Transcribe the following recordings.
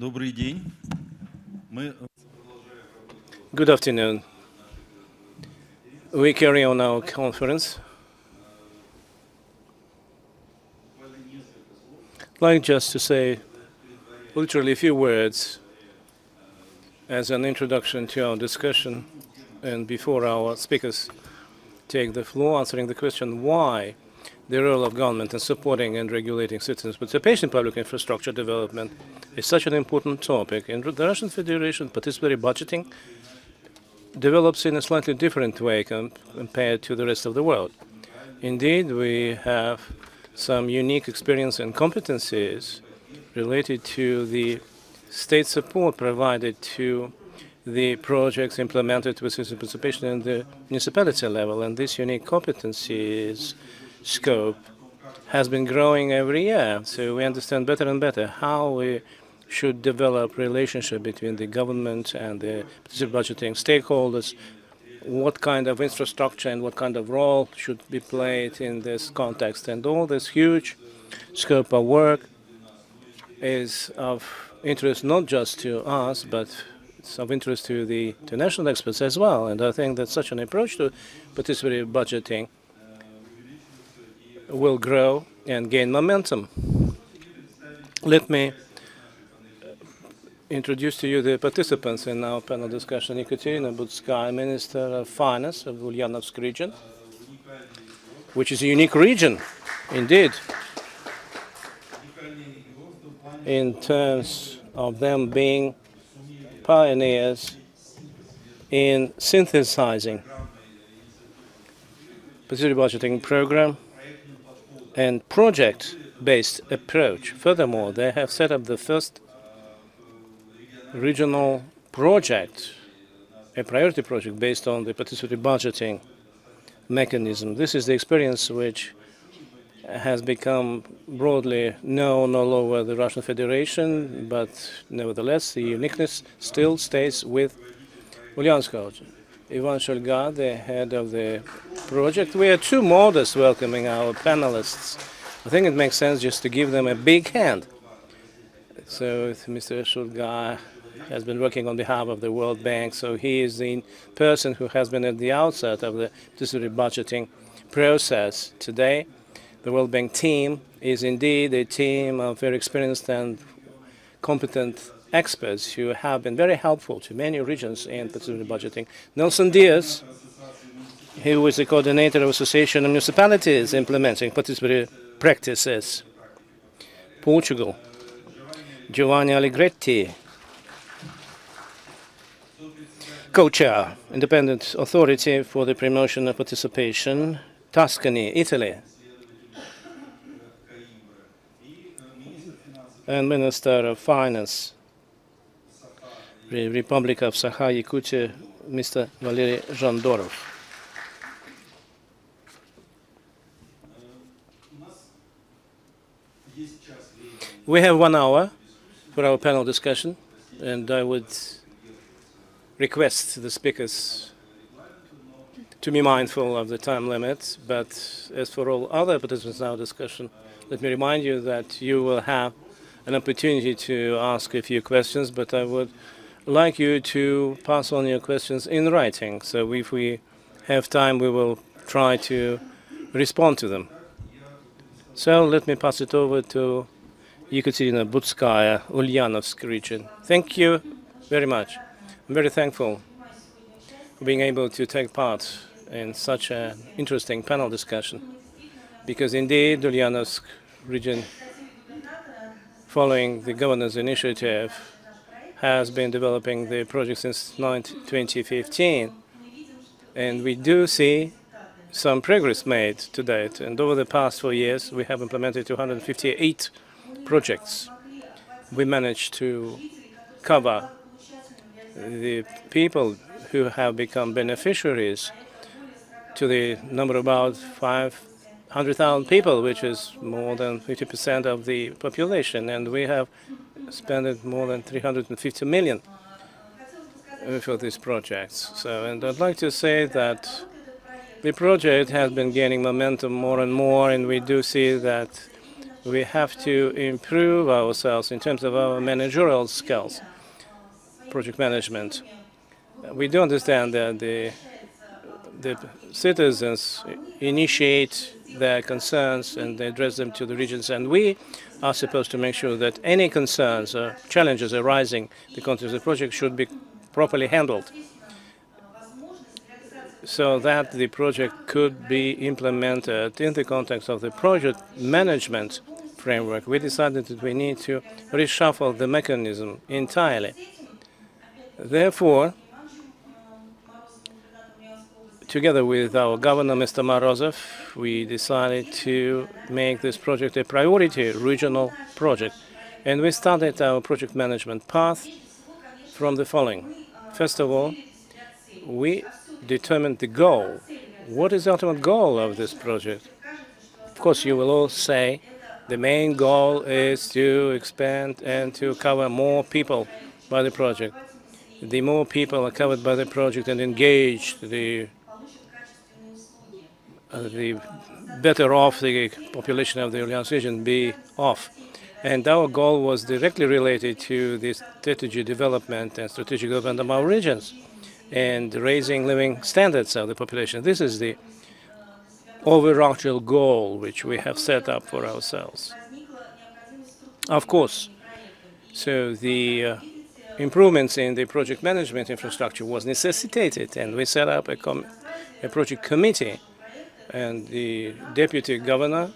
Добрый день. Good afternoon. We carry on our conference. I'd like just to say literally a few words as an introduction to our discussion and before our speakers take the floor, answering the question why the role of government in supporting and regulating citizens' participation in public infrastructure development is such an important topic. In the Russian Federation, participatory budgeting develops in a slightly different way compared to the rest of the world. Indeed, we have some unique experience and competencies related to the state support provided to the projects implemented with citizen participation in the municipality level. And this unique competencies scope has been growing every year. So we understand better and better how we should develop relationship between the government and the budgeting stakeholders, what kind of infrastructure and what kind of role should be played in this context. And all this huge scope of work is of interest not just to us, but it's of interest to the international experts as well. And I think that such an approach to participatory budgeting will grow and gain momentum. Let me introduce to you the participants in our panel discussion. Ekaterina Budskaya, Minister of Finance of Ulyanovsk region, which is a unique region, indeed, in terms of them being pioneers in synthesizing participatory budgeting program and project-based approach. Furthermore, they have set up the first regional project, a priority project based on the participatory budgeting mechanism. This is the experience which has become broadly known all over the Russian Federation, but nevertheless the uniqueness still stays with Ulyanovsk. Ivan Shulga, the head of the project. We are too modest welcoming our panelists. I think it makes sense just to give them a big hand. So Mr. Shulga has been working on behalf of the World Bank, so he is the person who has been at the outset of the participatory budgeting process. Today, the World Bank team is indeed a team of very experienced and competent experts who have been very helpful to many regions in participatory budgeting. Nelson Diaz, who is the coordinator of Association of Municipalities implementing participatory practices. Portugal. Giovanni Allegretti, co-chair, Independent Authority for the Promotion of Participation, Tuscany, Italy. And Minister of Finance, the Republic of Sakha-Yakutia, Mr. Valery Zhandorov. We have 1 hour for our panel discussion, and I would request the speakers to be mindful of the time limit. But as for all other participants in our discussion, let me remind you that you will have an opportunity to ask a few questions, but I would like you to pass on your questions in writing. So if we have time, we will try to respond to them. So let me pass it over to Ekaterina Budskaya, Ulyanovsk region. Thank you very much. I'm very thankful for being able to take part in such an interesting panel discussion, because indeed Ulyanovsk region, following the governor's initiative, has been developing the project since 2015, and we do see some progress made to date. And over the past 4 years, we have implemented 258 projects. We managed to cover the people who have become beneficiaries to the number of about 500,000 people, which is more than 50% of the population, and we have spent more than 350 million for these projects. So, and I'd like to say that the project has been gaining momentum more and more, and we do see that We have to improve ourselves in terms of our managerial skills, project management. We do understand that the citizens initiate their concerns and they address them to the regions, and we are supposed to make sure that any concerns or challenges arising in the context of the project should be properly handled, so that the project could be implemented in the context of the project management framework. We decided that we need to reshuffle the mechanism entirely. Therefore, together with our governor, Mr. Morozov, we decided to make this project a priority regional project. And we started our project management path from the following. First of all, we determined the goal. What is the ultimate goal of this project? Of course, you will all say the main goal is to expand and to cover more people by the project. The more people are covered by the project and engaged, the better off the population of the Ulyanovsk region be off. And our goal was directly related to the strategy development and strategic development of our regions and raising living standards of the population. This is the overarching goal which we have set up for ourselves. Of course, so the improvements in the project management infrastructure was necessitated, and we set up a project committee, and the deputy governor,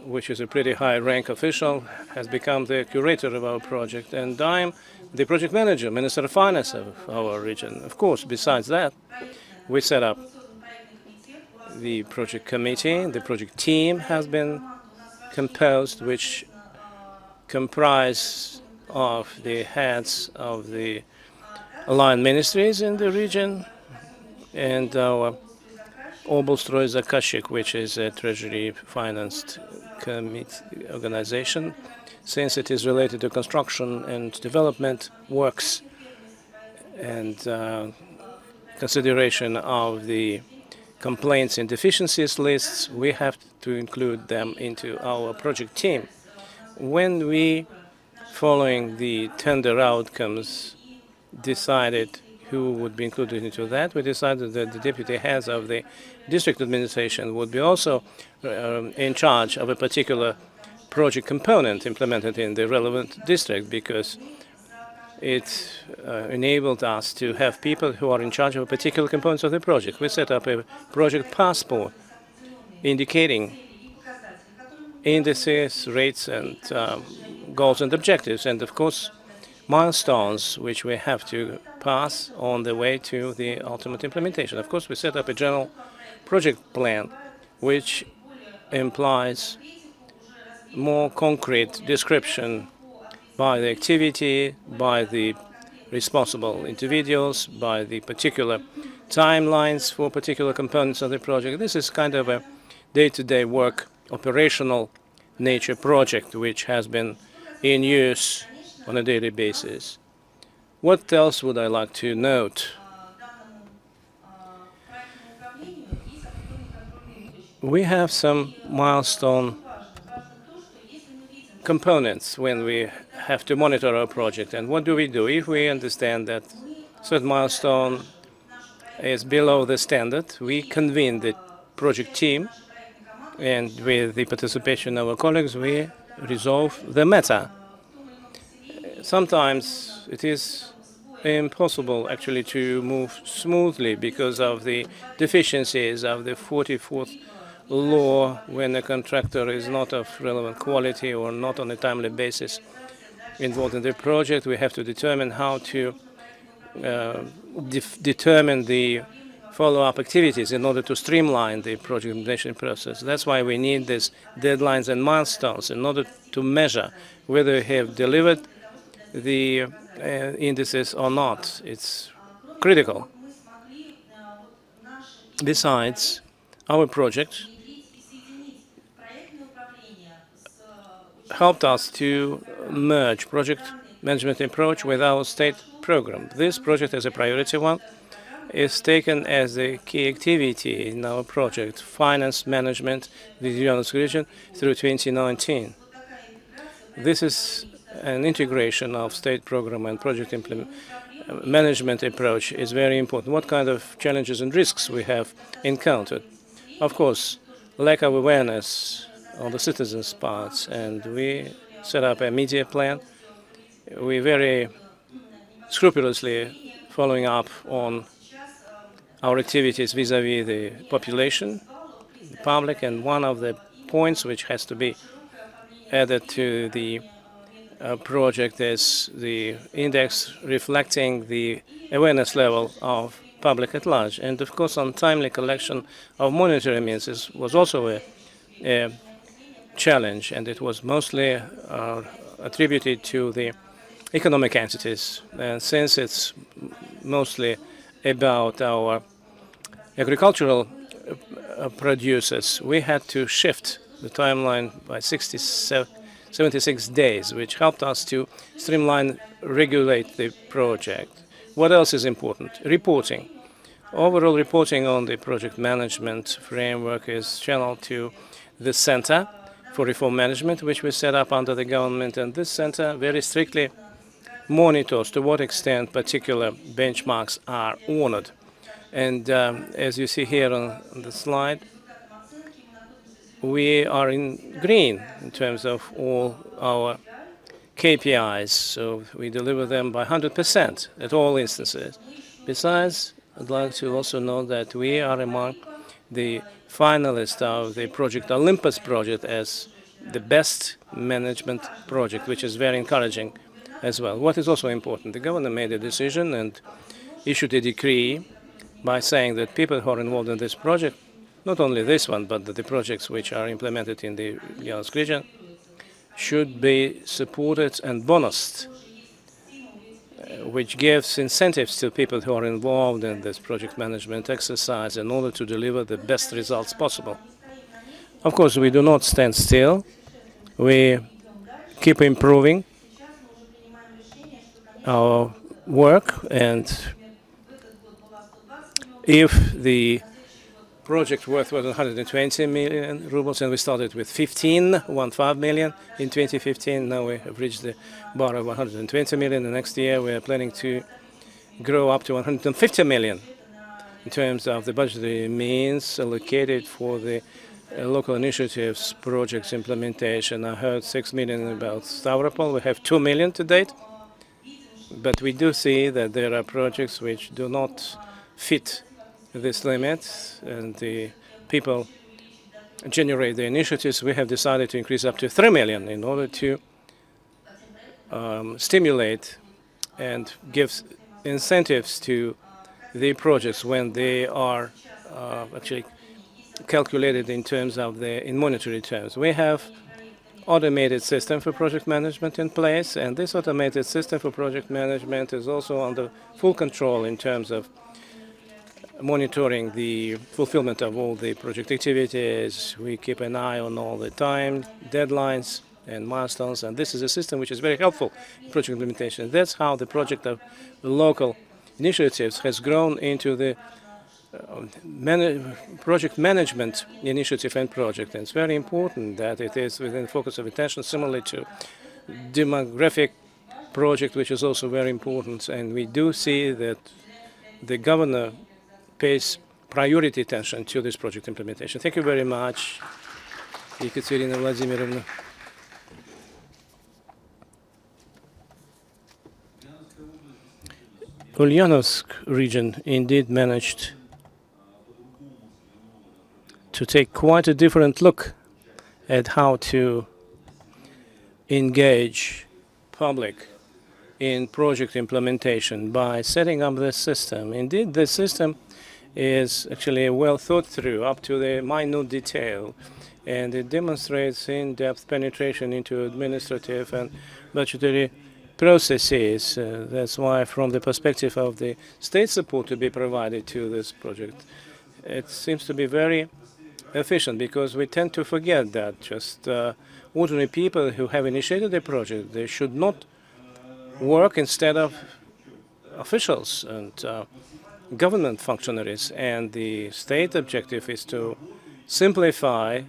which is a pretty high-rank official, has become the curator of our project, and I'm the project manager, Minister of Finance of our region. Of course, besides that, we set up the project committee. The project team has been composed, which comprise of the heads of the aligned ministries in the region and our Oblstroy Zakazchik, which is a treasury-financed organization, since it is related to construction and development works and consideration of the complaints and deficiencies lists. We have to include them into our project team. When we, following the tender outcomes, decided who would be included into that, we decided that the deputy heads of the district administration would be also in charge of a particular project component implemented in the relevant district, because it enabled us to have people who are in charge of particular components of the project. We set up a project passport indicating indices, rates, and goals and objectives, and of course milestones which we have to pass on the way to the ultimate implementation. Of course, we set up a general project plan which implies more concrete description by the activity, by the responsible individuals, by the particular timelines for particular components of the project. This is kind of a day-to-day work, operational nature project which has been in use on a daily basis. What else would I like to note? We have some milestone components when we have to monitor our project. And what do? If we understand that certain milestone is below the standard, we convene the project team, and with the participation of our colleagues, we resolve the matter. Sometimes it is impossible actually to move smoothly because of the deficiencies of the 44th law when a contractor is not of relevant quality or not on a timely basis involved in the project. We have to determine how to determine the follow-up activities in order to streamline the project implementation process. That's why we need these deadlines and milestones in order to measure whether we have delivered the indices or not. It's critical. Besides, our project helped us to merge project management approach with our state program. This project is a priority one, is taken as a key activity in our project, finance management with the Ulanovsk region through 2019. This is an integration of state program and project management approach is very important. What kind of challenges and risks we have encountered? Of course, lack of awareness on the citizens' parts, and we set up a media plan. We very scrupulously following up on our activities vis-à-vis the population, the public, and one of the points which has to be added to the project is the index reflecting the awareness level of public at large. And of course, on timely collection of monetary means was also a challenge, and it was mostly attributed to the economic entities. And since it's mostly about our agricultural producers, we had to shift the timeline by 76 days, which helped us to streamline, regulate the project. What else is important? Reporting. Overall reporting on the project management framework is channeled to the Center for Reform Management, which we set up under the government, and this center very strictly monitors to what extent particular benchmarks are honored. And as you see here on the slide, we are in green in terms of all our KPIs, so we deliver them by 100% at all instances. Besides, I'd like to also note that we are among the finalists of the Project Olympus project as the best management project, which is very encouraging as well. What is also important, the governor made a decision and issued a decree by saying that people who are involved in this project, not only this one, but the projects which are implemented in the Ulanovsk region, should be supported and bonused, which gives incentives to people who are involved in this project management exercise in order to deliver the best results possible. Of course, we do not stand still. We keep improving our work, and if the project worth was 120 million rubles, and we started with 15 million in 2015. Now we have reached the bar of 120 million. The next year we are planning to grow up to 150 million in terms of the budgetary means allocated for the local initiatives projects implementation. I heard 6 million about Stavropol. We have 2 million to date, but we do see that there are projects which do not fit this limit, and the people generate the initiatives. We have decided to increase up to 3 million in order to stimulate and give incentives to the projects when they are actually calculated in terms of in monetary terms. We have automated system for project management in place, and this automated system for project management is also under full control in terms of monitoring the fulfillment of all the project activities. We keep an eye on all the time, deadlines and milestones, and this is a system which is very helpful in project implementation. That's how the project of local initiatives has grown into the project management initiative and project. And it's very important that it is within focus of attention, similarly to demographic project, which is also very important. And we do see that the governor pays priority attention to this project implementation. Thank you very much, Ekaterina Vladimirovna. Ulyanovsk region indeed managed to take quite a different look at how to engage public in project implementation by setting up this system. Indeed, the system is actually well thought through up to the minute detail, and it demonstrates in-depth penetration into administrative and budgetary processes. That's why, from the perspective of the state support to be provided to this project, it seems to be very efficient, because we tend to forget that just ordinary people who have initiated the project, they should not work instead of officials. And government functionaries, and the state objective is to simplify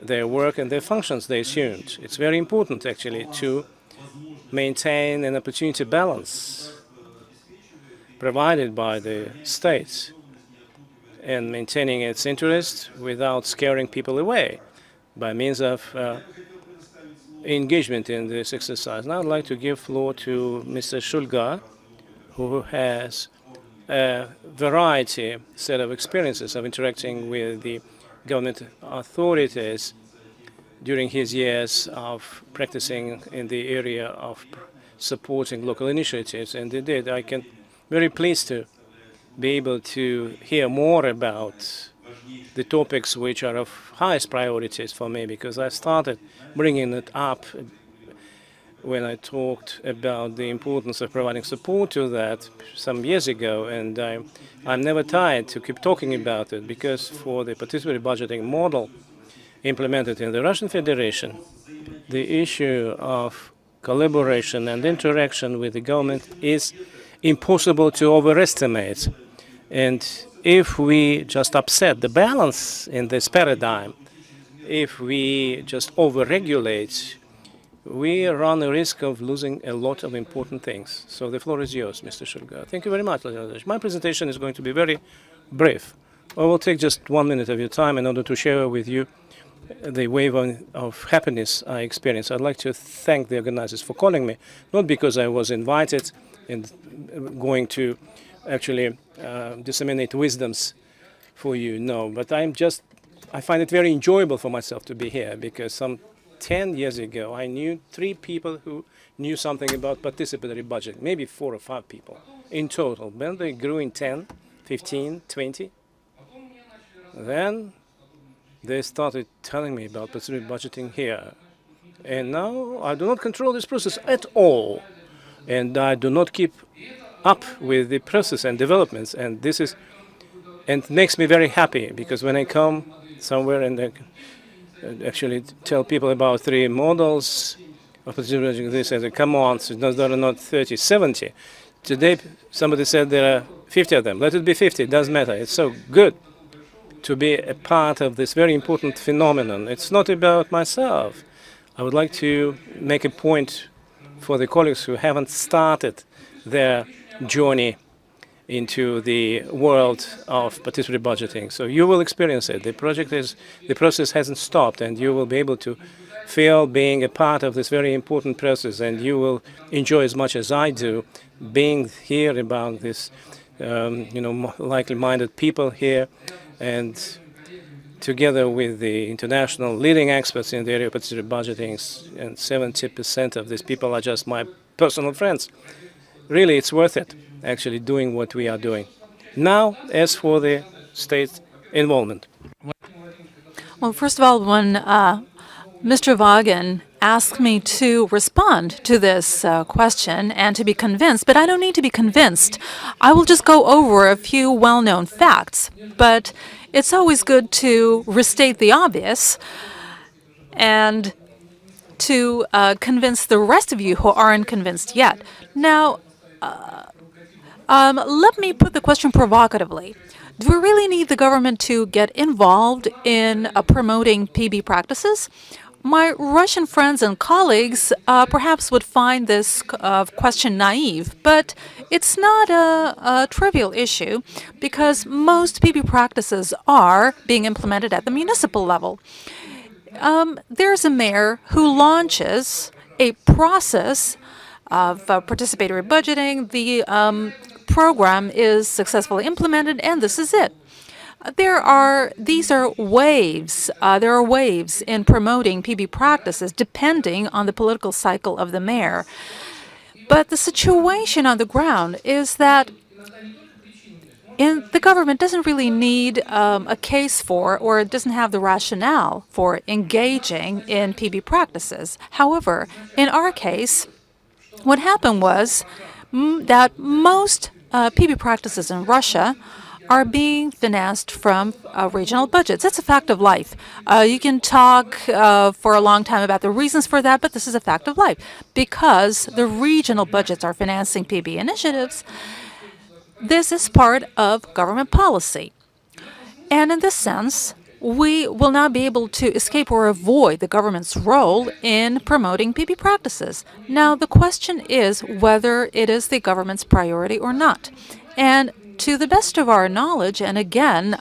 their work and their functions they assumed. It's very important, actually, to maintain an opportunity balance provided by the state and maintaining its interest without scaring people away by means of engagement in this exercise. Now I'd like to give floor to Mr. Shulga, who has a variety set of experiences of interacting with the government authorities during his years of practicing in the area of supporting local initiatives. And indeed, I can very pleased to be able to hear more about the topics which are of highest priorities for me, because I started bringing it up when I talked about the importance of providing support to that some years ago, and I'm never tired to keep talking about it, because for the participatory budgeting model implemented in the Russian Federation, the issue of collaboration and interaction with the government is impossible to overestimate. And if we just upset the balance in this paradigm, if we just overregulate, we run a risk of losing a lot of important things. So the floor is yours, Mr. Shulga. Thank you very much, Vladimir. My presentation is going to be very brief. I will take just 1 minute of your time in order to share with you the wave of happiness I experienced. I'd like to thank the organizers for calling me, not because I was invited and going to actually disseminate wisdoms for you, no, but I find it very enjoyable for myself to be here, because some 10 years ago I knew 3 people who knew something about participatory budget, maybe 4 or 5 people in total. Then they grew in 10, 15, 20. Then they started telling me about participatory budgeting here. And now I do not control this process at all. And I do not keep up with the process and developments. And this is, and makes me very happy, because when I come somewhere and I actually tell people about 3 models of participatory budgeting, they say, come on, so there are not 30, 70. Today somebody said there are 50 of them. Let it be 50, it doesn't matter. It's so good to be a part of this very important phenomenon. It's not about myself. I would like to make a point for the colleagues who haven't started their journey into the world of participatory budgeting. So you will experience it. The process hasn't stopped, and you will be able to feel being a part of this very important process, and you will enjoy as much as I do being here about this, likely-minded people here, and together with the international leading experts in the area of participatory budgeting, and 70% of these people are just my personal friends. Really, it's worth it, actually, doing what we are doing. Now, as for the state involvement. Well, first of all, when Mr. Vagan asked me to respond to this question and to be convinced, but I don't need to be convinced. I will just go over a few well-known facts. But it's always good to restate the obvious and to convince the rest of you who aren't convinced yet. Now, let me put the question provocatively. Do we really need the government to get involved in promoting PB practices? My Russian friends and colleagues perhaps would find this question naive, but it's not a trivial issue, because most PB practices are being implemented at the municipal level. There's a mayor who launches a process of participatory budgeting. The program is successfully implemented, and this is it. There are waves. There are waves in promoting PB practices depending on the political cycle of the mayor. But the situation on the ground is that the government doesn't really need a case for, or it doesn't have the rationale for engaging in PB practices. However, in our case, what happened was that most PB practices in Russia are being financed from regional budgets. That's a fact of life. You can talk for a long time about the reasons for that, but this is a fact of life. Because the regional budgets are financing PB initiatives, This is part of government policy. And in this sense, we will not be able to escape or avoid the government's role in promoting PB practices. Now, the question is whether it is the government's priority or not. And to the best of our knowledge, and again,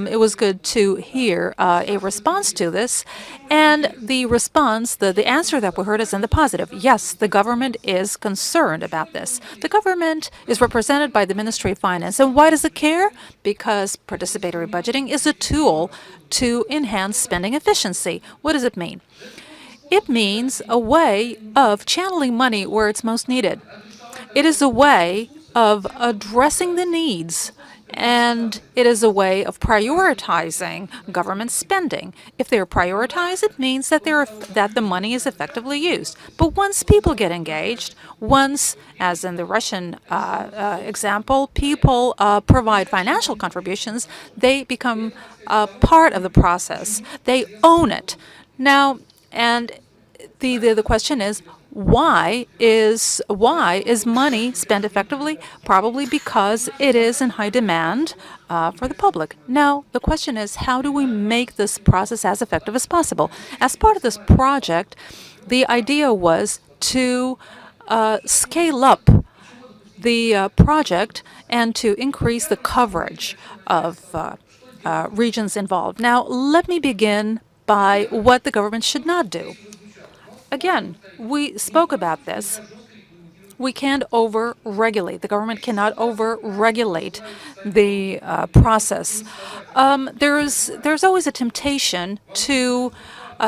it was good to hear a response to this, and the response, the answer that we heard is in the positive. Yes, the government is concerned about this. The government is represented by the Ministry of Finance. And why does it care? Because participatory budgeting is a tool to enhance spending efficiency. What does it mean? It means a way of channeling money where it's most needed. It is a way of addressing the needs, and it is a way of prioritizing government spending. If they're prioritized, it means that the money is effectively used. But once people get engaged, once, as in the Russian example, people provide financial contributions, they become part of the process. They own it. Now, and the question is, why is money spent effectively? Probably because it is in high demand for the public. Now, the question is, how do we make this process as effective as possible? As part of this project, the idea was to scale up the project and to increase the coverage of regions involved. Now, let me begin by what the government should not do. Again, we spoke about this. We can't over-regulate. The government cannot over-regulate the process. There's always a temptation to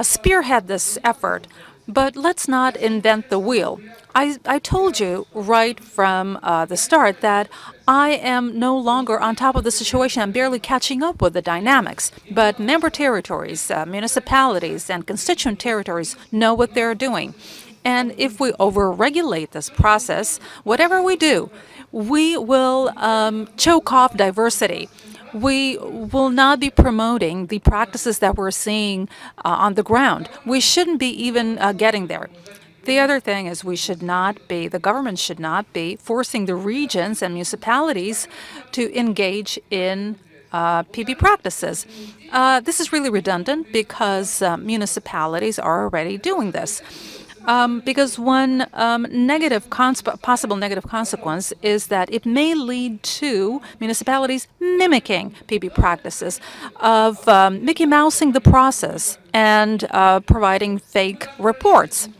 spearhead this effort, but let's not invent the wheel. I told you right from the start that I am no longer on top of the situation. I'm barely catching up with the dynamics. But member territories, municipalities, and constituent territories know what they're doing. And if we over-regulate this process, whatever we do, we will choke off diversity. We will not be promoting the practices that we're seeing on the ground. We shouldn't be even getting there. The other thing is the government should not be forcing the regions and municipalities to engage in PB practices. This is really redundant because municipalities are already doing this. Because one possible negative consequence is that it may lead to municipalities mimicking PB practices of Mickey Mousing the process and providing fake reports.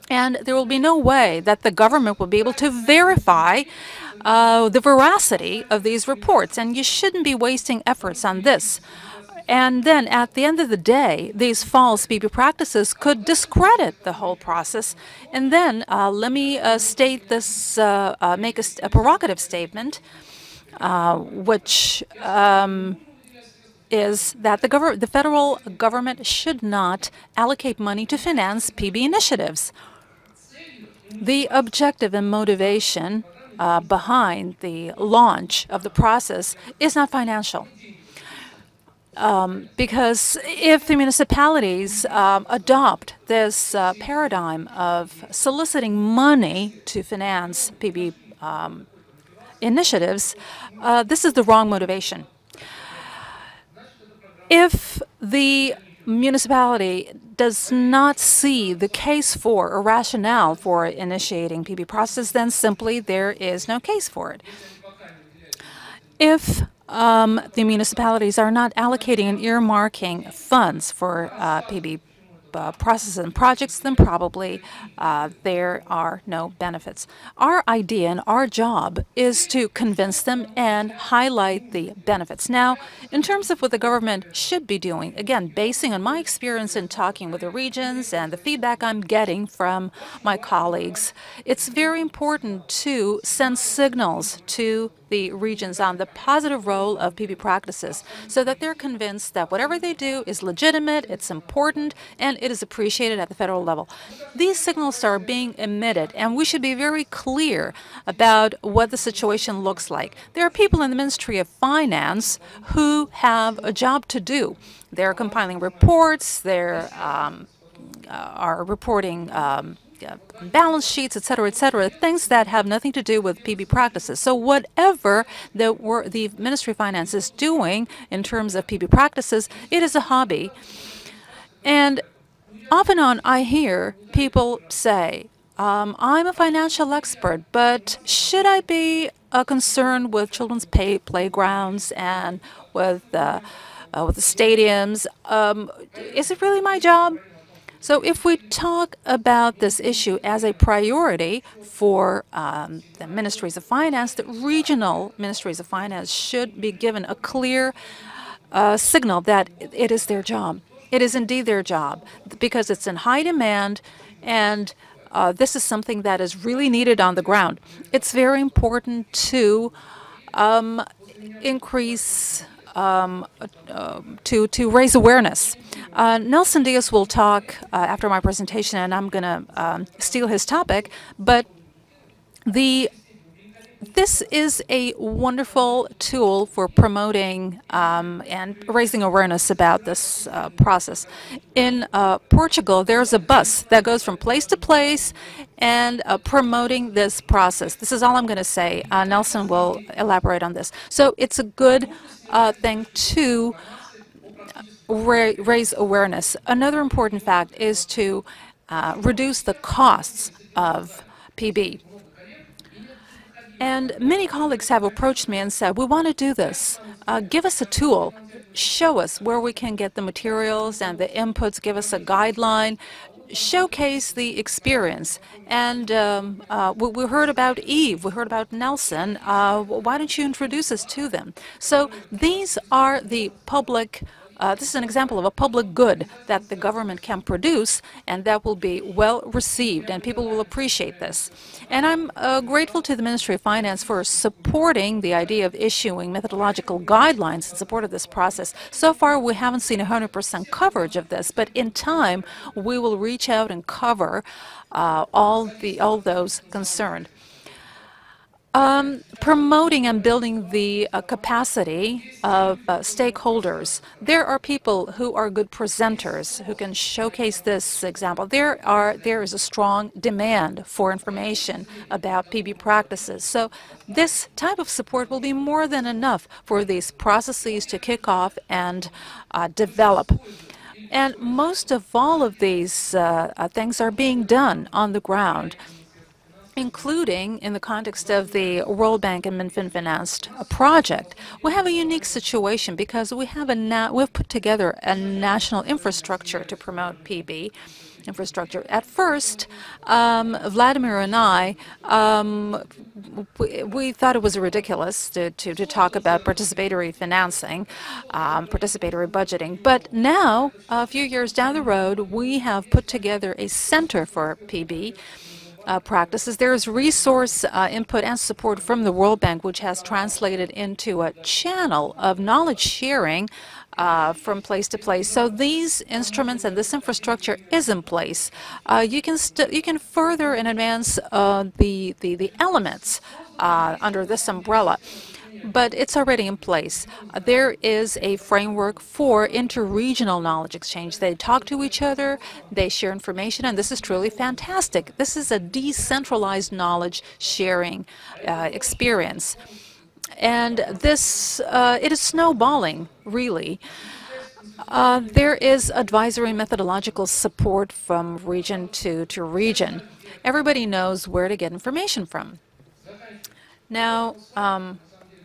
And there will be no way that the government will be able to verify the veracity of these reports. And you shouldn't be wasting efforts on this. And then at the end of the day, these false PB practices could discredit the whole process. And then let me state this, make a provocative statement, which is that the federal government should not allocate money to finance PB initiatives. The objective and motivation behind the launch of the process is not financial. Because if the municipalities adopt this paradigm of soliciting money to finance PB initiatives, this is the wrong motivation. If the municipality does not see the case for or rationale for initiating PB process, then simply there is no case for it. If the municipalities are not allocating and earmarking funds for PB processes and projects, then probably there are no benefits. Our idea and our job is to convince them and highlight the benefits. Now, in terms of what the government should be doing, again, basing on my experience in talking with the regions and the feedback I'm getting from my colleagues, it's very important to send signals to the regions on the positive role of PB practices so that they're convinced that whatever they do is legitimate, it's important, and it is appreciated at the federal level. These signals are being emitted, and we should be very clear about what the situation looks like. There are people in the Ministry of Finance who have a job to do. They're compiling reports, they're are reporting balance sheets, et cetera, things that have nothing to do with PB practices. So whatever the Ministry of Finance is doing in terms of PB practices, it is a hobby. And off and on, I hear people say, I'm a financial expert, but should I be concerned with children's playgrounds and with the stadiums? Is it really my job? So if we talk about this issue as a priority for the ministries of finance, the regional ministries of finance should be given a clear signal that it is their job. It is indeed their job because it's in high demand, and this is something that is really needed on the ground. It's very important to increase to raise awareness. Nelson Diaz will talk after my presentation, and I'm going to steal his topic, but this is a wonderful tool for promoting and raising awareness about this process. In Portugal, there's a bus that goes from place to place and promoting this process. This is all I'm going to say. Nelson will elaborate on this. So it's a good thing to raise awareness. Another important fact is to reduce the costs of PB. And many colleagues have approached me and said, we want to do this. Give us a tool. Show us where we can get the materials and the inputs. Give us a guideline. Showcase the experience. And we heard about Eve. We heard about Nelson. Why don't you introduce us to them? So these are the public this is an example of a public good that the government can produce, and that will be well received, and people will appreciate this. And I'm grateful to the Ministry of Finance for supporting the idea of issuing methodological guidelines in support of this process. So far, we haven't seen 100% coverage of this, but in time, we will reach out and cover all those concerned. Promoting and building the capacity of stakeholders. There are people who are good presenters who can showcase this example. There is a strong demand for information about PB practices. So this type of support will be more than enough for these processes to kick off and develop. And most of all of these things are being done on the ground, including in the context of the World Bank and Minfin financed project. We have a unique situation because we've put together a national infrastructure to promote PB infrastructure. At first, Vladimir and I, we thought it was ridiculous to talk about participatory financing, participatory budgeting. But now, a few years down the road, we have put together a center for PB practices. There is resource input and support from the World Bank, which has translated into a channel of knowledge sharing from place to place. So these instruments and this infrastructure is in place. You can further and advance the elements under this umbrella, but it's already in place. There is a framework for interregional knowledge exchange. They talk to each other, they share information, and this is truly fantastic. This is a decentralized knowledge sharing experience. And this, it is snowballing, really. There is advisory methodological support from region to region. Everybody knows where to get information from. Now,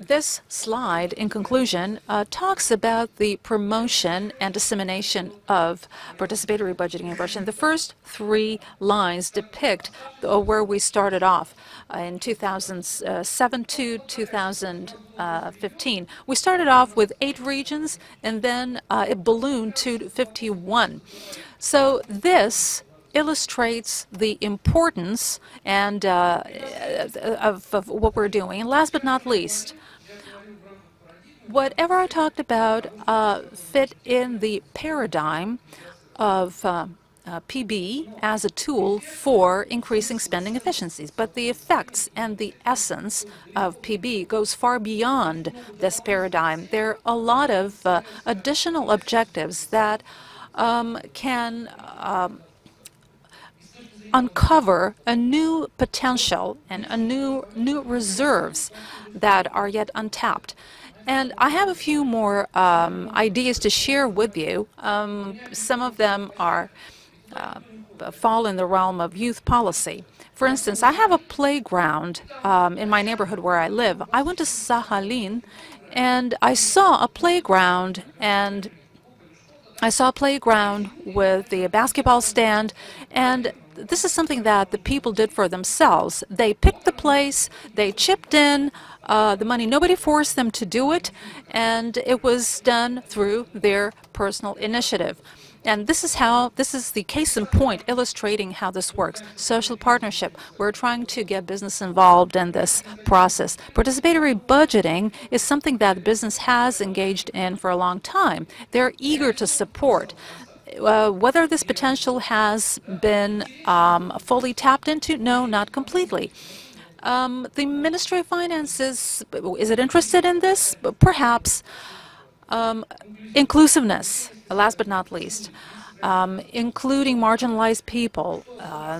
this slide, in conclusion, talks about the promotion and dissemination of participatory budgeting and inversion. The first three lines depict where we started off in 2007 to 2015. We started off with 8 regions, and then it ballooned to 51. So this illustrates the importance and of what we're doing. And last but not least, whatever I talked about fit in the paradigm of PB as a tool for increasing spending efficiencies. But the effects and the essence of PB goes far beyond this paradigm. There are a lot of additional objectives that can uncover a new potential and a new reserves that are yet untapped. And I have a few more ideas to share with you. Some of them are fall in the realm of youth policy. For instance, I have a playground in my neighborhood where I live. I went to Sakhalin and I saw a playground with the basketball stand, and this is something that the people did for themselves. They picked the place, they chipped in the money. Nobody forced them to do it, and it was done through their personal initiative. And this is the case in point illustrating how this works. Social partnership. We're trying to get business involved in this process. Participatory budgeting is something that business has engaged in for a long time. They're eager to support. Whether this potential has been fully tapped into, no, not completely. The Ministry of Finance is it interested in this? Perhaps. Inclusiveness, last but not least, including marginalized people,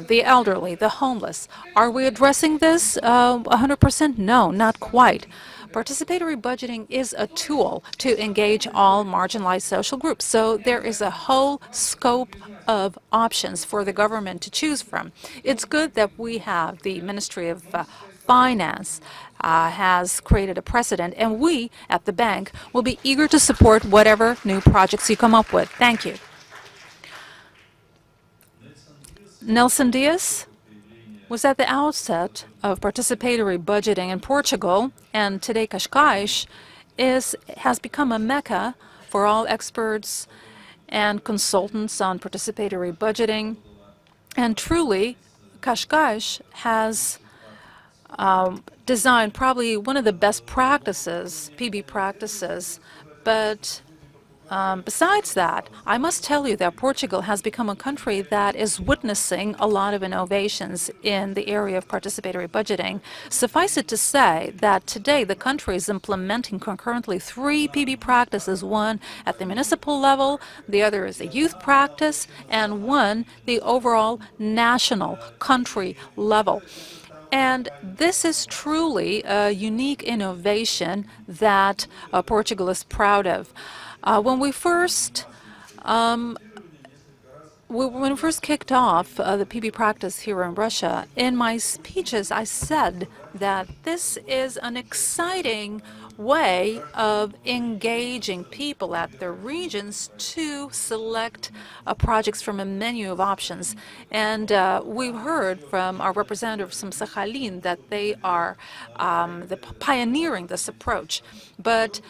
the elderly, the homeless. Are we addressing this 100%? No, not quite. Participatory budgeting is a tool to engage all marginalized social groups. So there is a whole scope of options for the government to choose from. It's good that we have the Ministry of Finance has created a precedent, and we at the bank will be eager to support whatever new projects you come up with. Thank you. Nelson Diaz was at the outset of participatory budgeting in Portugal, and today Cascais has become a mecca for all experts and consultants on participatory budgeting. And truly, Cascais has designed probably one of the best practices, PB practices, but besides that, I must tell you that Portugal has become a country that is witnessing a lot of innovations in the area of participatory budgeting. Suffice it to say that today the country is implementing concurrently 3 PB practices, one at the municipal level, the other is a youth practice, and one the overall national country level. And this is truly a unique innovation that Portugal is proud of. When we first kicked off the PB practice here in Russia, in my speeches I said that this is an exciting way of engaging people at their regions to select projects from a menu of options. And we've heard from our representatives from Sakhalin that they are pioneering this approach. But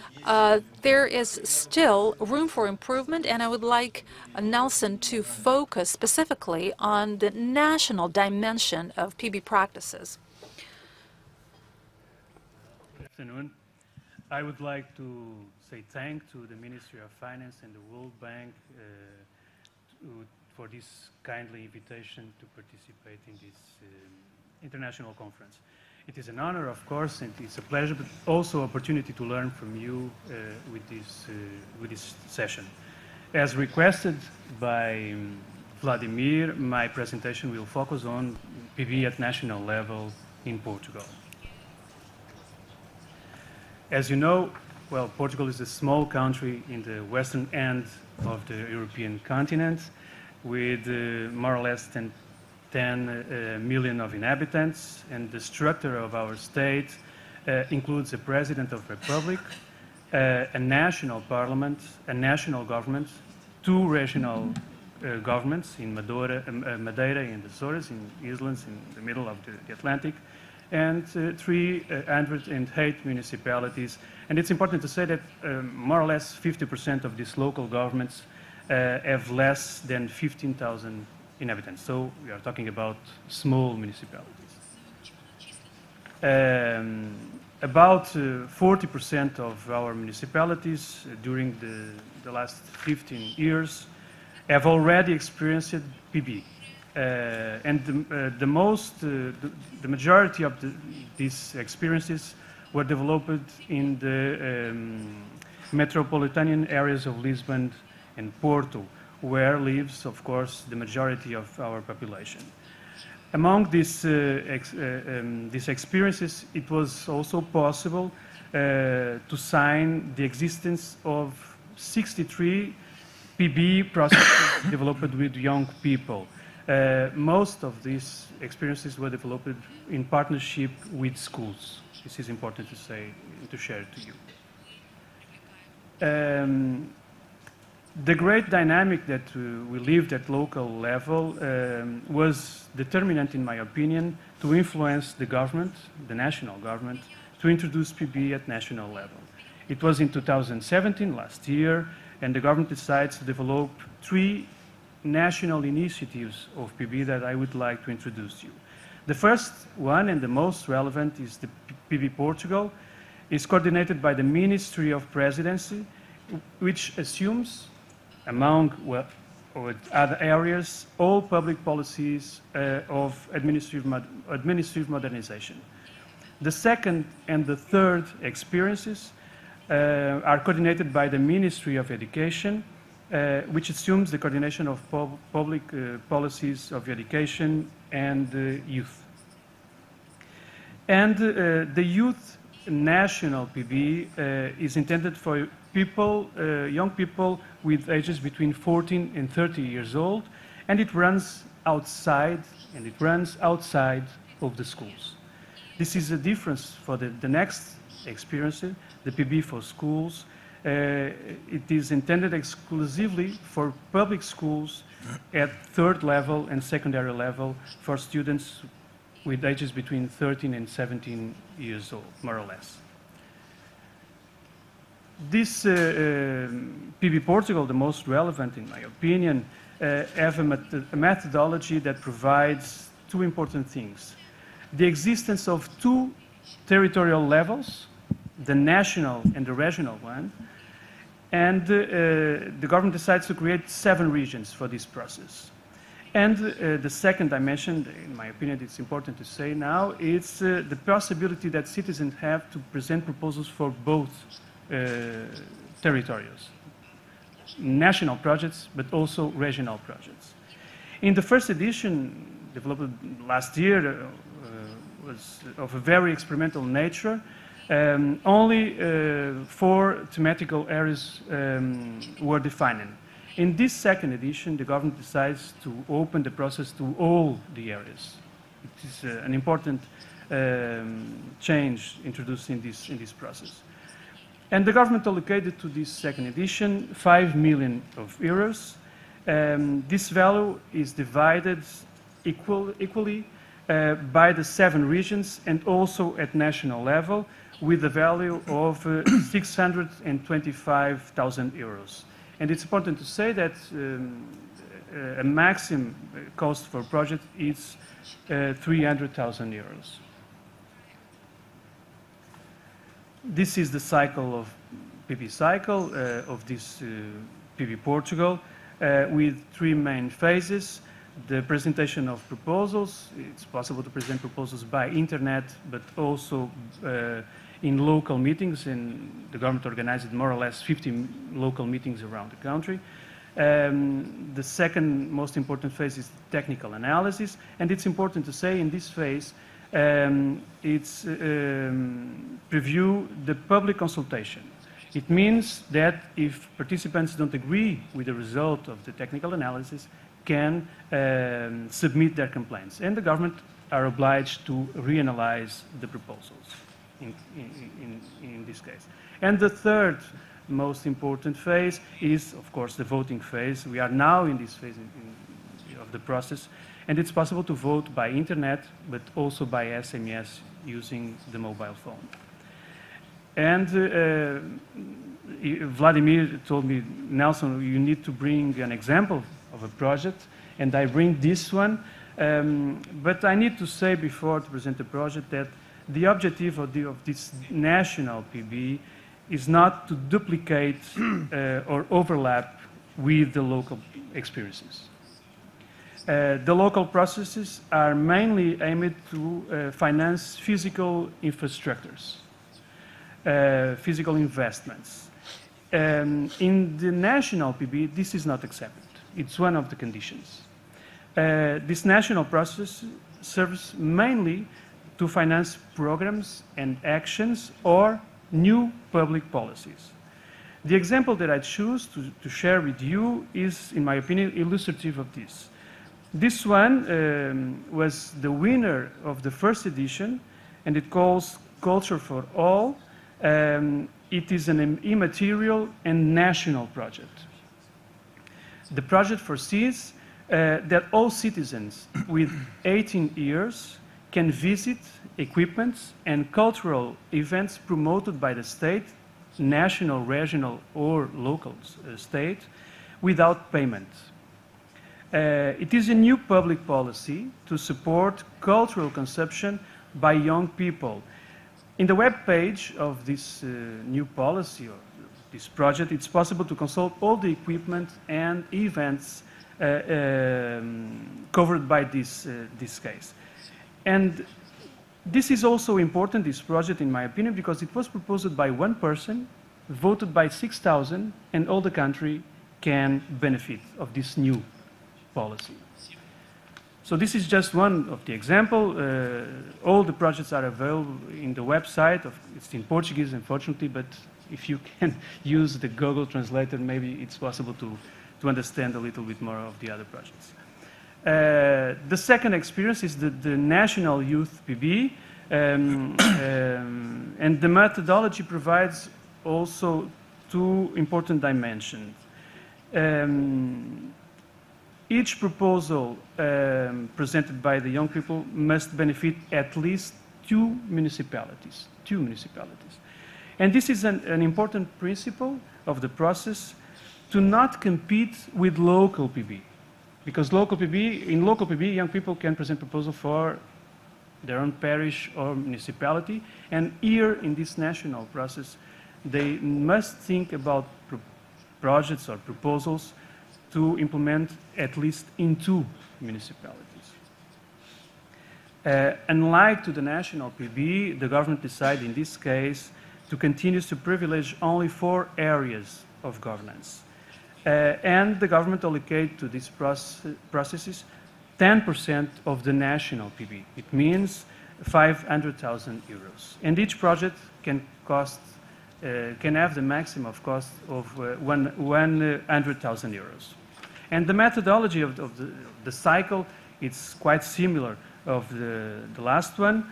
there is still room for improvement, and I would like Nelson to focus specifically on the national dimension of PB practices. Good afternoon. I would like to say thanks to the Ministry of Finance and the World Bank for this kindly invitation to participate in this international conference. It is an honor, of course, and it's a pleasure, but also an opportunity to learn from you with this session. As requested by Vladimir, my presentation will focus on PB at national level in Portugal. As you know, well, Portugal is a small country in the western end of the European continent with more or less than 10 million of inhabitants, and the structure of our state includes a president of the republic, a national parliament, a national government, 2 regional governments in Madeira and the Azores, in islands in the middle of the Atlantic, and 308 municipalities. And it's important to say that more or less 50% of these local governments have less than 15,000 inhabitants. So we are talking about small municipalities. About 40% of our municipalities during the last 15 years have already experienced PB. And the majority of these experiences were developed in the metropolitan areas of Lisbon and Porto, where lives, of course, the majority of our population. Among these experiences, it was also possible to sign the existence of 63 PB processes developed with young people. Most of these experiences were developed in partnership with schools. This is important to say, to share to you. The great dynamic that we lived at local level was determinant, in my opinion, to influence the government, the national government, to introduce PB at national level. It was in 2017, last year, and the government decided to develop 3 national initiatives of PB that I would like to introduce you. The first one and the most relevant is the PB Portugal. It's coordinated by the Ministry of Presidency, which assumes, among other areas, all public policies of administrative modernization. The second and the third experiences are coordinated by the Ministry of Education, which assumes the coordination of public policies of education and youth. And the Youth National PB is intended for people, young people with ages between 14 and 30 years old, and it runs outside of the schools. This is a difference for the next experience, the PB for schools. It is intended exclusively for public schools at 3rd level and secondary level for students with ages between 13 and 17 years old, more or less. This PB Portugal, the most relevant in my opinion, have a methodology that provides 2 important things. The existence of 2 territorial levels, the national and the regional one, and the government decides to create 7 regions for this process. And the second dimension, in my opinion, it's important to say now, it's the possibility that citizens have to present proposals for both territories, national projects, but also regional projects. In the first edition, developed last year, was of a very experimental nature. Only 4 thematical areas were defined. In this second edition, the government decides to open the process to all the areas. It is an important change introduced in this process. And the government allocated to this second edition 5 million euros. This value is divided equally by the 7 regions and also at national level with a value of 625,000 euros. And it's important to say that a maximum cost for a project is 300,000 euros. This is the cycle of PB cycle of this PB Portugal with 3 main phases. The presentation of proposals. It's possible to present proposals by internet, but also in local meetings, and the government organized more or less 50 local meetings around the country. The second most important phase is technical analysis, and it's important to say in this phase it's preview the public consultation. It means that if participants don't agree with the result of the technical analysis, can submit their complaints, and the government are obliged to reanalyze the proposals in this case. And the third most important phase is, of course, the voting phase. We are now in this phase of the process, and it's possible to vote by internet, but also by SMS using the mobile phone. And Vladimir told me, Nelson, you need to bring an example of a project, and I bring this one. But I need to say before to present the project that the objective of this national PB is not to duplicate or overlap with the local experiences. The local processes are mainly aimed to finance physical infrastructures, physical investments. In the national PB, this is not accepted. It's one of the conditions. This national process serves mainly to finance programs and actions or new public policies. The example that I choose to share with you is, in my opinion, illustrative of this. This one was the winner of the first edition, and it calls Culture for All. It is an immaterial and national project. The project foresees that all citizens with 18 years can visit equipments and cultural events promoted by the state, national, regional, or local state without payment. It is a new public policy to support cultural consumption by young people. In the web page of this new policy or this project, it's possible to consult all the equipment and events covered by this case. And this is also important, this project, in my opinion, because it was proposed by one person, voted by 6,000, and all the country can benefit of this new policy. So this is just one of the examples. All the projects are available in the website. It's in Portuguese, unfortunately, but if you can use the Google Translator, maybe it's possible to understand a little bit more of the other projects. The second experience is the National Youth PB, and the methodology provides also two important dimensions. Each proposal presented by the young people must benefit at least two municipalities. And this is an important principle of the process, to not compete with local PB. Because in local PB, young people can present proposals for their own parish or municipality, and here in this national process, they must think about projects or proposals to implement at least in two municipalities. Unlike to the national PB, the government decided in this case to continue to privilege only 4 areas of governance. And the government allocate to these processes 10% of the national PB. It means 500,000 euros. And each project can have the maximum of cost of 100,000 euros. And the methodology of the cycle, it's quite similar of the last one,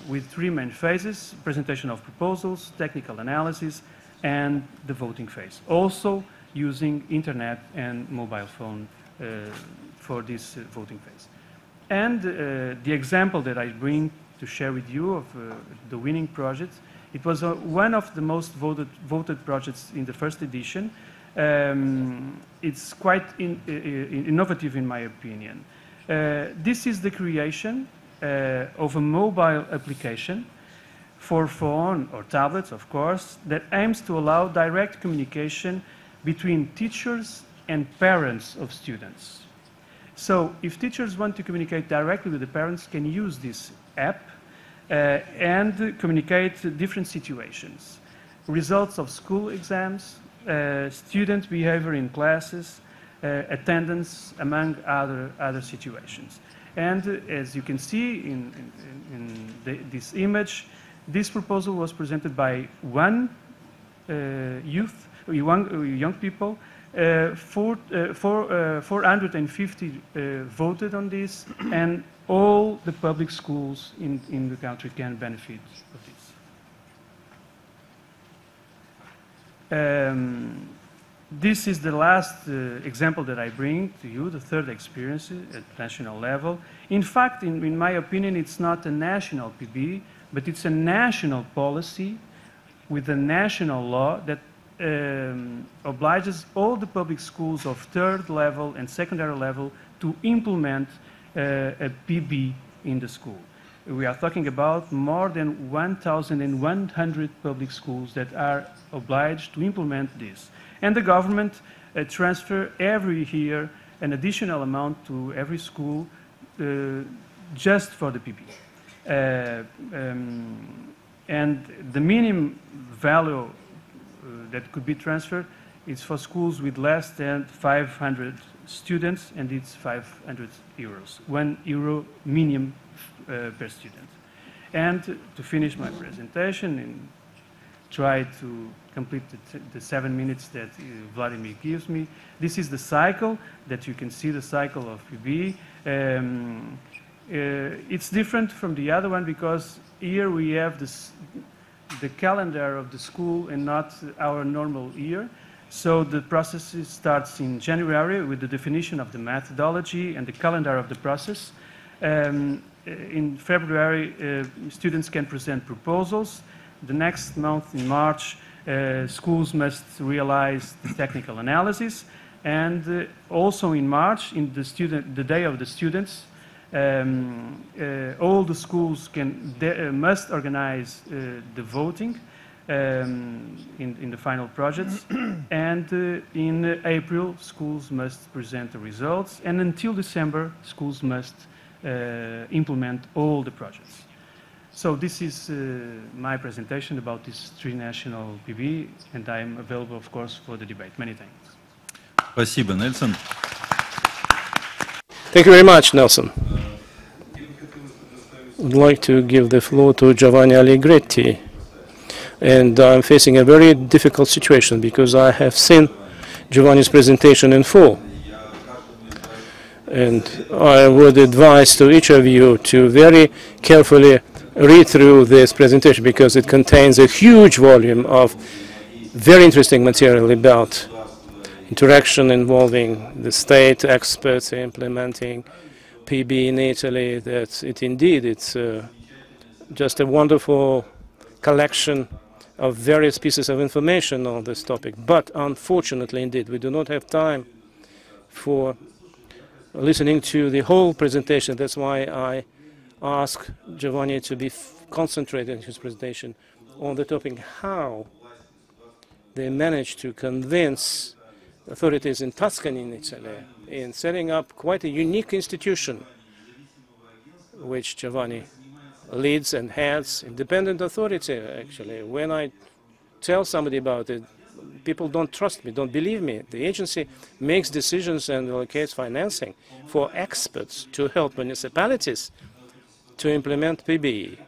with 3 main phases: presentation of proposals, technical analysis, and the voting phase. Also using internet and mobile phone for this voting phase. And the example that I bring to share with you of the winning project, it was one of the most voted projects in the first edition. It's quite innovative in my opinion. This is the creation of a mobile application for phone or tablets, of course, that aims to allow direct communication between teachers and parents of students. So if teachers want to communicate directly with the parents, can use this app and communicate different situations. Results of school exams, student behavior in classes, attendance, among other situations. And as you can see in this image, this proposal was presented by one young people. 450 voted on this, and all the public schools in the country can benefit of this. This is the last example that I bring to you, the third experience at national level. In fact, in my opinion, it's not a national PB, but it's a national policy with a national law that obliges all the public schools of third level and secondary level to implement a PB in the school. We are talking about more than 1,100 public schools that are obliged to implement this. And the government transfer every year an additional amount to every school just for the PB. And the minimum value that could be transferred is for schools with less than 500 students, and it's 500 euros, €1 minimum per student. And to finish my presentation and try to complete the 7 minutes that Vladimir gives me, this is the cycle that you can see, the cycle of PB. It's different from the other one because here we have the calendar of the school and not our normal year. So the process starts in January with the definition of the methodology and the calendar of the process. In February, students can present proposals. The next month, in March, schools must realize the technical analysis. And also in March, in the day of the students, all the schools must organize the voting in the final projects. And in April, schools must present the results. And until December, schools must implement all the projects. So this is my presentation about this tri-national PB, and I am available, of course, for the debate. Many thanks. Спасибо, Нельсон. Thank you very much, Nelson. I'd like to give the floor to Giovanni Allegretti. And I'm facing a very difficult situation because I have seen Giovanni's presentation in full. And I would advise to each of you to very carefully read through this presentation because it contains a huge volume of very interesting material about interaction involving the state experts implementing PB in Italy. That it's just a wonderful collection of various pieces of information on this topic. But unfortunately, indeed, we do not have time for listening to the whole presentation. That's why I ask Giovanni to be concentrated in his presentation on the topic how they managed to convince authorities in Tuscany in Italy in setting up quite a unique institution which Giovanni leads and heads, independent authority actually. When I tell somebody about it, people don't trust me, don't believe me. The agency makes decisions and allocates financing for experts to help municipalities to implement PB.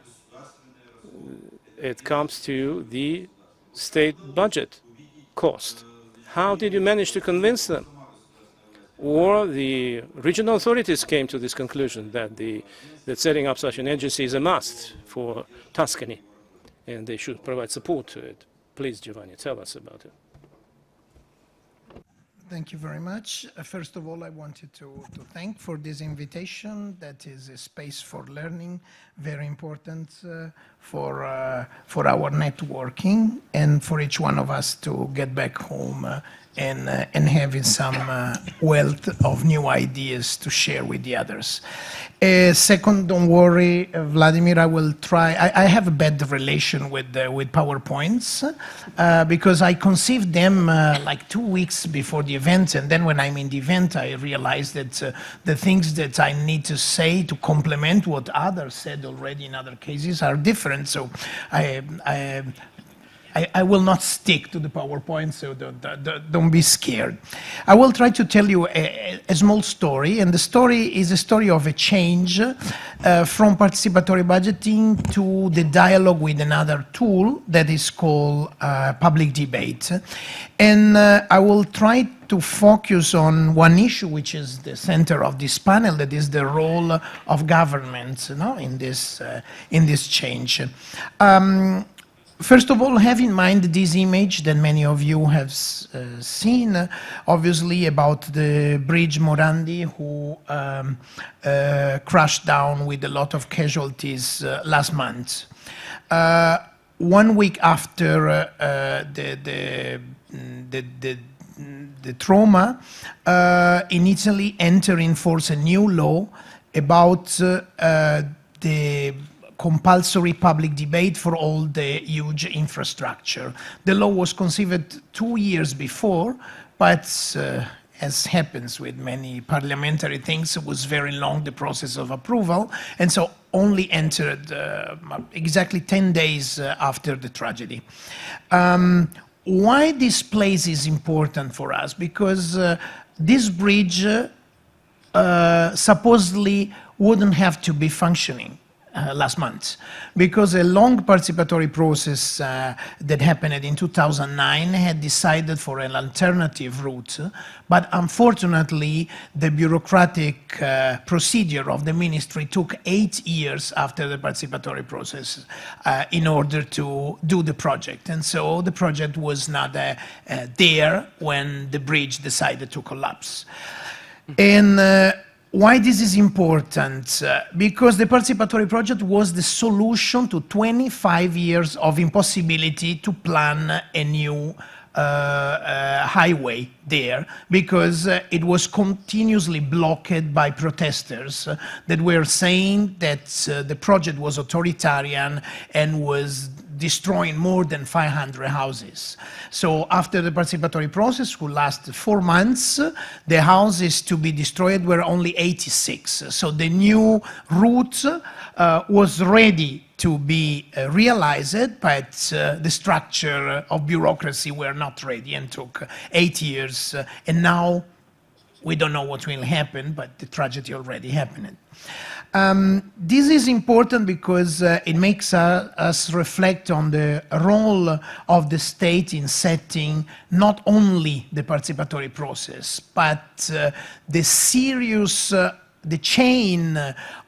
It comes to the state budget cost. How did you manage to convince them? Or the regional authorities came to this conclusion that that setting up such an agency is a must for Tuscany, and they should provide support to it. Please, Giovanni, tell us about it. Thank you very much. First of all, I wanted to thank for this invitation. That is a space for learning, very important for our networking and for each one of us to get back home and having some wealth of new ideas to share with the others. Second, don't worry, Vladimir, I will try. I have a bad relation with PowerPoints because I conceived them like 2 weeks before the event, and then when I'm in the event, I realize that the things that I need to say to complement what others said already in other cases are different. So I will not stick to the PowerPoint, so don't be scared. I will try to tell you a small story, and the story is a story of a change from participatory budgeting to the dialogue with another tool that is called public debate. And I will try to focus on one issue, which is the center of this panel, that is the role of government, in this change. First of all, have in mind this image that many of you have seen, obviously, about the bridge Morandi, who crashed down with a lot of casualties last month. 1 week after the trauma, in Italy entered in force a new law about the compulsory public debate for all the huge infrastructure. The law was conceived 2 years before, but as happens with many parliamentary things, it was very long, the process of approval, and so only entered exactly 10 days after the tragedy. Why this place is important for us? Because this bridge supposedly wouldn't have to be functioning last month, because a long participatory process that happened in 2009 had decided for an alternative route, but unfortunately the bureaucratic procedure of the ministry took 8 years after the participatory process in order to do the project, and so the project was not there when the bridge decided to collapse. And why this is important? Because the participatory project was the solution to 25 years of impossibility to plan a new highway there, because it was continuously blocked by protesters that were saying that the project was authoritarian and was destroying more than 500 houses. So after the participatory process, who lasted 4 months, the houses to be destroyed were only 86. So the new route was ready to be realized, but the structure of bureaucracy were not ready and took 8 years. And now we don't know what will happen, but the tragedy already happened. This is important because it makes us reflect on the role of the state in setting not only the participatory process, but the serious, the chain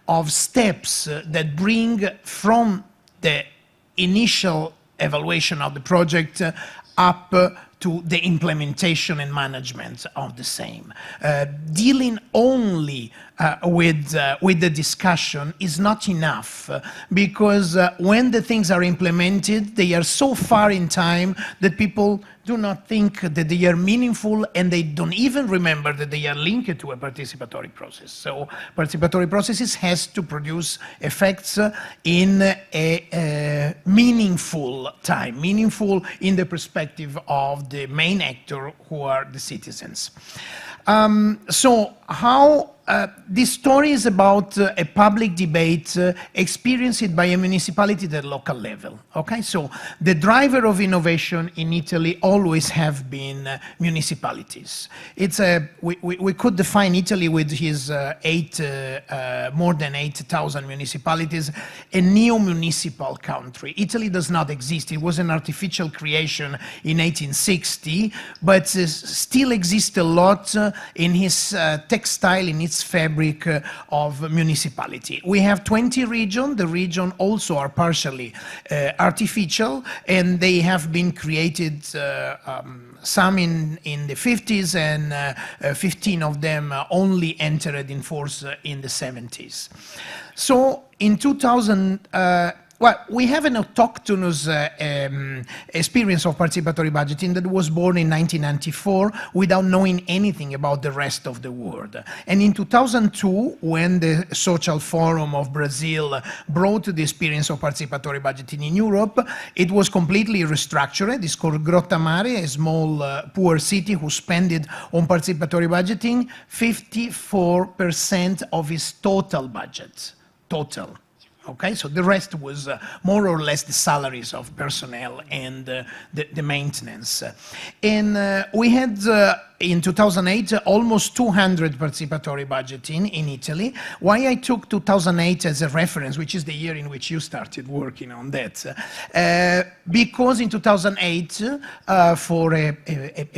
of steps that bring from the initial evaluation of the project up to the implementation and management of the same. Dealing only with the discussion is not enough, because when the things are implemented, they are so far in time that people do not think that they are meaningful, and they don't even remember that they are linked to a participatory process. So participatory processes has to produce effects in a meaningful time, meaningful in the perspective of the main actor, who are the citizens. So how this story is about a public debate experienced by a municipality at the local level. Okay, so the driver of innovation in Italy always have been municipalities. It's we could define Italy with his more than 8,000 municipalities, a neo-municipal country. Italy does not exist. It was an artificial creation in 1860, but still exists a lot in his textile, in its fabric of municipality. We have 20 regions. The regions also are partially artificial, and they have been created, some in the 50s, and 15 of them only entered in force in the 70s. So in 2000, well, we have an autochthonous experience of participatory budgeting that was born in 1994 without knowing anything about the rest of the world. And in 2002, when the Social Forum of Brazil brought the experience of participatory budgeting in Europe, it was completely restructured. It's called Grottammare, a small poor city who spent it on participatory budgeting 54% of its total budget, total. Okay, so the rest was more or less the salaries of personnel and the maintenance. And we had in 2008 almost 200 participatory budgeting in Italy. Why I took 2008 as a reference, which is the year in which you started working on that? Because in 2008, for a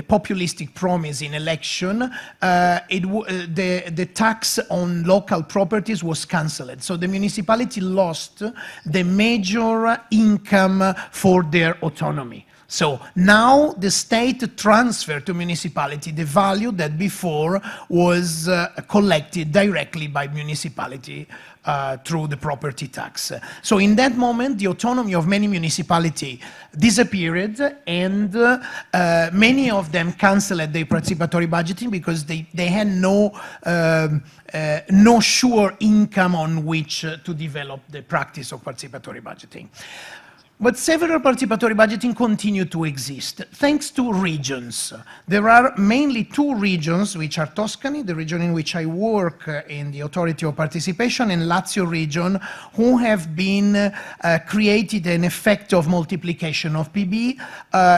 populistic promise in election, the tax on local properties was cancelled. So the municipality lost the major income for their autonomy. So now the state transferred to municipality the value that before was collected directly by municipality through the property tax. So in that moment, the autonomy of many municipalities disappeared, and many of them canceled their participatory budgeting because they had no sure income on which to develop the practice of participatory budgeting. But several participatory budgeting continue to exist, thanks to regions. There are mainly two regions, which are Tuscany, the region in which I work in the Authority of Participation, and Lazio region, who have been created an effect of multiplication of PB,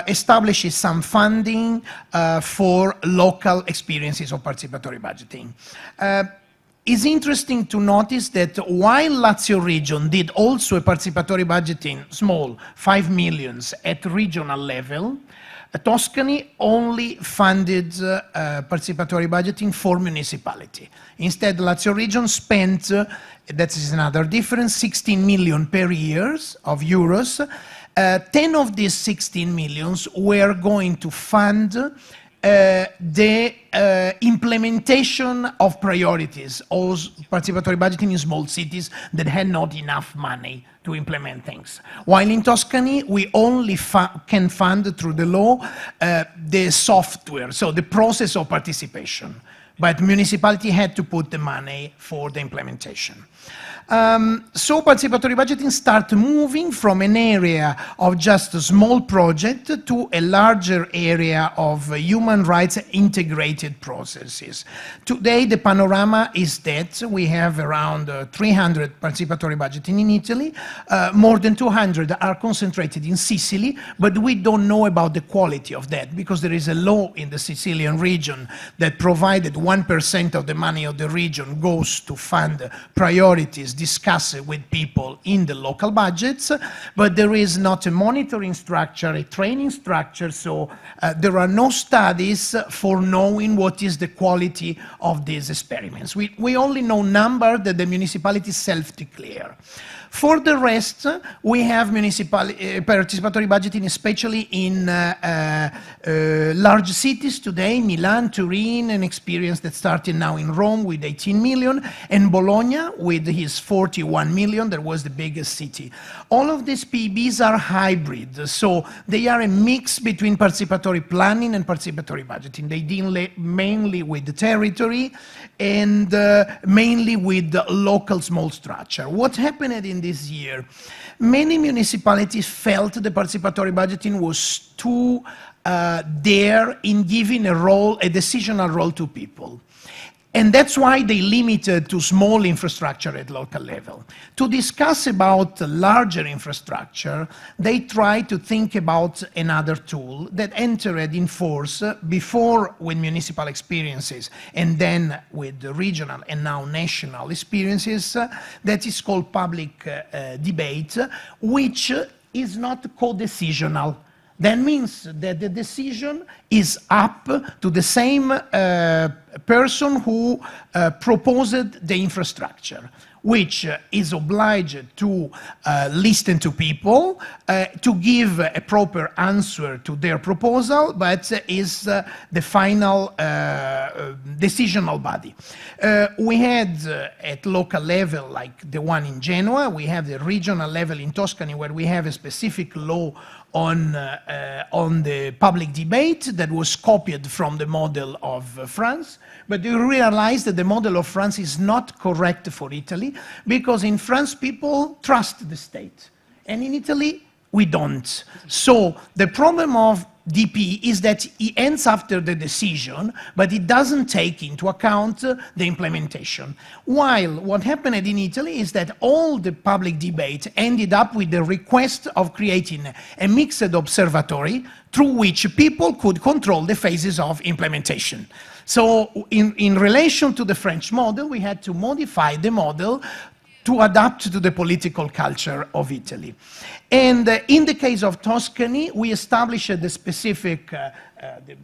establishes some funding for local experiences of participatory budgeting. It's interesting to notice that while Lazio region did also a participatory budgeting, small, 5 million at regional level, Tuscany only funded participatory budgeting for municipality. Instead, Lazio region spent, that is another difference, 16 million per year of euros. 10 of these 16 millions were going to fund the implementation of priorities, or participatory budgeting in small cities that had not enough money to implement things. While in Tuscany, we only can fund through the law the software, so the process of participation. But municipality had to put the money for the implementation. So participatory budgeting started moving from an area of just a small project to a larger area of human rights integrated processes. Today, the panorama is that we have around 300 participatory budgeting in Italy. More than 200 are concentrated in Sicily, but we don't know about the quality of that because there is a law in the Sicilian region that provided 1% of the money of the region goes to fund priorities discussed with people in the local budgets, but there is not a monitoring structure, a training structure, so there are no studies for knowing what is the quality of these experiments. We only know number that the municipalities self-declare. For the rest, we have participatory budgeting, especially in large cities today, Milan, Turin, an experience that started now in Rome with 18 million, and Bologna with his 41 million, that was the biggest city. All of these PBs are hybrid, so they are a mix between participatory planning and participatory budgeting. They deal mainly with the territory and mainly with the local small structure. What happened in this year? Many municipalities felt the participatory budgeting was too there in giving a role, a decisional role to people. And that's why they limited to small infrastructure at local level. To discuss about larger infrastructure, they tried to think about another tool that entered in force before with municipal experiences and then with the regional and now national experiences, that is called public debate, which is not co-decisional. That means that the decision is up to the same person who proposed the infrastructure, which is obliged to listen to people, to give a proper answer to their proposal, but is the final decisional body. We had at local level, like the one in Genoa, we have the regional level in Tuscany, where we have a specific law on the public debate that was copied from the model of France, but you realize that the model of France is not correct for Italy, because in France people trust the state, and in Italy we don't. So the problem of DP is that he ends after the decision, but it doesn't take into account the implementation. While what happened in Italy is that all the public debate ended up with the request of creating a mixed observatory through which people could control the phases of implementation. So in relation to the French model, we had to modify the model to adapt to the political culture of Italy. And in the case of Tuscany, we established the specific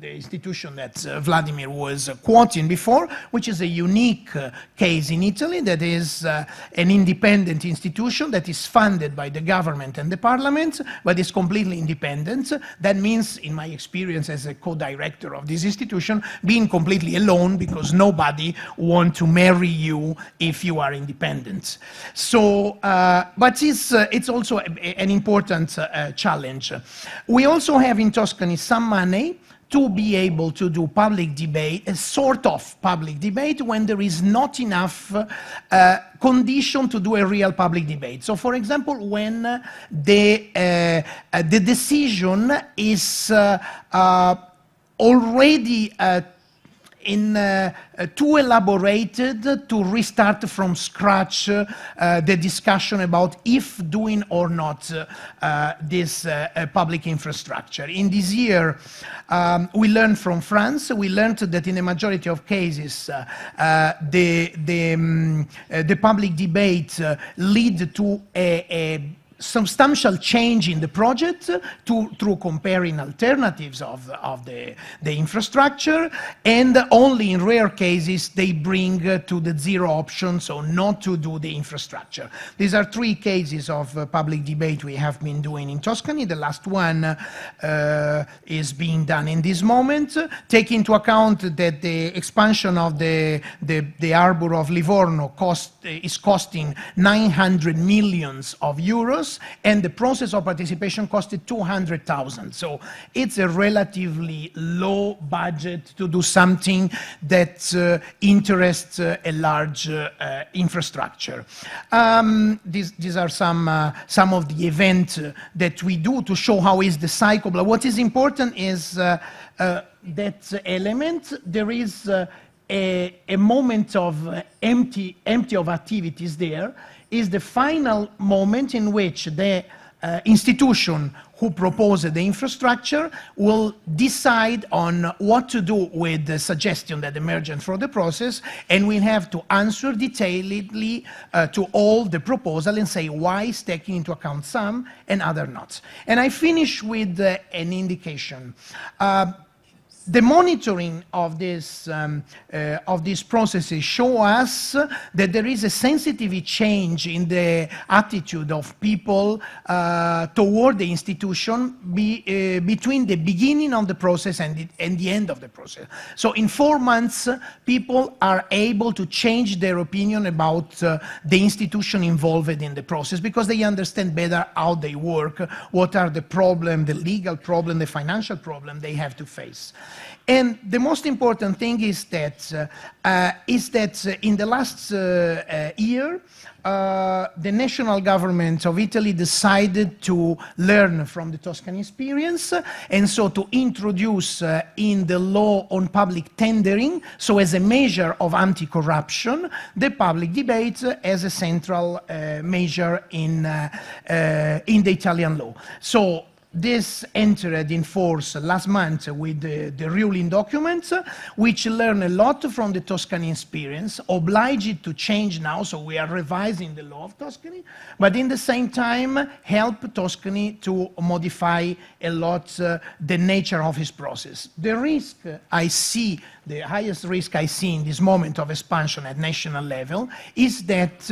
the institution that Vladimir was quoting before, which is a unique case in Italy, that is an independent institution that is funded by the government and the parliament, but is completely independent. That means, in my experience as a co-director of this institution, being completely alone, because nobody wants to marry you if you are independent. So, but it's also an important challenge. We also have in Tuscany some money to be able to do public debate, a sort of public debate, when there is not enough condition to do a real public debate. So, for example, when the decision is already too elaborated to restart from scratch the discussion about if doing or not this public infrastructure. In this year, we learned from France. We learned that in a majority of cases, the public debate lead to a substantial change in the project through comparing alternatives of the infrastructure, and only in rare cases they bring to the zero option, so not to do the infrastructure. These are 3 cases of public debate we have been doing in Tuscany. The last one is being done in this moment. Take into account that the expansion of the harbour of Livorno is costing 900 millions of euros, and the process of participation costed 200,000. So it's a relatively low budget to do something that interests a large infrastructure. These are some of the events that we do to show how is the cycle. But what is important is that element. There is a moment of empty of activities there. Is the final moment in which the institution who proposed the infrastructure will decide on what to do with the suggestion that emerged from the process, and we'll have to answer detailedly to all the proposal and say why is taking into account some and other not. And I finish with an indication. The monitoring of these processes show us that there is a sensitive change in the attitude of people toward the institution between the beginning of the process and the end of the process. So in 4 months, people are able to change their opinion about the institution involved in the process because they understand better how they work, what are the problems, the legal problem, the financial problem they have to face. And the most important thing is that in the last year, the national government of Italy decided to learn from the Tuscany experience, and so to introduce in the law on public tendering, so as a measure of anti-corruption, the public debate as a central measure in the Italian law. So this entered in force last month with the ruling documents, which learn a lot from the Tuscany experience, oblige it to change now, so we are revising the law of Tuscany, but in the same time help Tuscany to modify a lot the nature of its process. The risk I see, the highest risk I see in this moment of expansion at national level is that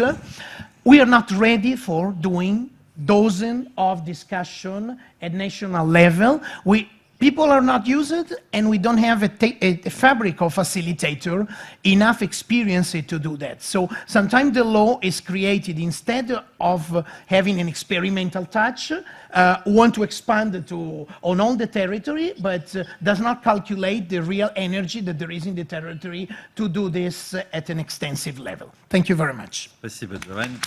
we are not ready for doing dozens of discussion at national level. People are not used, and we don't have a fabric of facilitator enough experience to do that. So sometimes the law is created instead of having an experimental touch, want to expand on all the territory, but does not calculate the real energy that there is in the territory to do this at an extensive level. Thank you very much. Спасибо, Giovanni.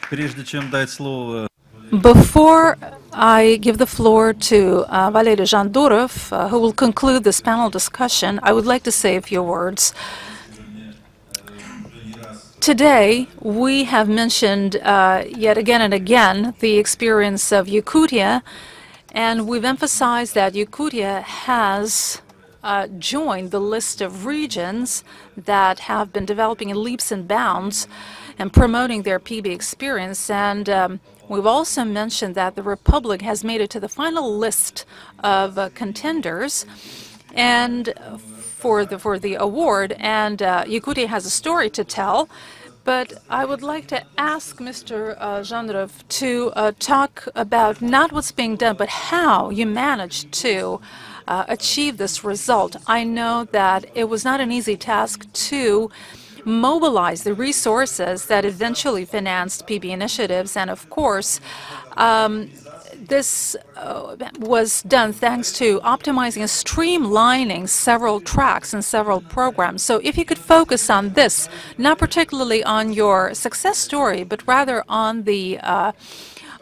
Прежде чем дать слово... Before I give the floor to Valery Zhandurov, who will conclude this panel discussion, I would like to say a few words. Today, we have mentioned yet again and again the experience of Yakutia, and we've emphasized that Yakutia has joined the list of regions that have been developing in leaps and bounds and promoting their PB experience. And we've also mentioned that the Republic has made it to the final list of contenders and for the award. And Yakutia has a story to tell. But I would like to ask Mr. Zhandurov to talk about not what's being done, but how you managed to achieve this result. I know that it was not an easy task to mobilize the resources that eventually financed PB initiatives, and of course, This was done thanks to optimizing and streamlining several tracks and several programs. So if you could focus on this, not particularly on your success story, but rather on the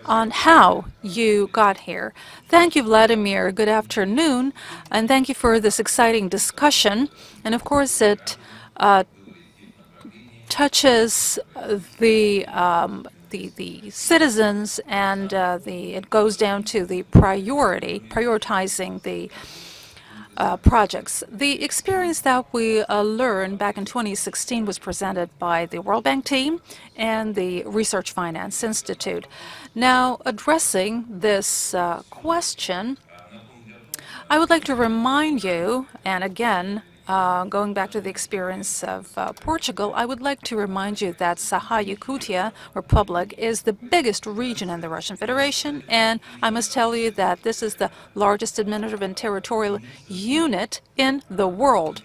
on how you got here. Thank you, Vladimir. Good afternoon, and thank you for this exciting discussion. And of course, it touches the citizens, and it goes down to the prioritizing the projects. The experience that we learned back in 2016 was presented by the World Bank team and the Research Finance Institute. Now, addressing this question, I would like to remind you, and again, going back to the experience of Portugal, I would like to remind you that Saha-Yakutia Republic is the biggest region in the Russian Federation, and I must tell you that this is the largest administrative and territorial unit in the world.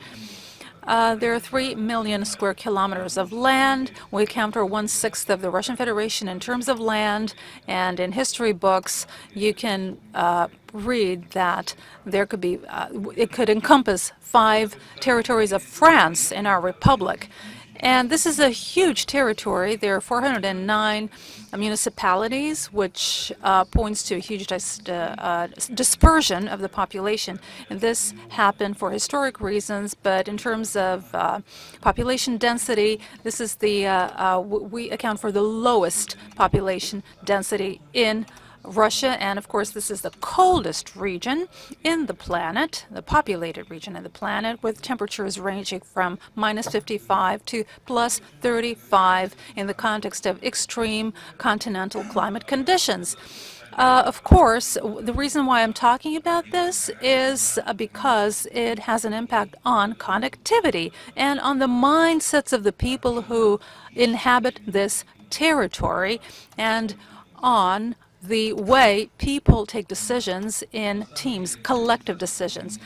There are 3 million square kilometers of land. We account for 1/6 of the Russian Federation in terms of land, and in history books you can read that there could be, it could encompass 5 territories of France in our republic. And this is a huge territory. There are 409 municipalities, which points to a huge dispersion of the population. And this happened for historic reasons, but in terms of population density, this is the, we account for the lowest population density in Russia, and of course this is the coldest region in the planet, the populated region of the planet, with temperatures ranging from -55 to +35 in the context of extreme continental climate conditions. Of course, the reason why I'm talking about this is because it has an impact on connectivity and on the mindsets of the people who inhabit this territory, and on the way people take decisions in teams, collective decisions.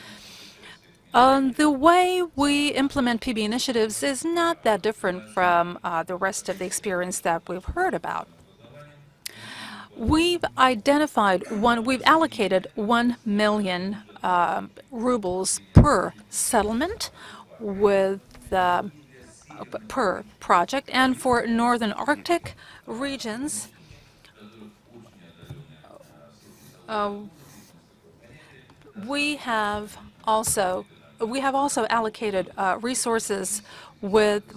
The way we implement PB initiatives is not that different from the rest of the experience that we've heard about. We've allocated 1 million rubles per settlement with per project, and for Northern Arctic regions, we have also allocated resources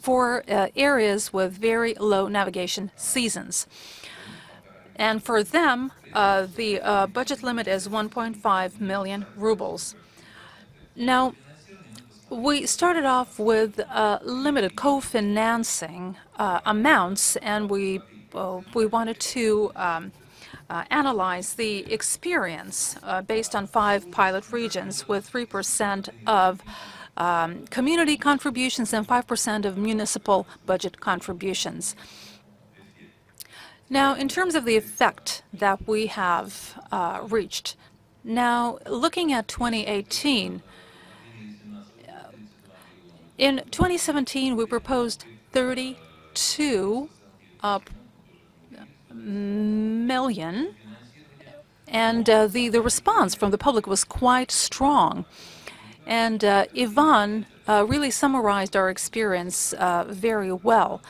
for areas with very low navigation seasons. And for them, the budget limit is 1.5 million rubles. Now, we started off with limited co-financing amounts, and we wanted to analyze the experience based on 5 pilot regions with 3% of community contributions and 5% of municipal budget contributions. Now, in terms of the effect that we have reached, now looking at 2018, in 2017 we proposed 32 million, and the response from the public was quite strong. And Ivan really summarized our experience very well.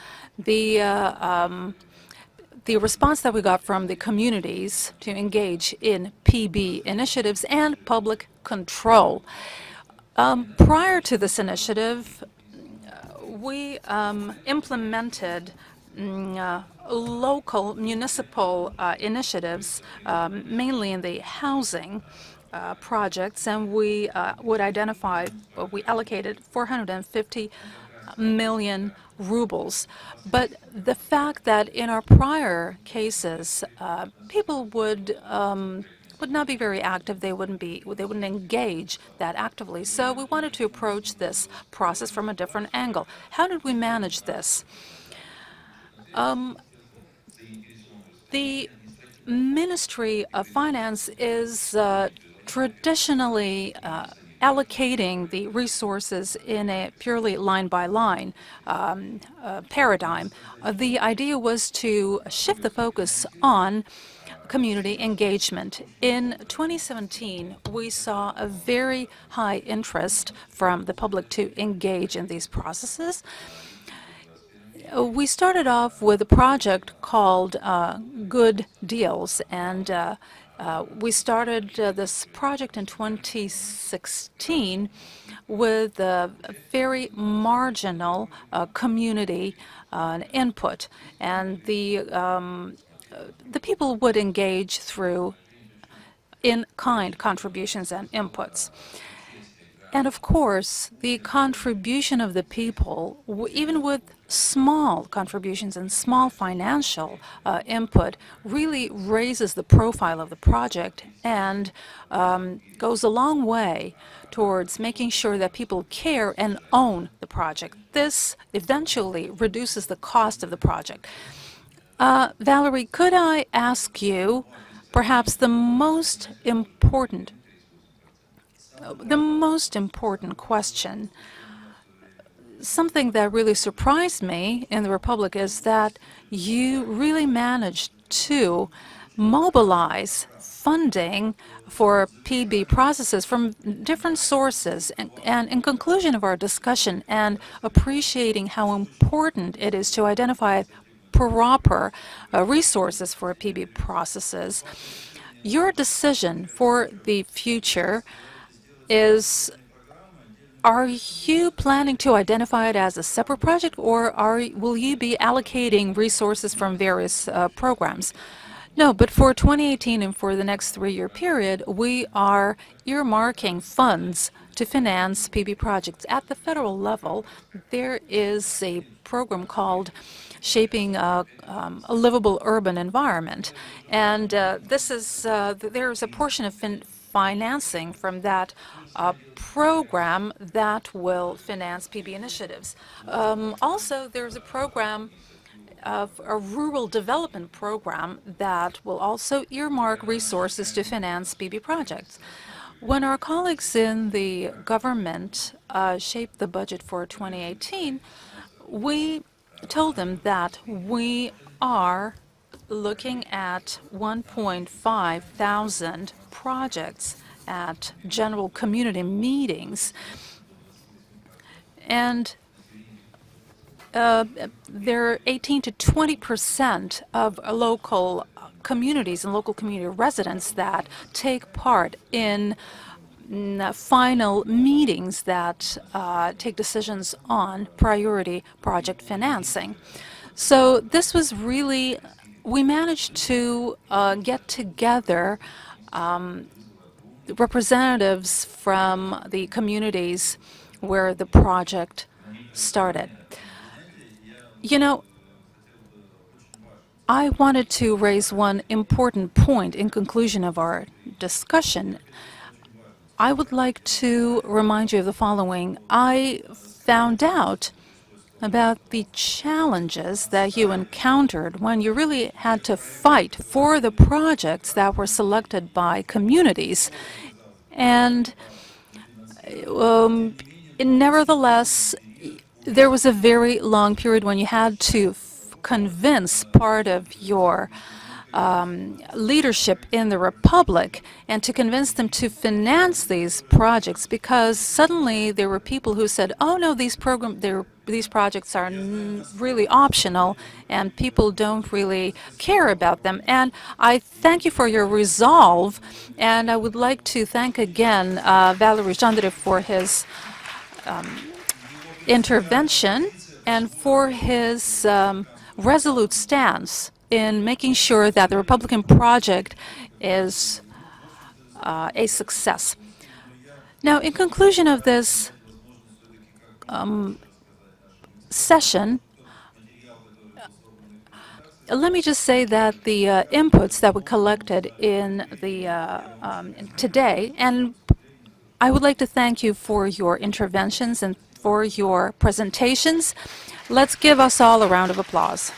The response that we got from the communities to engage in PB initiatives and public control. Prior to this initiative, we implemented local municipal initiatives, mainly in the housing projects, and we we allocated 450 million rubles. But the fact that in our prior cases, people would not be very active, they wouldn't engage that actively. So we wanted to approach this process from a different angle. How did we manage this? The Ministry of Finance is traditionally allocating the resources in a purely line-by-line paradigm. The idea was to shift the focus on community engagement. In 2017, we saw a very high interest from the public to engage in these processes. We started off with a project called Good Deals, and we started this project in 2016 with a very marginal community input, and the people would engage through in-kind contributions and inputs. And of course, the contribution of the people, even with small contributions and small financial input, really raises the profile of the project and goes a long way towards making sure that people care and own the project. This eventually reduces the cost of the project. Valerie, could I ask you perhaps the most important question? Something that really surprised me in the Republic is that you really managed to mobilize funding for PB processes from different sources. And in conclusion of our discussion and appreciating how important it is to identify proper resources for PB processes, your decision for the future is, are you planning to identify it as a separate project, or will you be allocating resources from various programs? No, but for 2018 and for the next 3-year period, we are earmarking funds to finance PB projects. At the federal level, there is a program called Shaping a Livable Urban Environment, and there's a portion of financing from that program that will finance PB initiatives. Also, there's a program of a rural development program that will also earmark resources to finance PB projects. When our colleagues in the government shaped the budget for 2018, we told them that we are looking at 1.5 thousand projects at general community meetings, and there are 18 to 20% of local communities and local community residents that take part in final meetings that take decisions on priority project financing. So this was really, we managed to get together representatives from the communities where the project started. You know, I wanted to raise one important point in conclusion of our discussion. I would like to remind you of the following. I found out about the challenges that you encountered when you really had to fight for the projects that were selected by communities. And nevertheless, there was a very long period when you had to convince part of your leadership in the Republic and to convince them to finance these projects, because suddenly there were people who said, oh no, these projects are really optional and people don't really care about them. And I thank you for your resolve, and I would like to thank again Valery Zhandarev for his intervention and for his resolute stance in making sure that the Republican project is a success. Now, in conclusion of this session, let me just say that the inputs that we collected in today, and I would like to thank you for your interventions and for your presentations. Let's give us all a round of applause.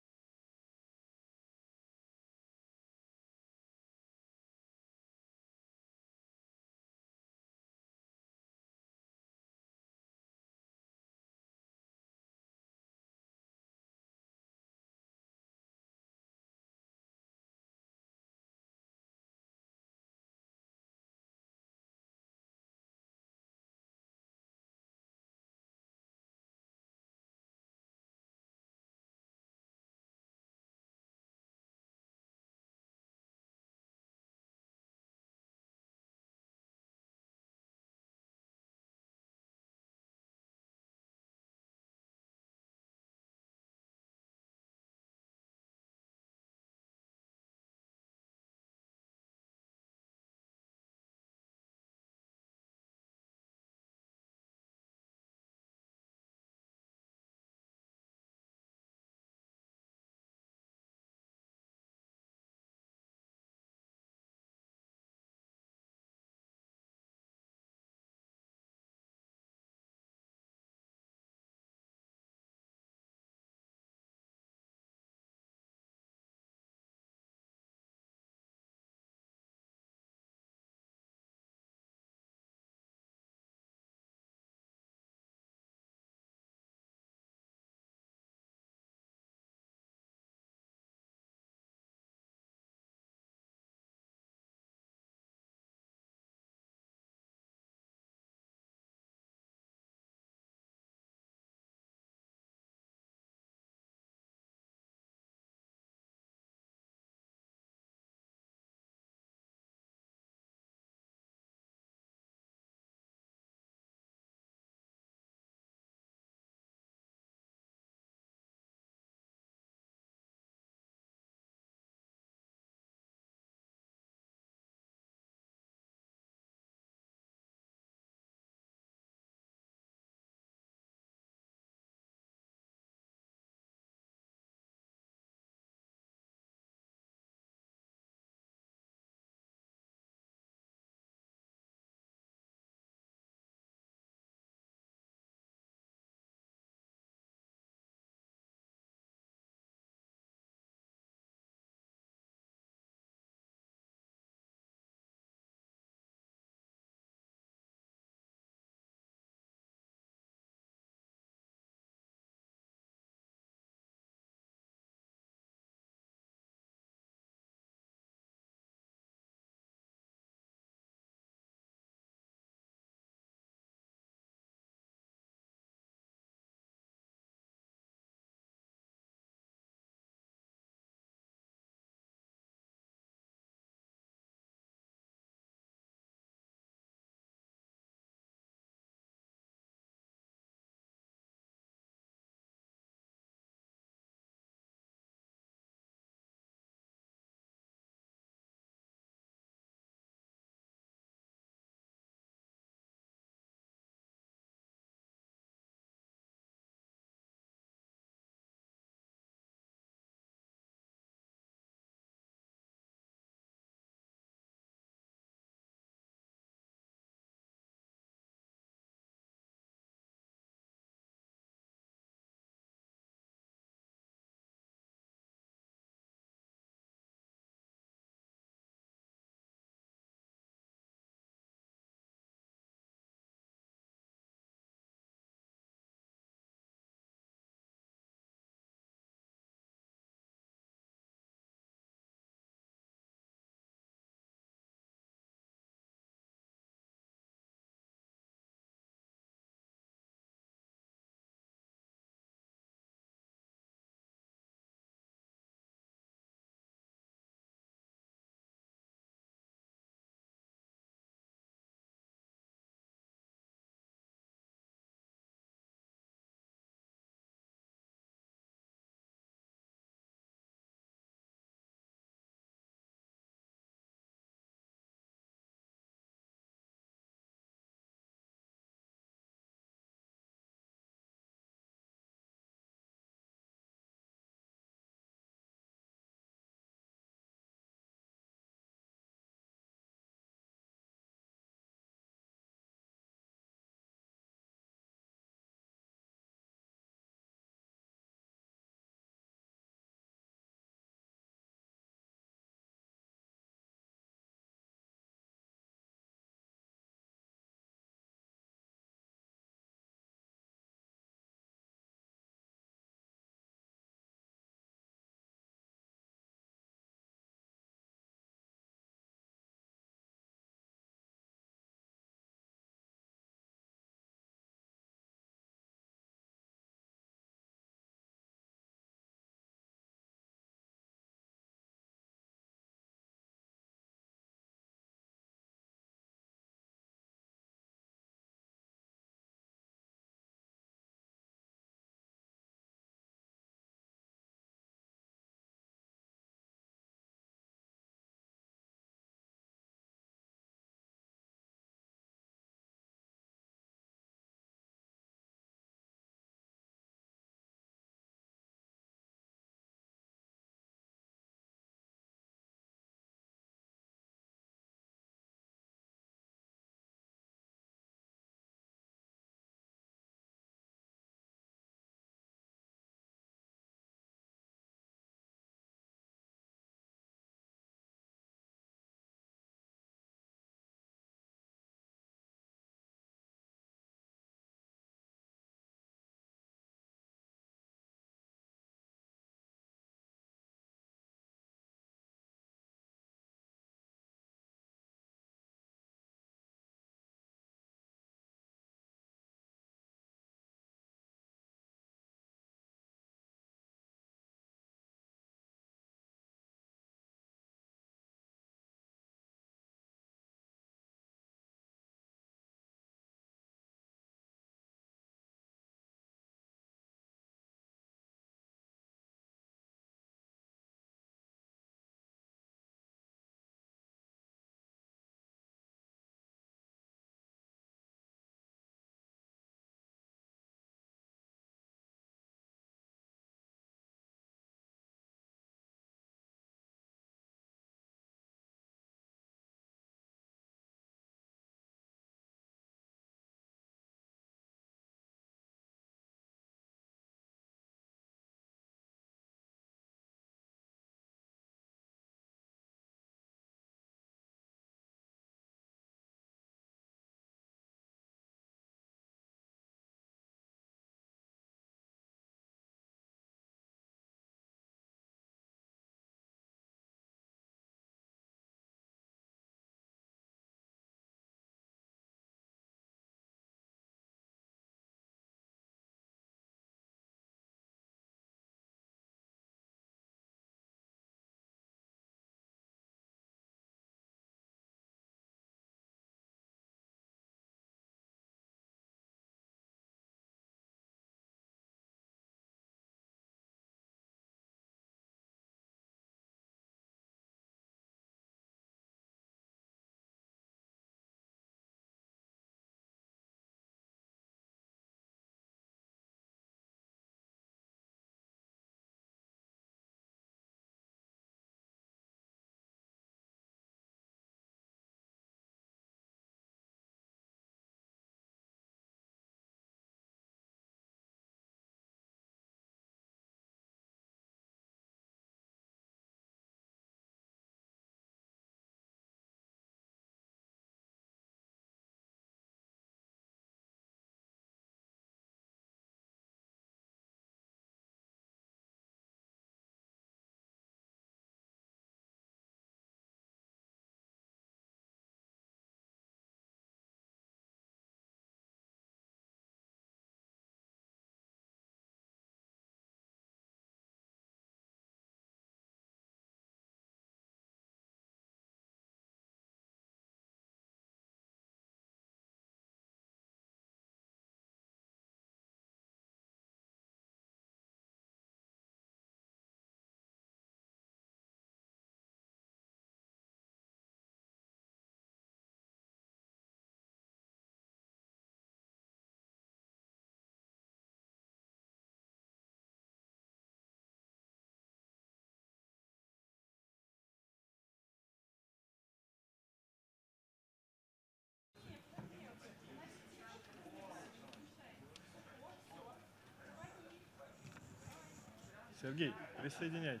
Сергей, присоединяйтесь.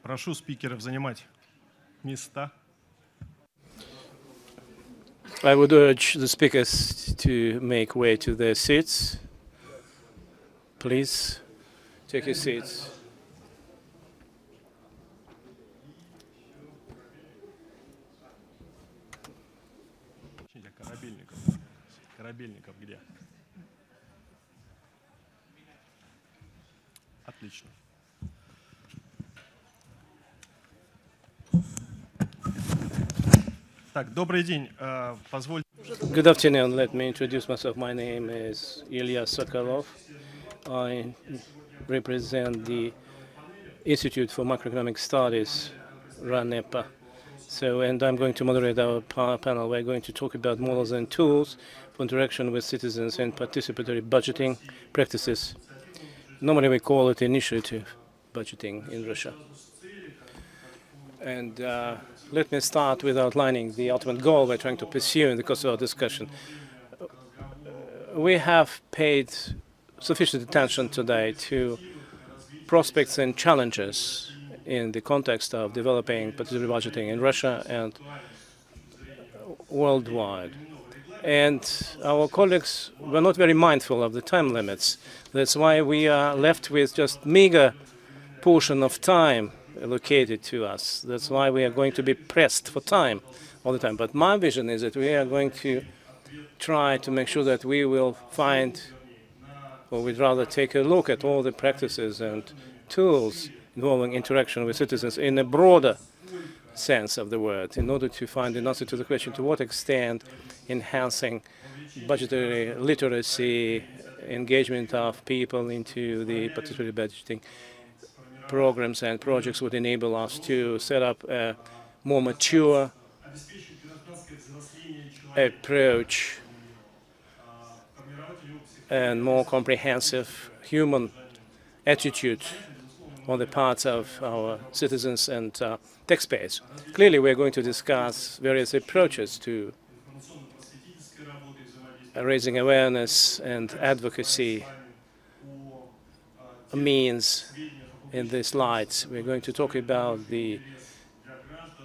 Прошу спикеров занимать места. I would urge the speakers to make way to their seats. Please take your seats. Корабельников. Корабельников где? Отлично. Так, добрый день. Позвольте. Good afternoon. Let me introduce myself. My name is Ilya Sokolov. I represent the Institute for Macroeconomic Studies, RANEPA. And I'm going to moderate our panel. We're going to talk about models and tools for interaction with citizens and participatory budgeting practices. Normally we call it initiative budgeting in Russia. And let me start with outlining the ultimate goal we're trying to pursue in the course of our discussion. We have paid sufficient attention today to prospects and challenges in the context of developing participatory budgeting in Russia and worldwide. And our colleagues were not very mindful of the time limits. That's why we are left with just meager portion of time allocated to us. That's why we are going to be pressed for time all the time. But my vision is that we are going to try to make sure that we will find, or we'd rather take a look at all the practices and tools involving interaction with citizens in a broader sense of the word, in order to find an answer to the question to what extent enhancing budgetary literacy, engagement of people into the participatory budgeting programs and projects would enable us to set up a more mature approach and more comprehensive human attitude on the parts of our citizens and taxpayers. Clearly, we're going to discuss various approaches to raising awareness and advocacy means in these slides. We're going to talk about the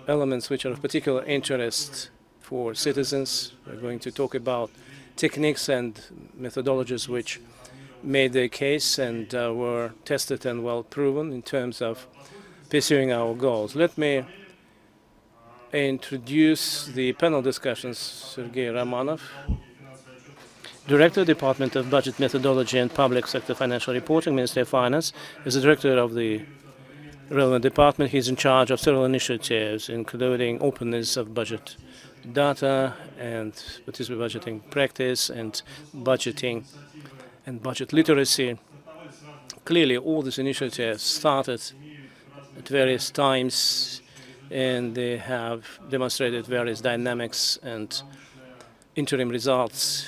elements which are of particular interest for citizens. We're going to talk about techniques and methodologies which made their case and were tested and well proven in terms of pursuing our goals. Let me introduce the panel discussions. Sergei Romanov, Director, Department of Budget Methodology and Public Sector Financial Reporting, Ministry of Finance, is the director of the relevant department. He's in charge of several initiatives, including openness of budget data and participatory budgeting practice and budgeting and budget literacy. Clearly, all these initiatives started at various times, and they have demonstrated various dynamics and interim results.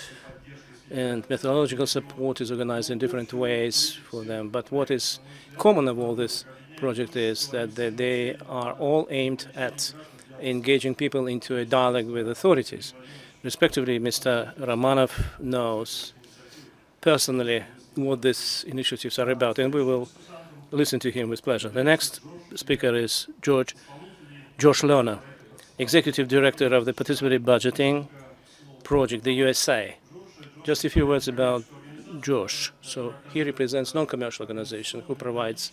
And methodological support is organized in different ways for them. But what is common of all this project is that they are all aimed at engaging people into a dialogue with authorities. Respectively, Mr. Romanov knows personally what these initiatives are about, and we will listen to him with pleasure. The next speaker is Josh Lerner, Executive Director of the Participatory Budgeting Project, the USA. Just a few words about Josh. So he represents non-commercial organization who provides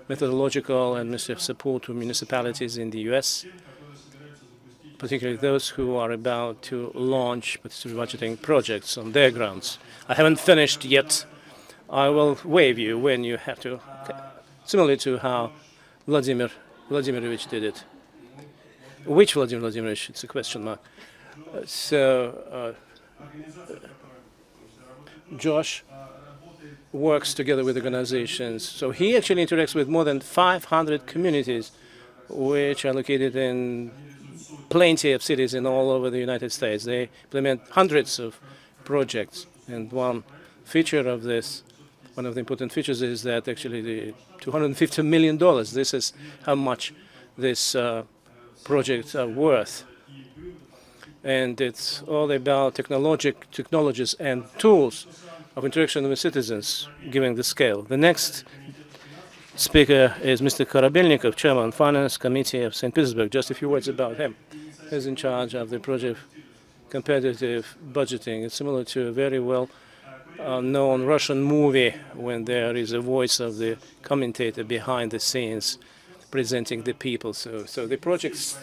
methodological and administrative support to municipalities in the US, particularly those who are about to launch participatory budgeting projects on their grounds. I haven't finished yet. I will wave you when you have to, similarly to how Vladimirovich did it. Which Vladimir Vladimirovich? It's a question mark. Josh works together with organizations. So he actually interacts with more than 500 communities, which are located in plenty of cities in all over the United States. They implement hundreds of projects. And one feature of this, one of the important features is that actually the $250 million, this is how much this projects are worth. And it's all about technologies and tools of interaction with citizens, given the scale. The next speaker is Mr. Korobelnikov, Chairman, Finance Committee of St. Petersburg. Just a few words about him. He's in charge of the project competitive budgeting. It's similar to a very well-known Russian movie when there is a voice of the commentator behind the scenes presenting the people. So the project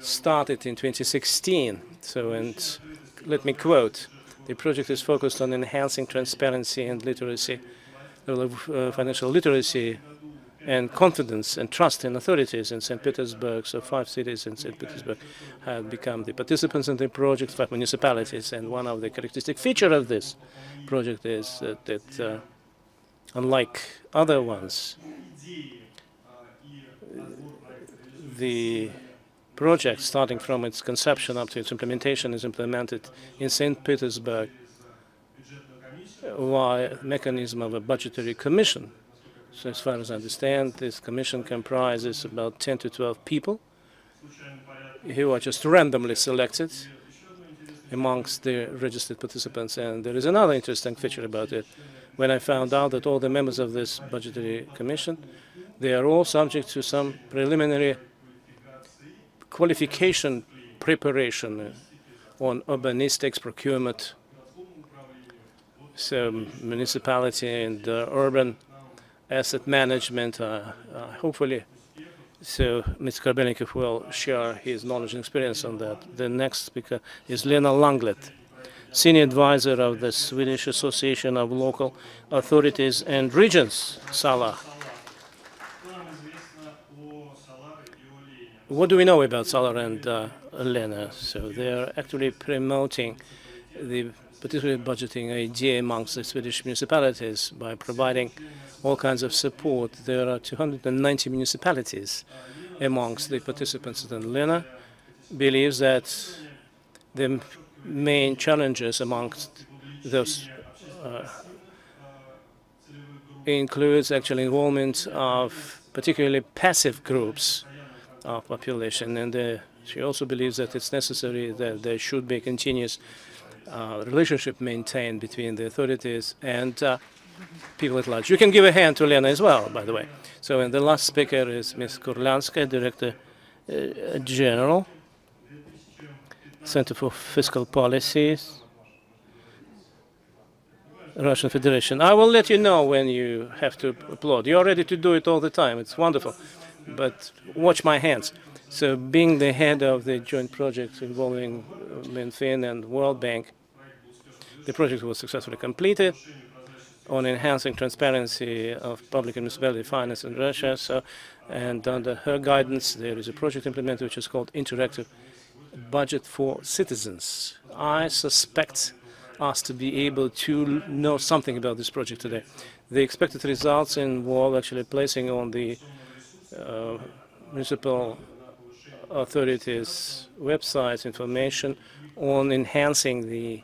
started in 2016. And let me quote, the project is focused on enhancing transparency and literacy, financial literacy and confidence and trust in authorities in St. Petersburg. So 5 cities in St. Petersburg have become the participants in the project, 5 municipalities. And one of the characteristic features of this project is that unlike other ones, the project, starting from its conception up to its implementation, is implemented in St. Petersburg via mechanism of a budgetary commission. So as far as I understand, this commission comprises about 10 to 12 people who are just randomly selected amongst the registered participants. And there is another interesting feature about it. When I found out that all the members of this budgetary commission, they are all subject to some preliminary qualification preparation on urbanistics, procurement, so municipality and urban asset management, hopefully. So Mr. Korobelnikov will share his knowledge and experience on that. The next speaker is Lena Langlet, Senior Advisor of the Swedish Association of Local Authorities and Regions, SALA. What do we know about SALA and Lena? So they are actually promoting the particularly budgeting idea amongst the Swedish municipalities by providing all kinds of support. There are 290 municipalities amongst the participants, and Lena believes that the main challenges amongst those includes actually involvement of particularly passive groups of population, and she also believes that it's necessary that there should be a continuous relationship maintained between the authorities and people at large. You can give a hand to Lena as well, by the way. So, and the last speaker is Ms. Kurlanskaya, Director General, Center for Fiscal Policies, Russian Federation. I will let you know when you have to applaud. You're ready to do it all the time. It's wonderful. But watch my hands. So being the head of the joint project involving Minfin and World Bank, the project was successfully completed on enhancing transparency of public and municipality finance in Russia. So, and under her guidance, there is a project implemented which is called Interactive Budget for Citizens. I suspect us to be able to know something about this project today. The expected results involve actually placing on the municipal authorities' websites information on enhancing the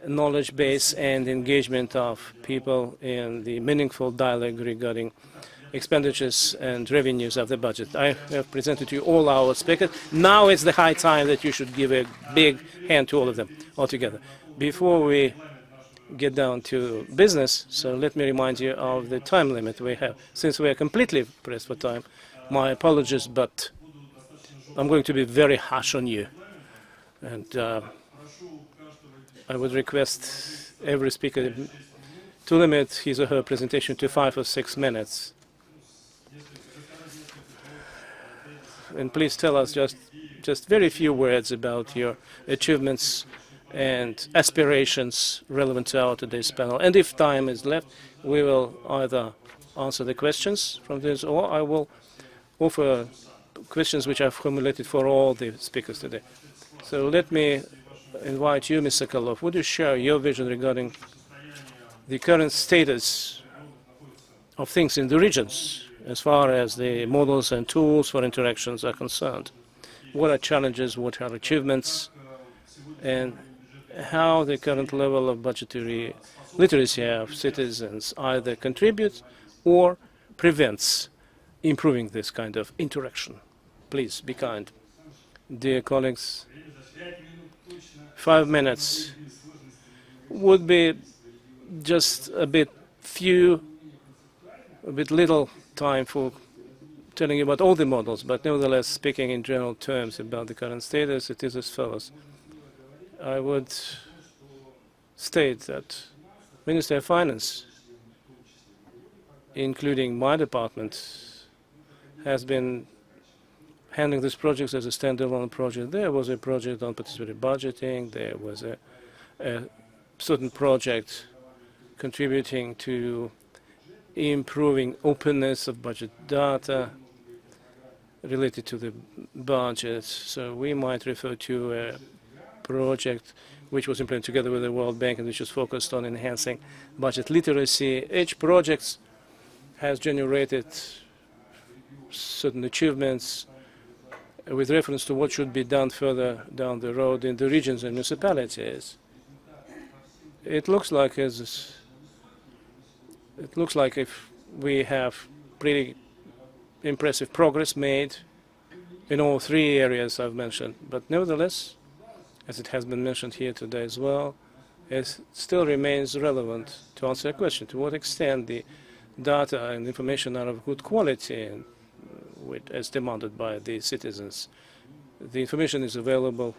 knowledge base and engagement of people in the meaningful dialogue regarding expenditures and revenues of the budget. I have presented to you all our speakers. Now it's the high time that you should give a big hand to all of them altogether. Before we get down to business, so let me remind you of the time limit we have. Since we are completely pressed for time, my apologies, but I'm going to be very harsh on you. And I would request every speaker to limit his or her presentation to 5 or 6 minutes. And please tell us just very few words about your achievements and aspirations relevant to our today's panel. And if time is left, we will either answer the questions from this, or I will offer questions which I've formulated for all the speakers today. So let me invite you, Mr. Sokolov. Would you share your vision regarding the current status of things in the regions as far as the models and tools for interactions are concerned? What are challenges, what are achievements, and how the current level of budgetary literacy of citizens either contributes or prevents improving this kind of interaction? Please be kind. Dear colleagues, 5 minutes would be just a bit little time for telling you about all the models, but nevertheless, speaking in general terms about the current status, it is as follows. I would state that Ministry of Finance, including my department, has been handling these projects as a standalone project. There was a project on participatory budgeting. There was a certain project contributing to improving openness of budget data related to the budget. So we might refer to a project which was implemented together with the World Bank and which was focused on enhancing budget literacy. Each project has generated certain achievements with reference to what should be done further down the road in the regions and municipalities. It looks like if we have pretty impressive progress made in all 3 areas I've mentioned, but nevertheless, as it has been mentioned here today as well, it still remains relevant to answer a question: to what extent the data and information are of good quality and as demanded by the citizens. The information is available,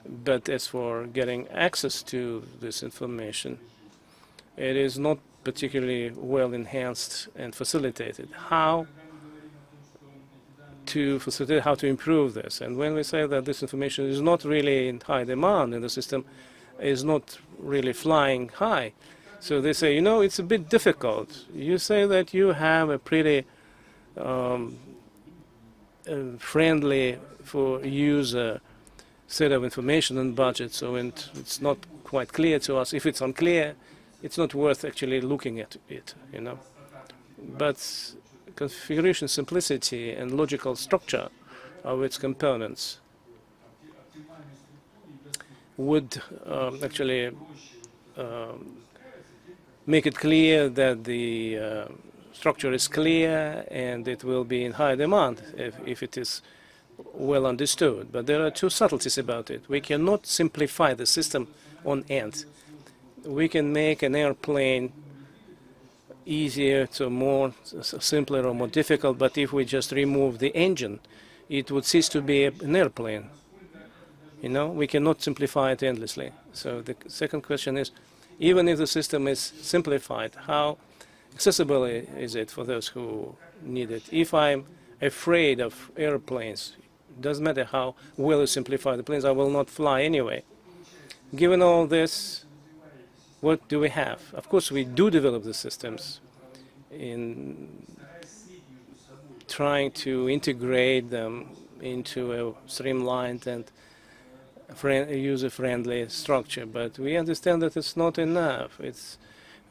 but as for getting access to this information, it is not particularly well enhanced and facilitated. How to facilitate, how to improve this? And when we say that this information is not really in high demand and the system is not really flying high, so they say, you know, it's a bit difficult. You say that you have a pretty friendly for user set of information and budget, so it's not quite clear to us. If it's unclear, it's not worth actually looking at it, you know. But configuration simplicity and logical structure of its components would actually make it clear that the structure is clear and it will be in high demand if it is well understood. But there are 2 subtleties about it. We cannot simplify the system on end. We can make an airplane easier to more simpler or more difficult, but if we just remove the engine, it would cease to be an airplane. You know, we cannot simplify it endlessly. So the second question is, even if the system is simplified, how accessible is it for those who need it? If I'm afraid of airplanes, it doesn't matter how well you simplify the planes, I will not fly anyway. Given all this, what do we have? Of course, we do develop the systems in trying to integrate them into a streamlined and user-friendly structure, but we understand that it's not enough.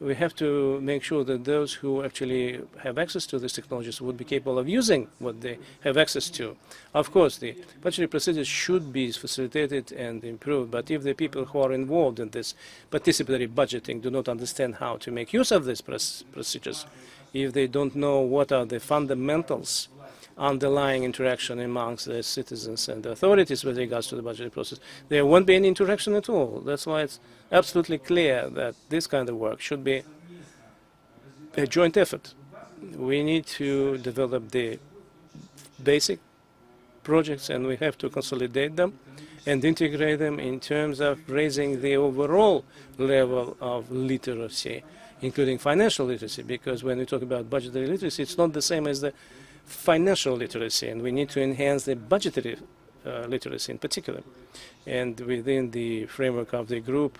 We have to make sure that those who actually have access to these technologies would be capable of using what they have access to. Of course, the budgetary procedures should be facilitated and improved, but if the people who are involved in this participatory budgeting do not understand how to make use of these procedures, if they don't know what are the fundamentals underlying interaction amongst the citizens and the authorities with regards to the budgetary process, there won't be any interaction at all. That's why it's absolutely clear that this kind of work should be a joint effort. We need to develop the basic projects and we have to consolidate them and integrate them in terms of raising the overall level of literacy, including financial literacy, because when we talk about budgetary literacy, it's not the same as the financial literacy, and we need to enhance the budgetary literacy in particular. And within the framework of the group,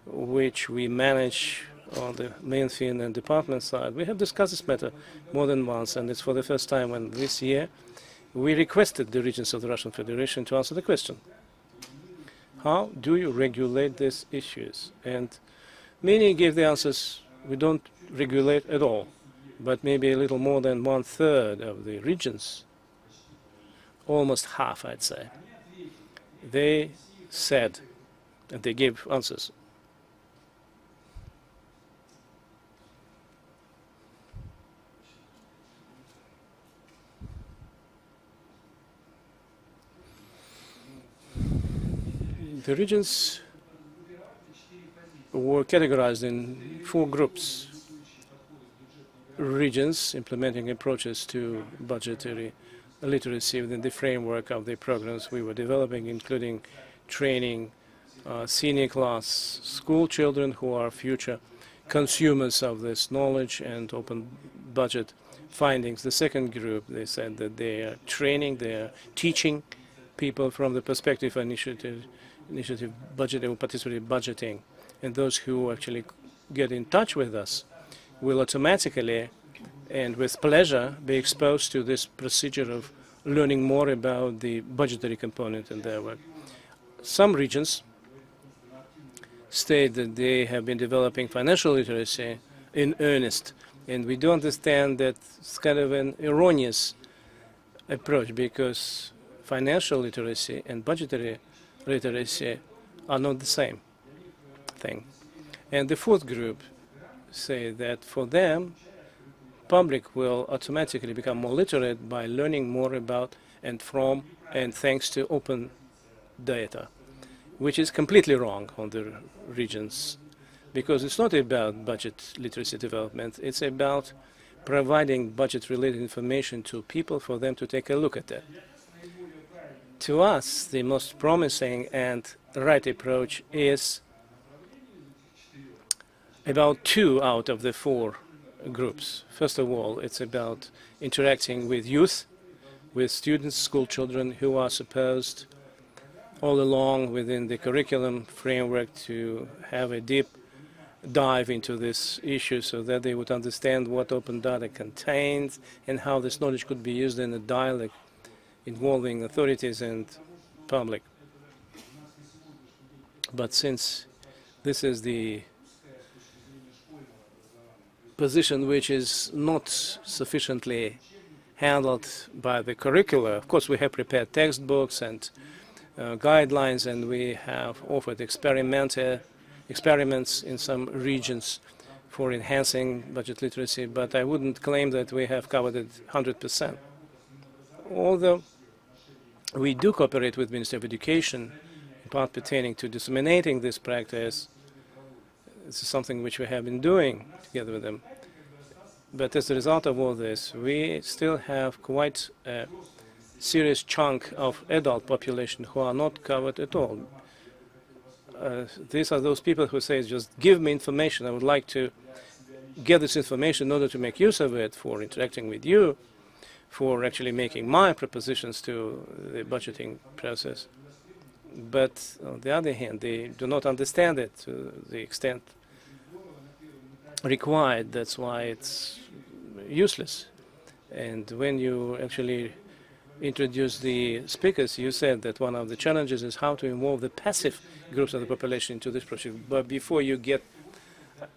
which we manage on the Minfin and department side, we have discussed this matter more than once, and it's for the first time when this year we requested the regions of the Russian Federation to answer the question. How do you regulate these issues? And many gave the answers, we don't regulate at all, but maybe a little more than 1/3 of the regions, almost half, I'd say, they said, and they gave answers. The regions were categorized in 4 groups. Regions implementing approaches to budgetary literacy within the framework of the programs we were developing, including training senior class school children who are future consumers of this knowledge and open budget findings. The second group, they said that they are training, they are teaching people from the perspective of initiative budgeting or participative budgeting. And those who actually get in touch with us will automatically and with pleasure be exposed to this procedure of learning more about the budgetary component in their work. Some regions state that they have been developing financial literacy in earnest, and we do understand that it's kind of an erroneous approach, because financial literacy and budgetary literacy are not the same thing. And the fourth group say that for them, public will automatically become more literate by learning more about and from and thanks to open data, which is completely wrong on the regions, because it's not about budget literacy development, it's about providing budget-related information to people for them to take a look at it. To us, the most promising and right approach is about 2 out of the 4 groups. First of all, it's about interacting with youth, with students, school children who are supposed all along within the curriculum framework to have a deep dive into this issue so that they would understand what open data contains and how this knowledge could be used in a dialogue involving authorities and public. But since this is the position which is not sufficiently handled by the curricula, of course we have prepared textbooks and guidelines, and we have offered experiments in some regions for enhancing budget literacy, but I wouldn't claim that we have covered it 100%. Although we do cooperate with the Ministry of Education, in part pertaining to disseminating this practice. This is something which we have been doing together with them. But as a result of all this, we still have quite a serious chunk of adult population who are not covered at all. These are those people who say, just give me information. I would like to get this information in order to make use of it for interacting with you, for actually making my propositions to the budgeting process. But on the other hand, they do not understand it to the extent required. That's why it's useless. And when you actually introduced the speakers, you said that one of the challenges is how to involve the passive groups of the population into this project. But before you get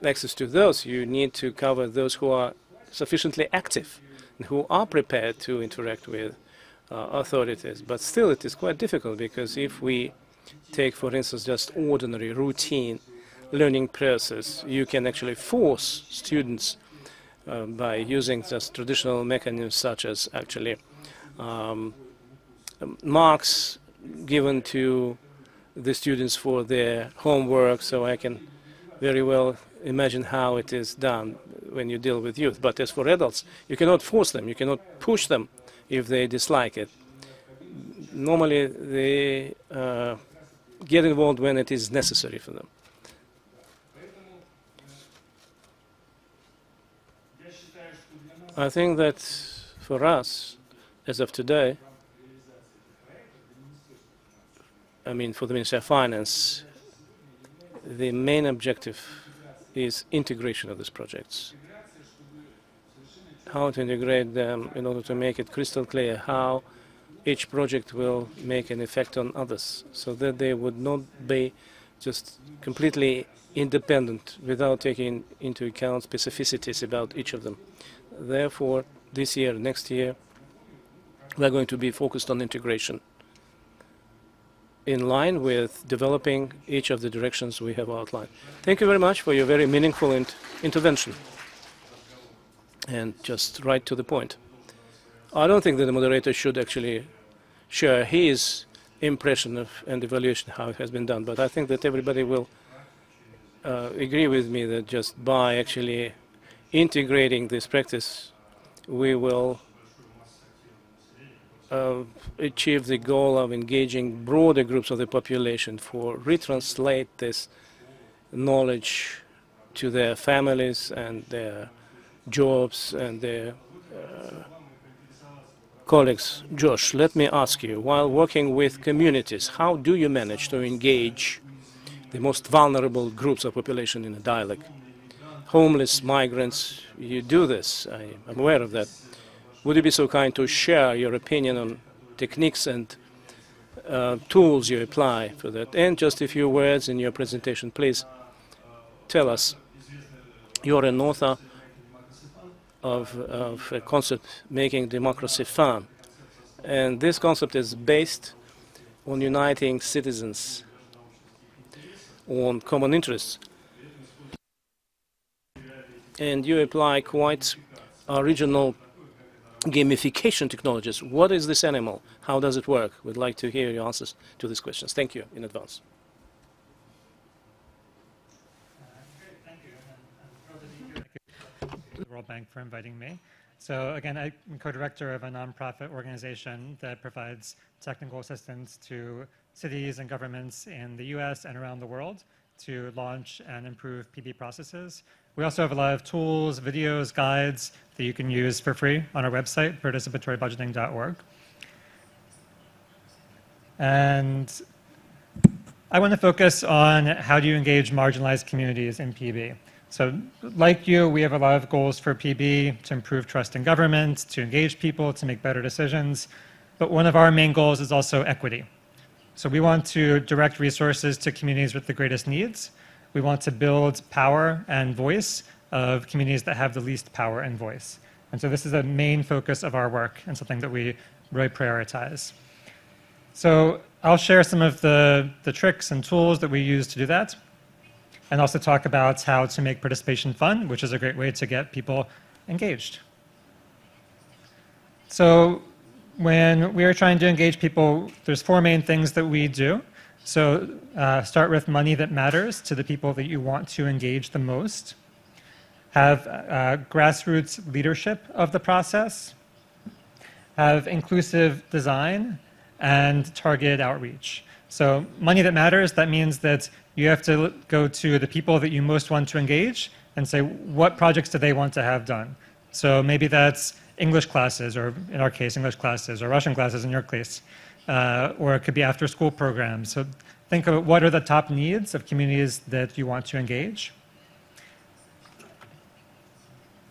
access to those, you need to cover those who are sufficiently active and who are prepared to interact with authorities. But still, it is quite difficult, because if we take, for instance, just ordinary routine learning process, you can actually force students by using just traditional mechanisms such as actually marks given to the students for their homework. So I can very well imagine how it is done when you deal with youth. But as for adults, you cannot force them, you cannot push them if they dislike it. Normally they get involved when it is necessary for them. I think that for us, as of today, I mean for the Ministry of Finance, the main objective is integration of these projects. How to integrate them in order to make it crystal clear how each project will make an effect on others, so that they would not be just completely independent without taking into account specificities about each of them. Therefore, this year, next year, we're going to be focused on integration in line with developing each of the directions we have outlined. Thank you very much for your very meaningful intervention. And just right to the point. I don't think that the moderator should actually share his impression of and evaluation how it has been done, but I think that everybody will agree with me that just by actually integrating this practice, we will achieve the goal of engaging broader groups of the population for retranslate this knowledge to their families and their jobs and their colleagues. Josh, let me ask you, while working with communities, how do you manage to engage the most vulnerable groups of population in a dialogue? Homeless, migrants, you do this, I'm aware of that. Would you be so kind to share your opinion on techniques and tools you apply for that? And just a few words in your presentation, please tell us. You're an author of a concept, Making Democracy Fun. And this concept is based on uniting citizens on common interests. And you apply quite original gamification technologies. What is this animal? How does it work? We'd like to hear your answers to these questions. Thank you in advance. The World Bank for inviting me. So again, I'm co-director of a nonprofit organization that provides technical assistance to cities and governments in the US and around the world to launch and improve PB processes. We also have a lot of tools, videos, guides that you can use for free on our website, participatorybudgeting.org. And I want to focus on how do you engage marginalized communities in PB. So like you, we have a lot of goals for PB to improve trust in government, to engage people, to make better decisions. But one of our main goals is also equity. So we want to direct resources to communities with the greatest needs. We want to build power and voice of communities that have the least power and voice. And so this is a main focus of our work and something that we really prioritize. So I'll share some of the tricks and tools that we use to do that, and also talk about how to make participation fun, which is a great way to get people engaged. So when we are trying to engage people, there's 4 main things that we do. So start with money that matters to the people that you want to engage the most. Have grassroots leadership of the process. Have inclusive design and targeted outreach. So money that matters, that means that you have to go to the people that you most want to engage and say, what projects do they want to have done? So maybe that's English classes, or in our case, English classes, or Russian classes in your case. Or it could be after-school programs. So think of what are the top needs of communities that you want to engage.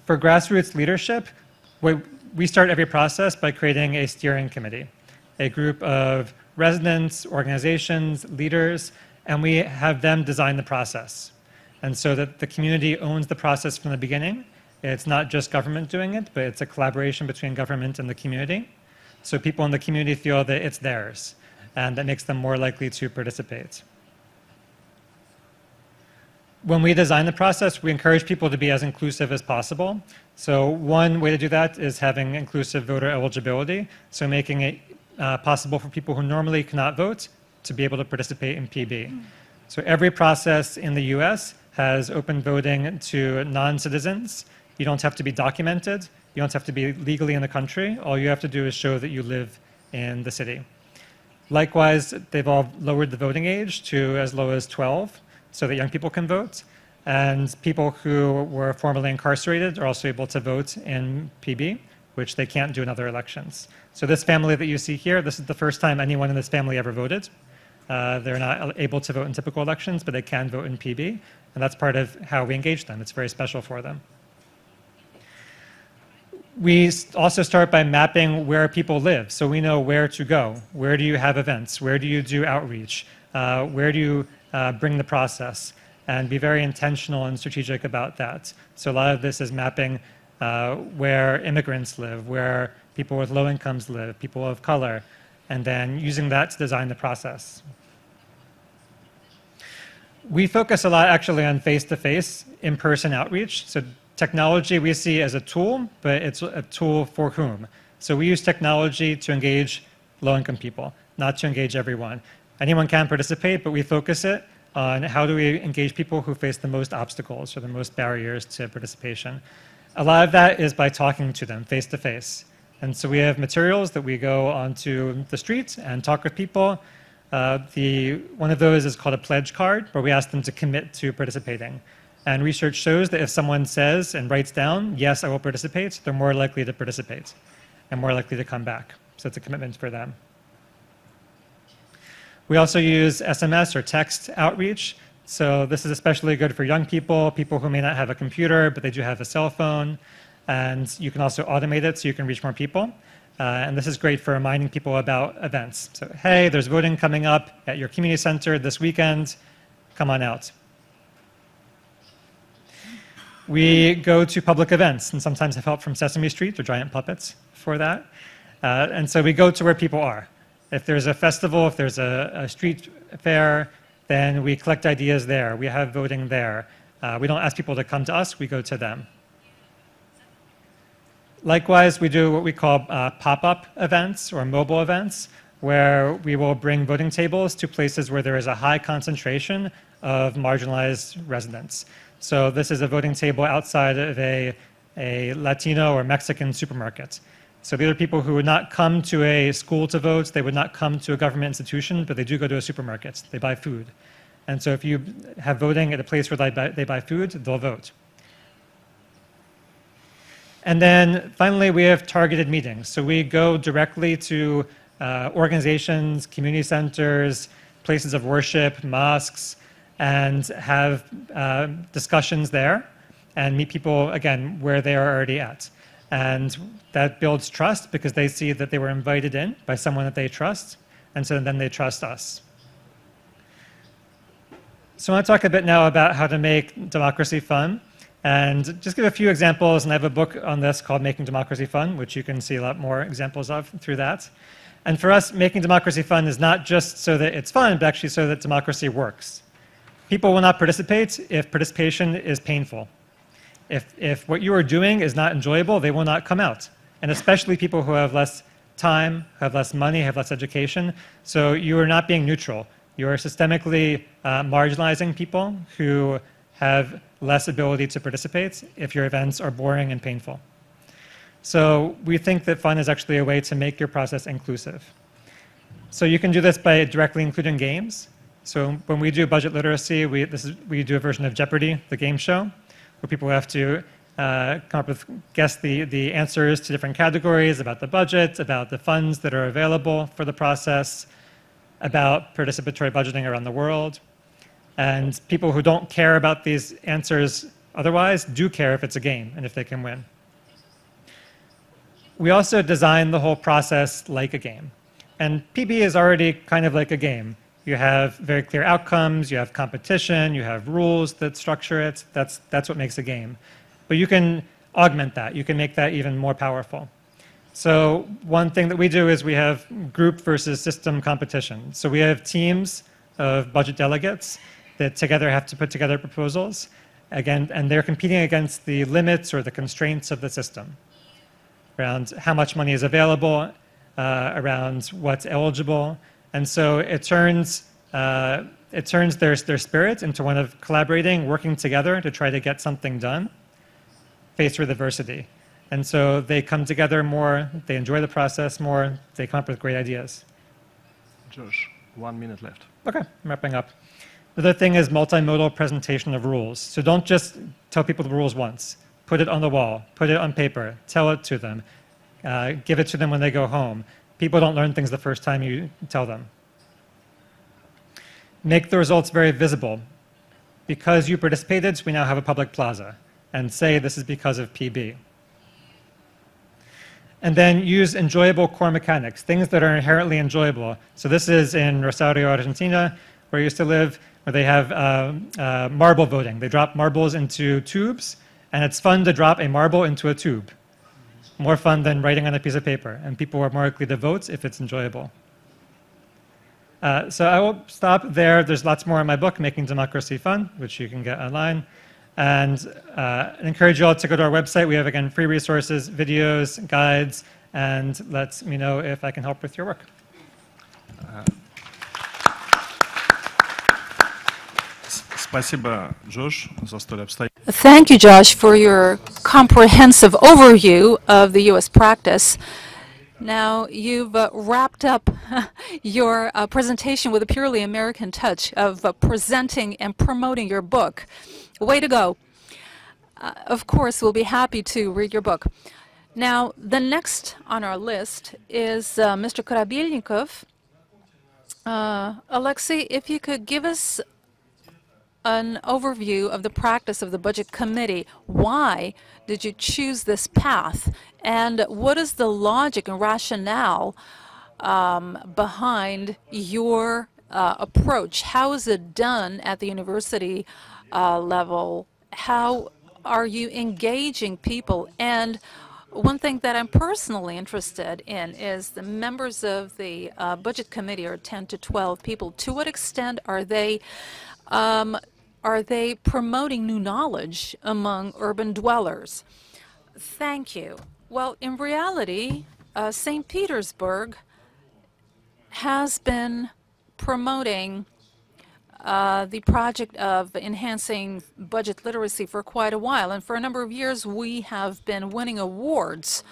For grassroots leadership, we start every process by creating a steering committee, a group of residents, organizations, leaders, and we have them design the process. And so that the community owns the process from the beginning. It's not just government doing it, but it's a collaboration between government and the community. So people in the community feel that it's theirs, and that makes them more likely to participate. When we design the process, we encourage people to be as inclusive as possible. So one way to do that is having inclusive voter eligibility, so making it possible for people who normally cannot vote to be able to participate in PB. So every process in the US has open voting to non-citizens. You don't have to be documented. You don't have to be legally in the country. All you have to do is show that you live in the city. Likewise, they've all lowered the voting age to as low as 12 so that young people can vote. And people who were formerly incarcerated are also able to vote in PB, which they can't do in other elections. So this family that you see here, this is the first time anyone in this family ever voted. They're not able to vote in typical elections, but they can vote in PB. And that's part of how we engage them. It's very special for them. We also start by mapping where people live, so we know where to go. Where do you have events? Where do you do outreach? Where do you bring the process? And be very intentional and strategic about that. So a lot of this is mapping where immigrants live, where people with low incomes live, people of color, and then using that to design the process. We focus a lot actually on face-to-face, in-person outreach. So technology we see as a tool, but it's a tool for whom? So we use technology to engage low-income people, not to engage everyone. Anyone can participate, but we focus it on how do we engage people who face the most obstacles or the most barriers to participation. A lot of that is by talking to them face-to-face. And so we have materials that we go onto the streets and talk with people. One of those is called a pledge card, where we ask them to commit to participating. And research shows that if someone says and writes down, yes, I will participate, they're more likely to participate and more likely to come back. So it's a commitment for them. We also use SMS or text outreach. So this is especially good for young people, people who may not have a computer, but they do have a cell phone. And you can also automate it so you can reach more people. And this is great for reminding people about events. So, hey, there's voting coming up at your community center this weekend. Come on out. We go to public events and sometimes have help from Sesame Street or Giant Puppets for that. And so we go to where people are. If there's a festival, if there's a street fair, then we collect ideas there. We have voting there. We don't ask people to come to us, we go to them. Likewise, we do what we call pop-up events or mobile events, where we will bring voting tables to places where there is a high concentration of marginalized residents. So this is a voting table outside of a Latino or Mexican supermarket. So these are people who would not come to a school to vote, they would not come to a government institution, but they do go to a supermarket, they buy food. And so if you have voting at a place where they buy food, they'll vote. And then finally, we have targeted meetings. So we go directly to organizations, community centers, places of worship, mosques, and have discussions there and meet people, again, where they are already at. And that builds trust because they see that they were invited in by someone that they trust, and so then they trust us. So I want to talk a bit now about how to make democracy fun. And just give a few examples, and I have a book on this called Making Democracy Fun, which you can see a lot more examples of through that. And for us, making democracy fun is not just so that it's fun, but actually so that democracy works. People will not participate if participation is painful. If what you are doing is not enjoyable, they will not come out. And especially people who have less time, have less money, have less education. So you are not being neutral. You are systemically marginalizing people who have less ability to participate if your events are boring and painful. So we think that fun is actually a way to make your process inclusive. So you can do this by directly including games. So when we do budget literacy, we do a version of Jeopardy, the game show, where people have to guess the answers to different categories about the budget, about the funds that are available for the process, about participatory budgeting around the world. And people who don't care about these answers otherwise do care if it's a game and if they can win. We also design the whole process like a game. And PB is already kind of like a game. You have very clear outcomes, you have competition, you have rules that structure it. That's what makes a game. But you can augment that. You can make that even more powerful. So one thing that we do is we have group versus system competition. So we have teams of budget delegates that together have to put together proposals, again, and they're competing against the limits or the constraints of the system around how much money is available, around what's eligible. And so it turns their spirit into one of collaborating, working together to try to get something done, faced with adversity. And so they come together more, they enjoy the process more, they come up with great ideas. Josh, 1 minute left. Okay, I'm wrapping up. The other thing is multimodal presentation of rules. So don't just tell people the rules once. Put it on the wall, put it on paper, tell it to them, give it to them when they go home. People don't learn things the first time you tell them. Make the results very visible. Because you participated, we now have a public plaza. And say this is because of PB. and then use enjoyable core mechanics, things that are inherently enjoyable. So this is in Rosario, Argentina, where I used to live, where they have marble voting. They drop marbles into tubes, and it's fun to drop a marble into a tube. More fun than writing on a piece of paper, and people are more likely to vote if it's enjoyable. So I will stop there. There's lots more in my book, Making Democracy Fun, which you can get online. And I encourage you all to go to our website. We have, again, free resources, videos, guides, and let me know if I can help with your work. Спасибо, Josh, за столь обстоятельный. Thank you, Josh, for your comprehensive overview of the U.S. practice. Now, you've wrapped up your presentation with a purely American touch of presenting and promoting your book. Way to go. Of course, we'll be happy to read your book. Now, the next on our list is Mr. Korabelnikov. Alexei, if you could give us an overview of the practice of the Budget Committee. Why did you choose this path? And what is the logic and rationale behind your approach? How is it done at the university level? How are you engaging people? And one thing that I'm personally interested in is the members of the Budget Committee are 10 to 12 people. To what extent are they promoting new knowledge among urban dwellers? Thank you. Well, in reality, St. Petersburg has been promoting the project of enhancing budget literacy for quite a while, and for a number of years we have been winning awards,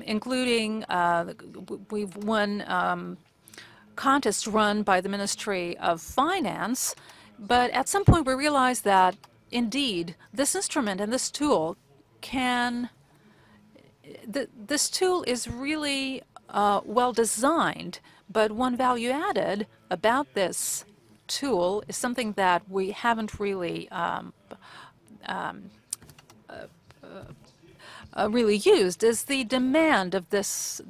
including we've won contests run by the Ministry of Finance. But at some point we realized that indeed this instrument and this tool this tool is really well designed, but one value added about this tool is something that we haven't really really used, is the demand of this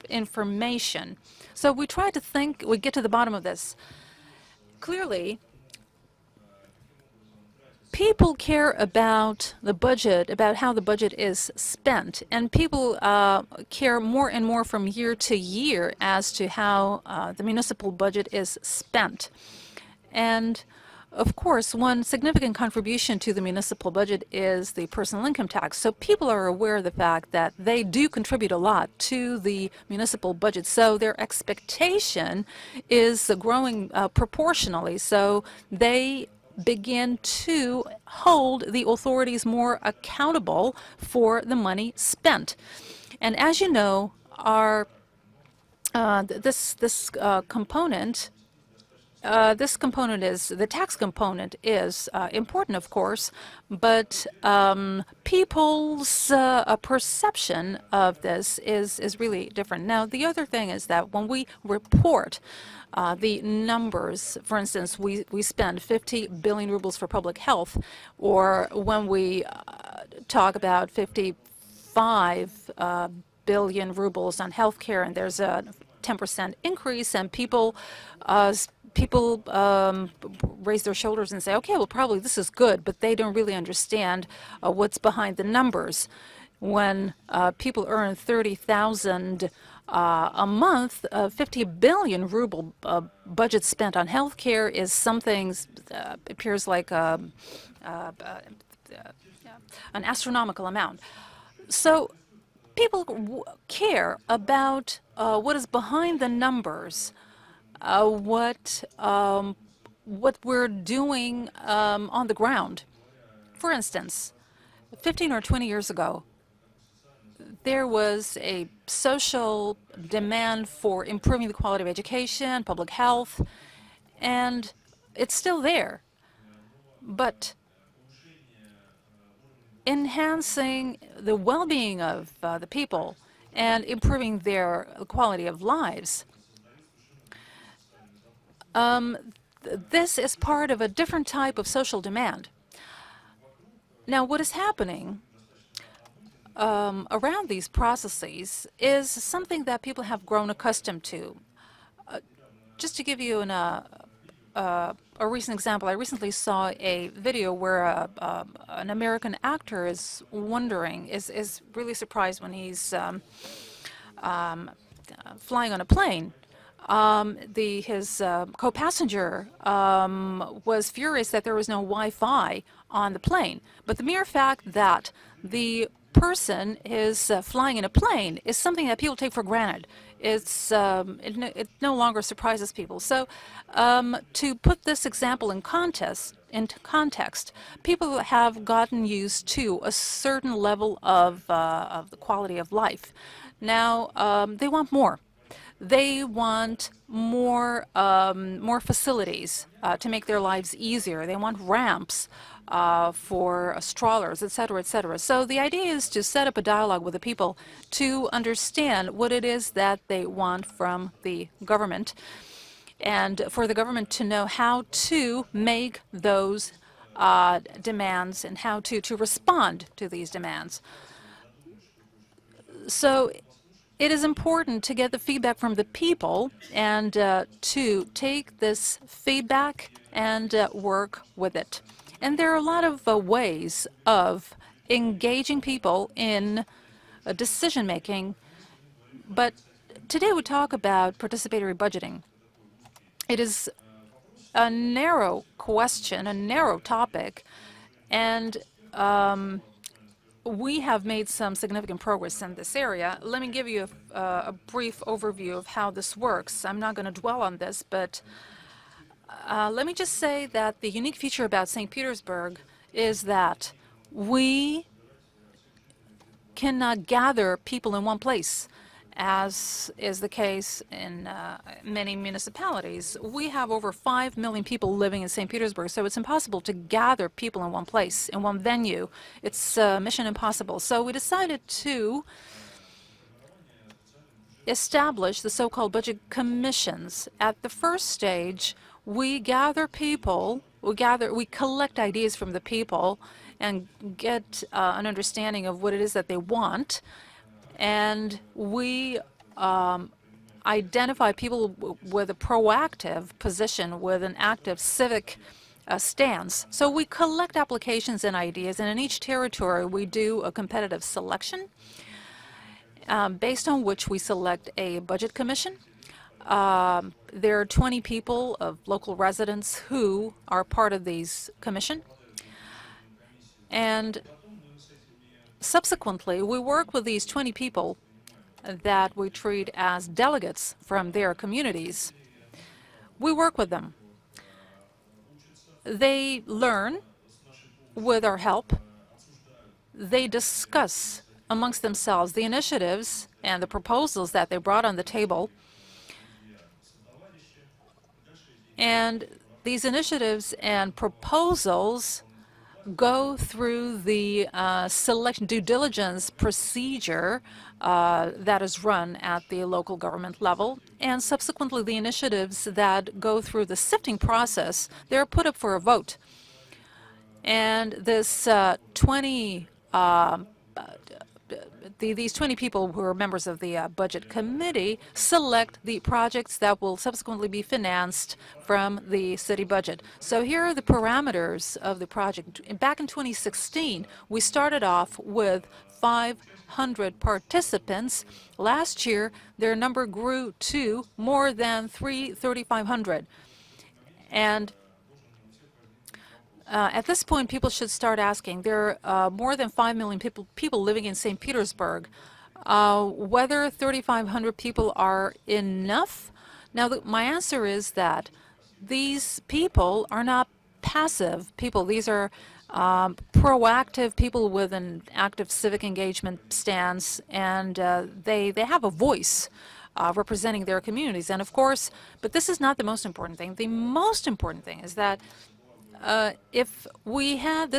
information. So we try to think, we get to the bottom of this. Clearly, people care about the budget, about how the budget is spent, and people care more and more from year to year as to how the municipal budget is spent. And of course, one significant contribution to the municipal budget is the personal income tax. So people are aware of the fact that they do contribute a lot to the municipal budget. So their expectation is growing proportionally. So they begin to hold the authorities more accountable for the money spent. And as you know, our this component is, the tax component is important, of course, but people's perception of this is really different. Now, the other thing is that when we report the numbers, for instance, we spend 50 billion rubles for public health, or when we talk about 55 billion rubles on healthcare, and there's a 10% increase, and people raise their shoulders and say, okay, well, probably this is good, but they don't really understand what's behind the numbers. When people earn 30,000 a month, 50 billion ruble budget spent on healthcare is something appears like an astronomical amount. So people care about what is behind the numbers. What we're doing on the ground. For instance, 15 or 20 years ago, there was a social demand for improving the quality of education, public health, and it's still there. But enhancing the well-being of the people and improving their quality of lives, this is part of a different type of social demand. Now, what is happening around these processes is something that people have grown accustomed to. Just to give you a recent example, I recently saw a video where an American actor is really surprised when he's flying on a plane. His co-passenger was furious that there was no Wi-Fi on the plane. But the mere fact that the person is flying in a plane is something that people take for granted. It no longer surprises people. So to put this example into context, people have gotten used to a certain level of the quality of life. Now they want more. They want more facilities to make their lives easier. They want ramps for strollers, et cetera, et cetera. So the idea is to set up a dialogue with the people to understand what it is that they want from the government, and for the government to know how to make those demands and how to respond to these demands. So it is important to get the feedback from the people and to take this feedback and work with it. And there are a lot of ways of engaging people in decision-making, but today we talk about participatory budgeting. It is a narrow question, a narrow topic, and we have made some significant progress in this area. Let me give you a brief overview of how this works. I'm not going to dwell on this, but let me just say that the unique feature about St. Petersburg is that we cannot gather people in one place, as is the case in many municipalities. We have over 5 million people living in St. Petersburg, so it's impossible to gather people in one place, in one venue. It's mission impossible. So we decided to establish the so-called budget commissions. At the first stage, we gather people, we collect ideas from the people and get an understanding of what it is that they want. And we identify people with a proactive position, with an active civic stance. So we collect applications and ideas, and in each territory we do a competitive selection based on which we select a budget commission. There are 20 people of local residents who are part of these commission. And subsequently, we work with these 20 people that we treat as delegates from their communities. We work with them. They learn with our help. They discuss amongst themselves the initiatives and the proposals that they brought on the table. And these initiatives and proposals go through the selection due diligence procedure that is run at the local government level, and subsequently the initiatives that go through the sifting process, they're put up for a vote. And this these 20 people who are members of the budget committee select the projects that will subsequently be financed from the city budget. So here are the parameters of the project. Back in 2016, we started off with 500 participants. Last year, their number grew to more than 3,500. And at this point, people should start asking. There are more than 5 million people living in St. Petersburg. Whether 3,500 people are enough? Now, my answer is that these people are not passive people. These are proactive people with an active civic engagement stance, and they have a voice representing their communities. And of course, but this is not the most important thing. The most important thing is that if we had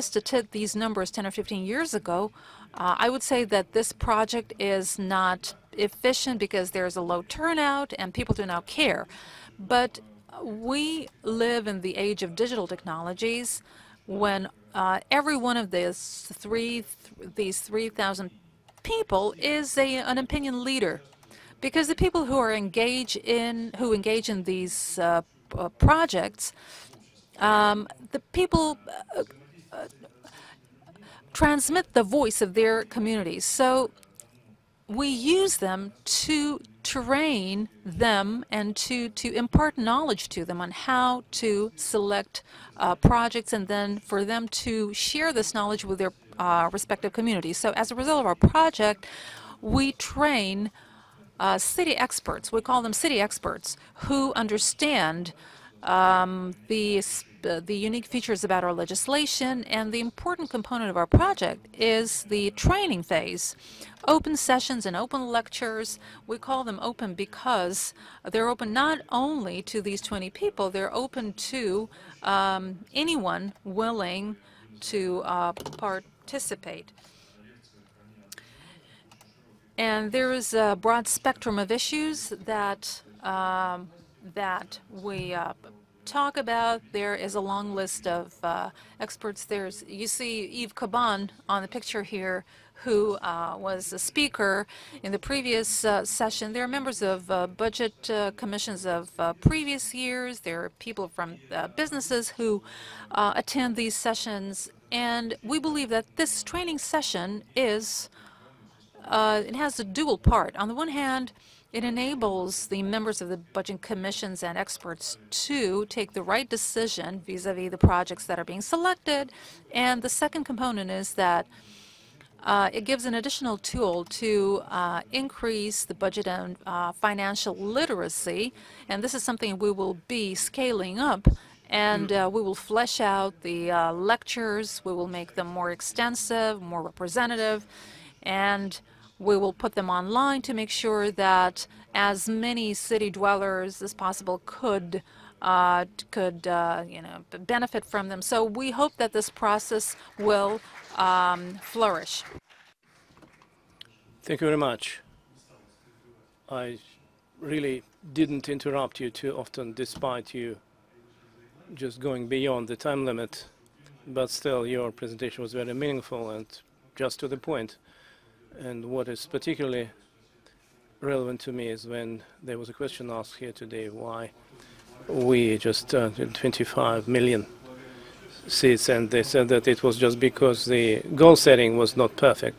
these numbers 10 or 15 years ago, I would say that this project is not efficient because there's a low turnout and people do not care. But we live in the age of digital technologies when every one of these 3,000 people is an opinion leader, because the people who engage in these projects, the people transmit the voice of their communities. So we use them to train them and to impart knowledge to them on how to select projects, and then for them to share this knowledge with their respective communities. So as a result of our project, we train city experts. We call them city experts, who understand the unique features about our legislation. And the important component of our project is the training phase. Open sessions and open lectures. We call them open because they're open not only to these 20 people, they're open to anyone willing to participate. And there is a broad spectrum of issues that that we talk about. There is a long list of experts. You see Yves Caban on the picture here, who was a speaker in the previous session. There are members of budget commissions of previous years. There are people from businesses who attend these sessions. And we believe that this training session is it has a dual part. On the one hand, it enables the members of the budget commissions and experts to take the right decision vis-a-vis the projects that are being selected. And the second component is that it gives an additional tool to increase the budget and financial literacy. And this is something we will be scaling up. And we will flesh out the lectures. We will make them more extensive, more representative. And we will put them online to make sure that as many city dwellers as possible could benefit from them. So we hope that this process will flourish. Thank you very much. I really didn't interrupt you too often, despite you just going beyond the time limit. But still, your presentation was very meaningful and just to the point. And what is particularly relevant to me is when there was a question asked here today why we just 25 million seats, and they said that it was just because the goal setting was not perfect.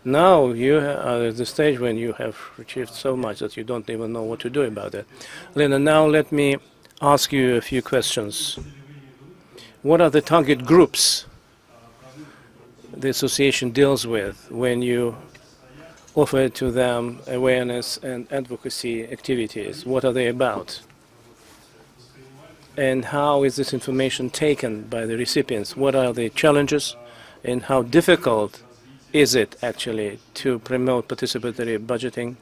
Now you are at the stage when you have achieved so much that you don't even know what to do about it. Lena, now let me ask you a few questions. What are the target groups the association deals with when you offer to them awareness and advocacy activities? What are they about? And how is this information taken by the recipients? What are the challenges, and how difficult is it actually to promote participatory budgeting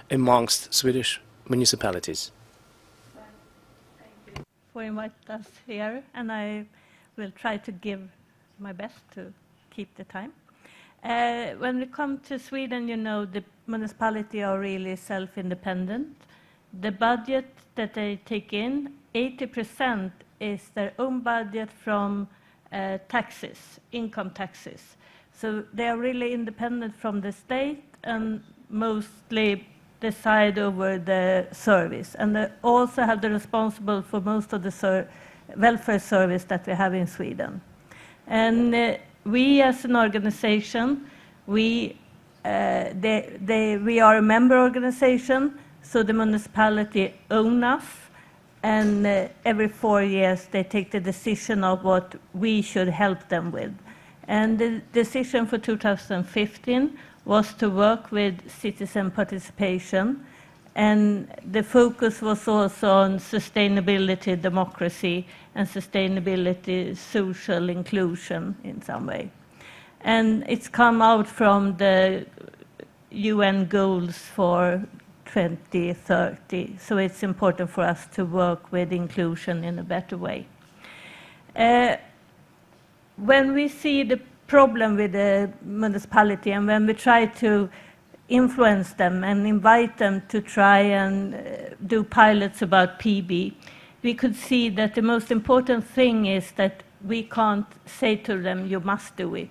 amongst Swedish municipalities? Thank you for inviting us here, and I will try to give my best to keep the time. When we come to Sweden, you know, the municipality are really self-independent. The budget that they take in, 80% is their own budget from taxes, income taxes. So they are really independent from the state and mostly decide over the service. And they also have the responsible for most of the welfare service that we have in Sweden. And we as an organization, we are a member organization, so the municipality owns us, and every 4 years they take the decision of what we should help them with. And the decision for 2015 was to work with citizen participation, and the focus was also on sustainability, democracy, and sustainability, social inclusion in some way. And it's come out from the UN goals for 2030, so it's important for us to work with inclusion in a better way. When we see the problem with the municipality, and when we try to influence them and invite them to try and do pilots about PB, we could see that the most important thing is that we can't say to them, you must do it.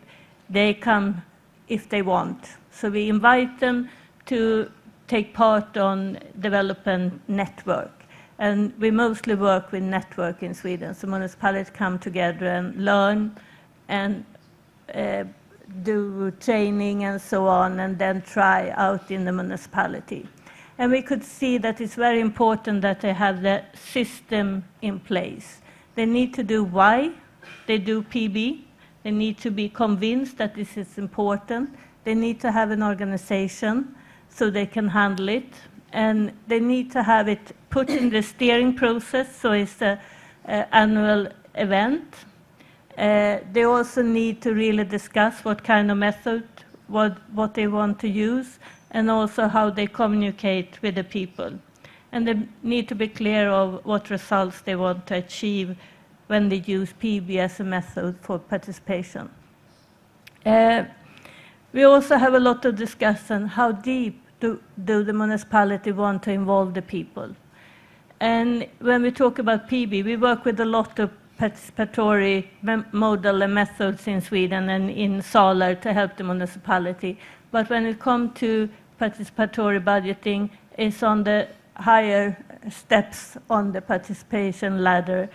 They come if they want. So we invite them to take part on development network. And we mostly work with network in Sweden. So municipalities come together and learn and do training and so on, and then try out in the municipality. And we could see that it's very important that they have the system in place. They need to do why they do PB. They need to be convinced that this is important. They need to have an organization so they can handle it. And they need to have it put in the steering process, so it's an annual event. They also need to really discuss what kind of method, what they want to use, and also how they communicate with the people. And they need to be clear of what results they want to achieve when they use PB as a method for participation. We also have a lot of discussion how deep do the municipality want to involve the people. And when we talk about PB, we work with a lot of participatory model and methods in Sweden and in Salar to help the municipality. But when it comes to participatory budgeting, it's on the higher steps on the participation ladder.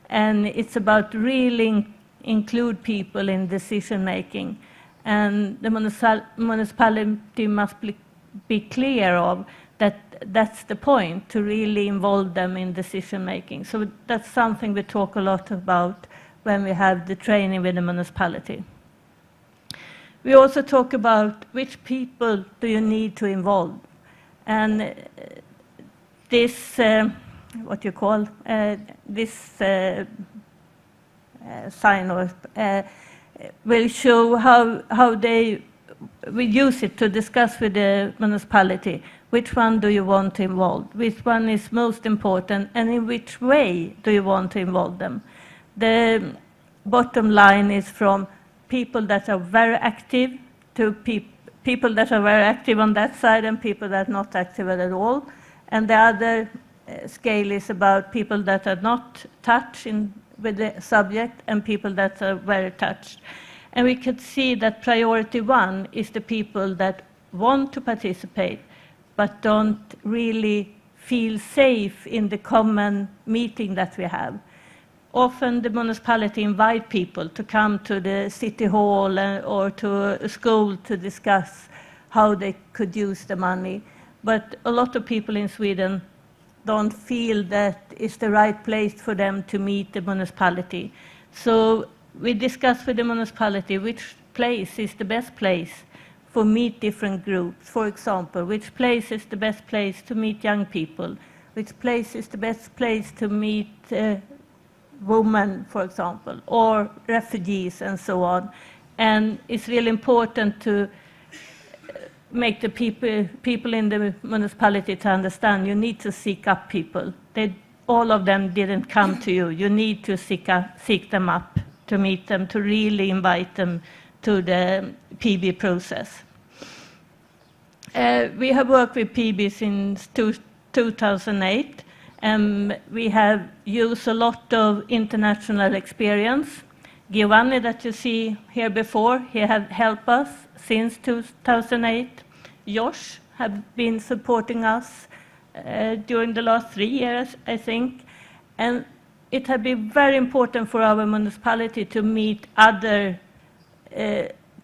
And it's about really include people in decision making. And the municipality must be clear of that that's the point, to really involve them in decision making. So that's something we talk a lot about when we have the training with the municipality. We also talk about which people do you need to involve. And this, what you call, this sign will show how they we use it to discuss with the municipality. Which one do you want to involve? Which one is most important? And in which way do you want to involve them? The bottom line is from people that are very active to people that are very active on that side and people that are not active at all. And the other scale is about people that are not touched with the subject and people that are very touched. And we could see that priority one is the people that want to participate but don't really feel safe in the common meeting that we have. Often the municipality invite people to come to the city hall or to a school to discuss how they could use the money. But a lot of people in Sweden don't feel that it's the right place for them to meet the municipality. So we discuss with the municipality which place is the best place for meet different groups. For example, which place is the best place to meet young people? Which place is the best place to meet women, for example, or refugees and so on. And it's really important to make the people in the municipality to understand you need to seek up people. All of them didn't come to you. You need to seek them up, to meet them, to really invite them to the PB process. We have worked with PB since 2008, and we have used a lot of international experience. Giovanni, that you see here before, he has helped us since 2008. Josh has been supporting us during the last 3 years, I think. And it has been very important for our municipality to meet other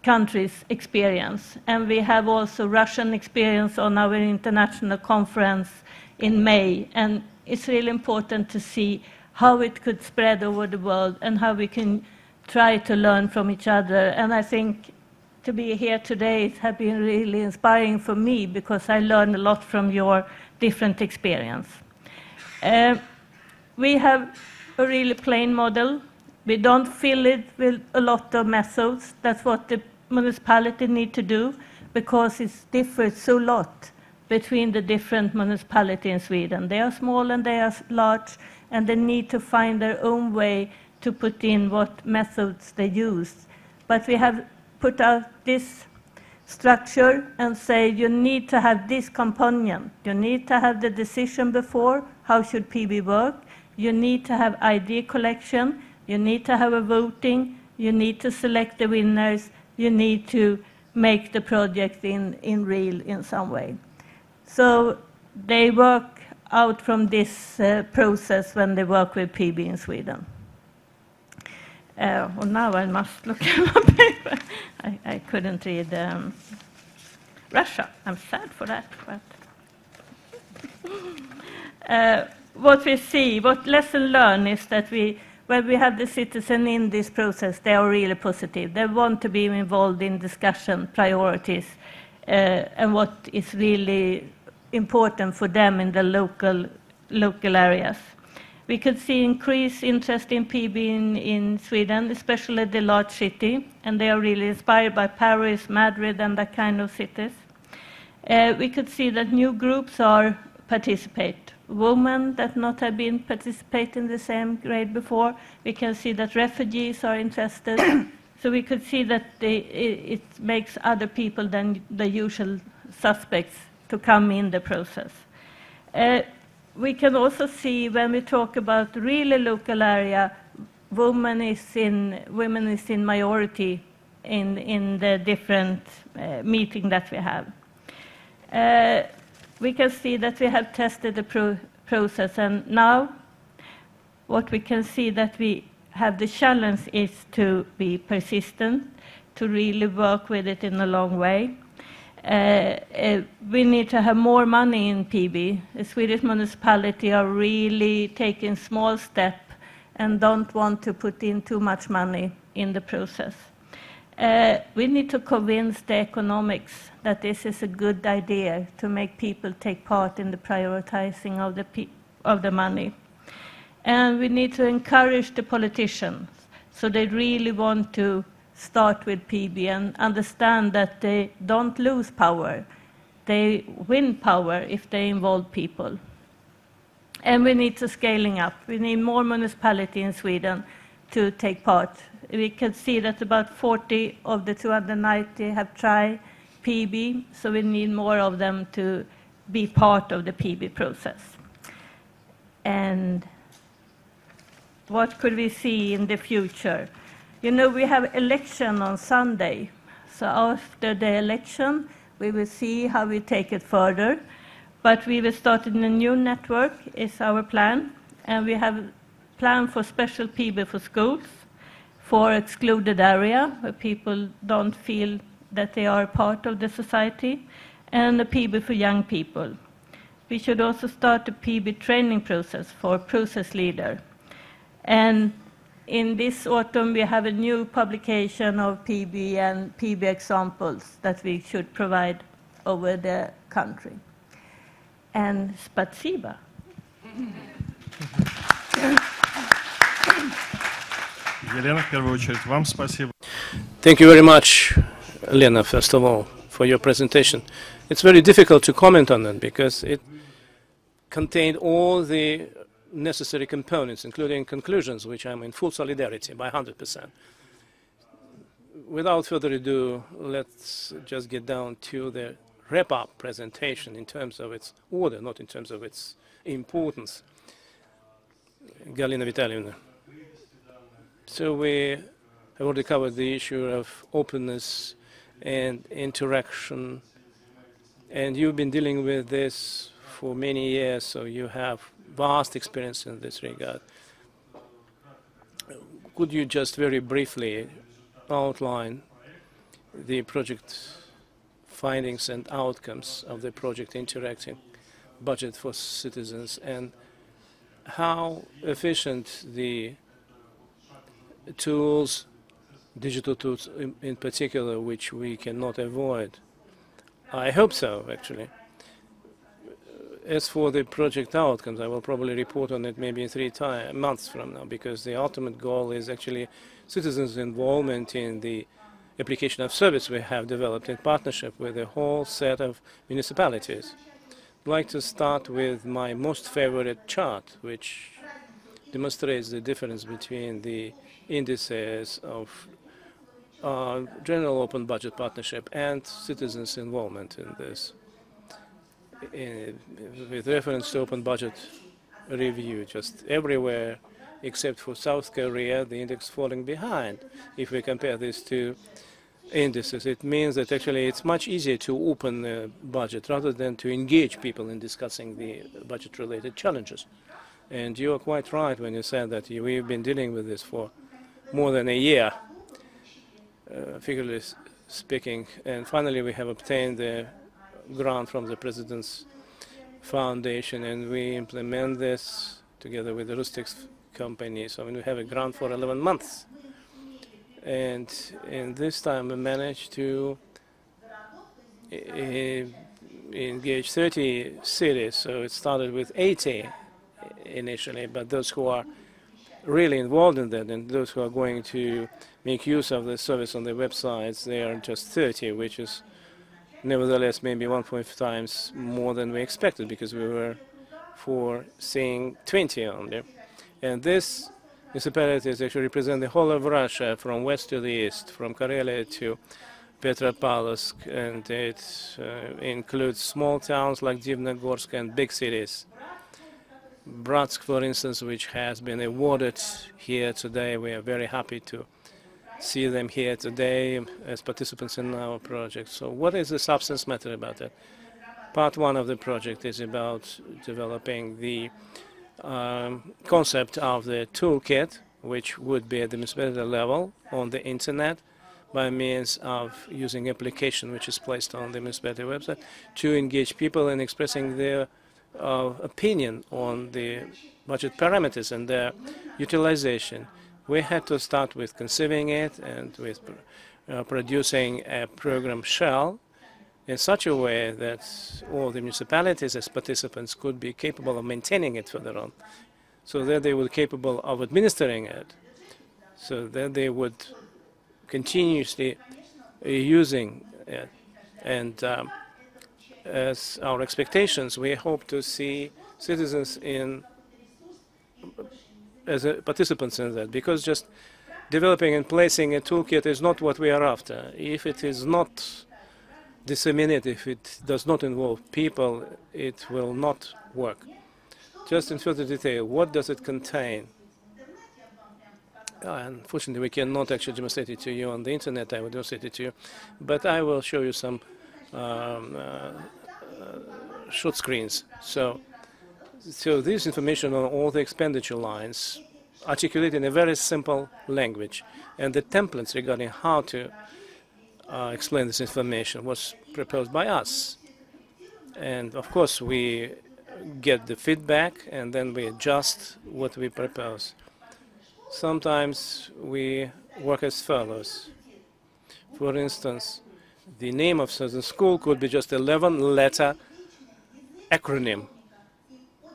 countries' experience. And we have also Russian experience on our international conference in May. And it's really important to see how it could spread over the world and how we can try to learn from each other. And I think to be here today has been really inspiring for me because I learned a lot from your different experience. We have a really plain model. We don't fill it with a lot of methods. That's what the municipality need to do because it differs so lot between the different municipalities in Sweden. They are small and they are large, and they need to find their own way to put in what methods they use. But we have put out this structure and say you need to have this component. You need to have the decision before, how should PB work? You need to have idea collection. You need to have a voting. You need to select the winners. You need to make the project in real in some way. So they work out from this process when they work with PB in Sweden. Well, now I must look at my paper. I couldn't read Russia. I'm sad for that. But what we see, what lesson learned is that when we have the citizen in this process, they are really positive. They want to be involved in discussion, priorities, and what is really important for them in the local areas. We could see increased interest in PB in Sweden, especially the large city, and they are really inspired by Paris, Madrid, and that kind of cities. We could see that new groups are participate. Women that not have been participate in the same grade before. We can see that refugees are interested. So we could see that it makes other people than the usual suspects to come in the process. We can also see when we talk about really local area, women is in majority in the different meeting that we have. We can see that we have tested the process, and now what we can see that we have the challenge is to be persistent, to really work with it in a long way. We need to have more money in PB. The Swedish municipality are really taking small steps and don't want to put in too much money in the process. We need to convince the economics that this is a good idea to make people take part in the prioritizing of the money. And we need to encourage the politicians so they really want to start with PB and understand that they don't lose power. They win power if they involve people. And we need to scaling up. We need more municipality in Sweden to take part. We can see that about 40 of the 290 have tried PB, so we need more of them to be part of the PB process. And what could we see in the future? You know, we have election on Sunday. So after the election, we will see how we take it further. But we will start in a new network, is our plan. And we have a plan for special PB for schools, for excluded area, where people don't feel that they are part of the society, and a PB for young people. We should also start a PB training process for process leader. And in this autumn, we have a new publication of PB and PB examples that we should provide over the country. And spasiba. Елена, в первую очередь, вам спасибо. Thank you very much, Lena, first of all, for your presentation. It's very difficult to comment on it because it contained all the necessary components, including conclusions, which I'm in full solidarity by 100%. Without further ado, let's just get down to the wrap-up presentation in terms of its order, not in terms of its importance. Galina Vitalyevna. So we have already covered the issue of openness and interaction, and you've been dealing with this for many years, so you have vast experience in this regard. Could you just very briefly outline the project findings and outcomes of the project Interacting Budget for Citizens, and how efficient the tools, digital tools in particular, which we cannot avoid? I hope so, actually. As for the project outcomes, I will probably report on it maybe in 3 months from now, because the ultimate goal is actually citizens' involvement in the application of service we have developed in partnership with a whole set of municipalities. I'd like to start with my most favorite chart, which demonstrates the difference between the indices of general open budget partnership and citizens' involvement in this. With reference to open budget review, just everywhere except for South Korea, the index falling behind if we compare this to indices. It means that actually it's much easier to open the budget rather than to engage people in discussing the budget-related challenges. And you are quite right when you said that we've been dealing with this for more than a year, figuratively speaking. And finally, we have obtained the grant from the President's Foundation, and we implement this together with the Rustix company. So we have a grant for 11 months. And in this time, we managed to engage 30 cities. So it started with 80 initially, but those who are really involved in that and those who are going to make use of the service on their websites, they are just 30, which is nevertheless maybe 1.5 times more than we expected, because we were foreseeing 20 only. And this municipalities actually represent the whole of Russia, from west to the east, from Karelia to Petropavlovsk, and it includes small towns like Divnogorsk and big cities. Bratsk, for instance, which has been awarded here today. We are very happy to see them here today as participants in our project. So what is the substance matter about it? Part one of the project is about developing the concept of the toolkit, which would be at the municipality level on the internet by means of using application which is placed on the municipality website to engage people in expressing their opinion on the budget parameters and their utilization. We had to start with conceiving it and with producing a program shell in such a way that all the municipalities as participants could be capable of maintaining it further on, so that they were capable of administering it, so that they would continuously using it. And as our expectations, we hope to see citizens as participants in that, because just developing and placing a toolkit is not what we are after. If it is not disseminated, if it does not involve people, it will not work. Just in further detail, what does it contain? Unfortunately, we cannot actually demonstrate it to you on the internet. I will demonstrate it to you, but I will show you some short screens. So this information on all the expenditure lines articulated in a very simple language, and the templates regarding how to explain this information was proposed by us. And of course, we get the feedback and then we adjust what we propose. Sometimes we work as follows. For instance, the name of certain school could be just 11-letter acronym,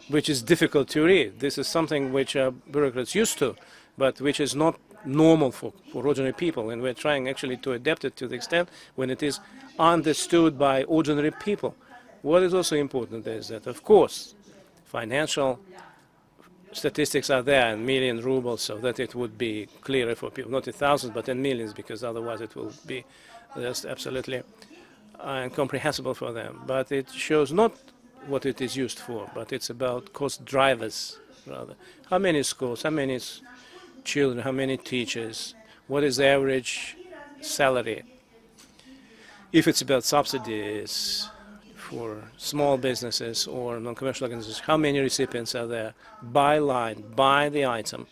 which is difficult to read. This is something which bureaucrats used to, but which is not normal for ordinary people, and we're trying actually to adapt it to the extent when it is understood by ordinary people. What is also important is that, of course, financial statistics are there in million rubles, so that it would be clearer for people, not in thousands, but in millions, because otherwise it will be just absolutely incomprehensible for them. But it shows not what it is used for, but it's about cost drivers, rather. How many schools, how many children, how many teachers, what is the average salary? If it's about subsidies for small businesses or non-commercial organizations, how many recipients are there by line, by the item?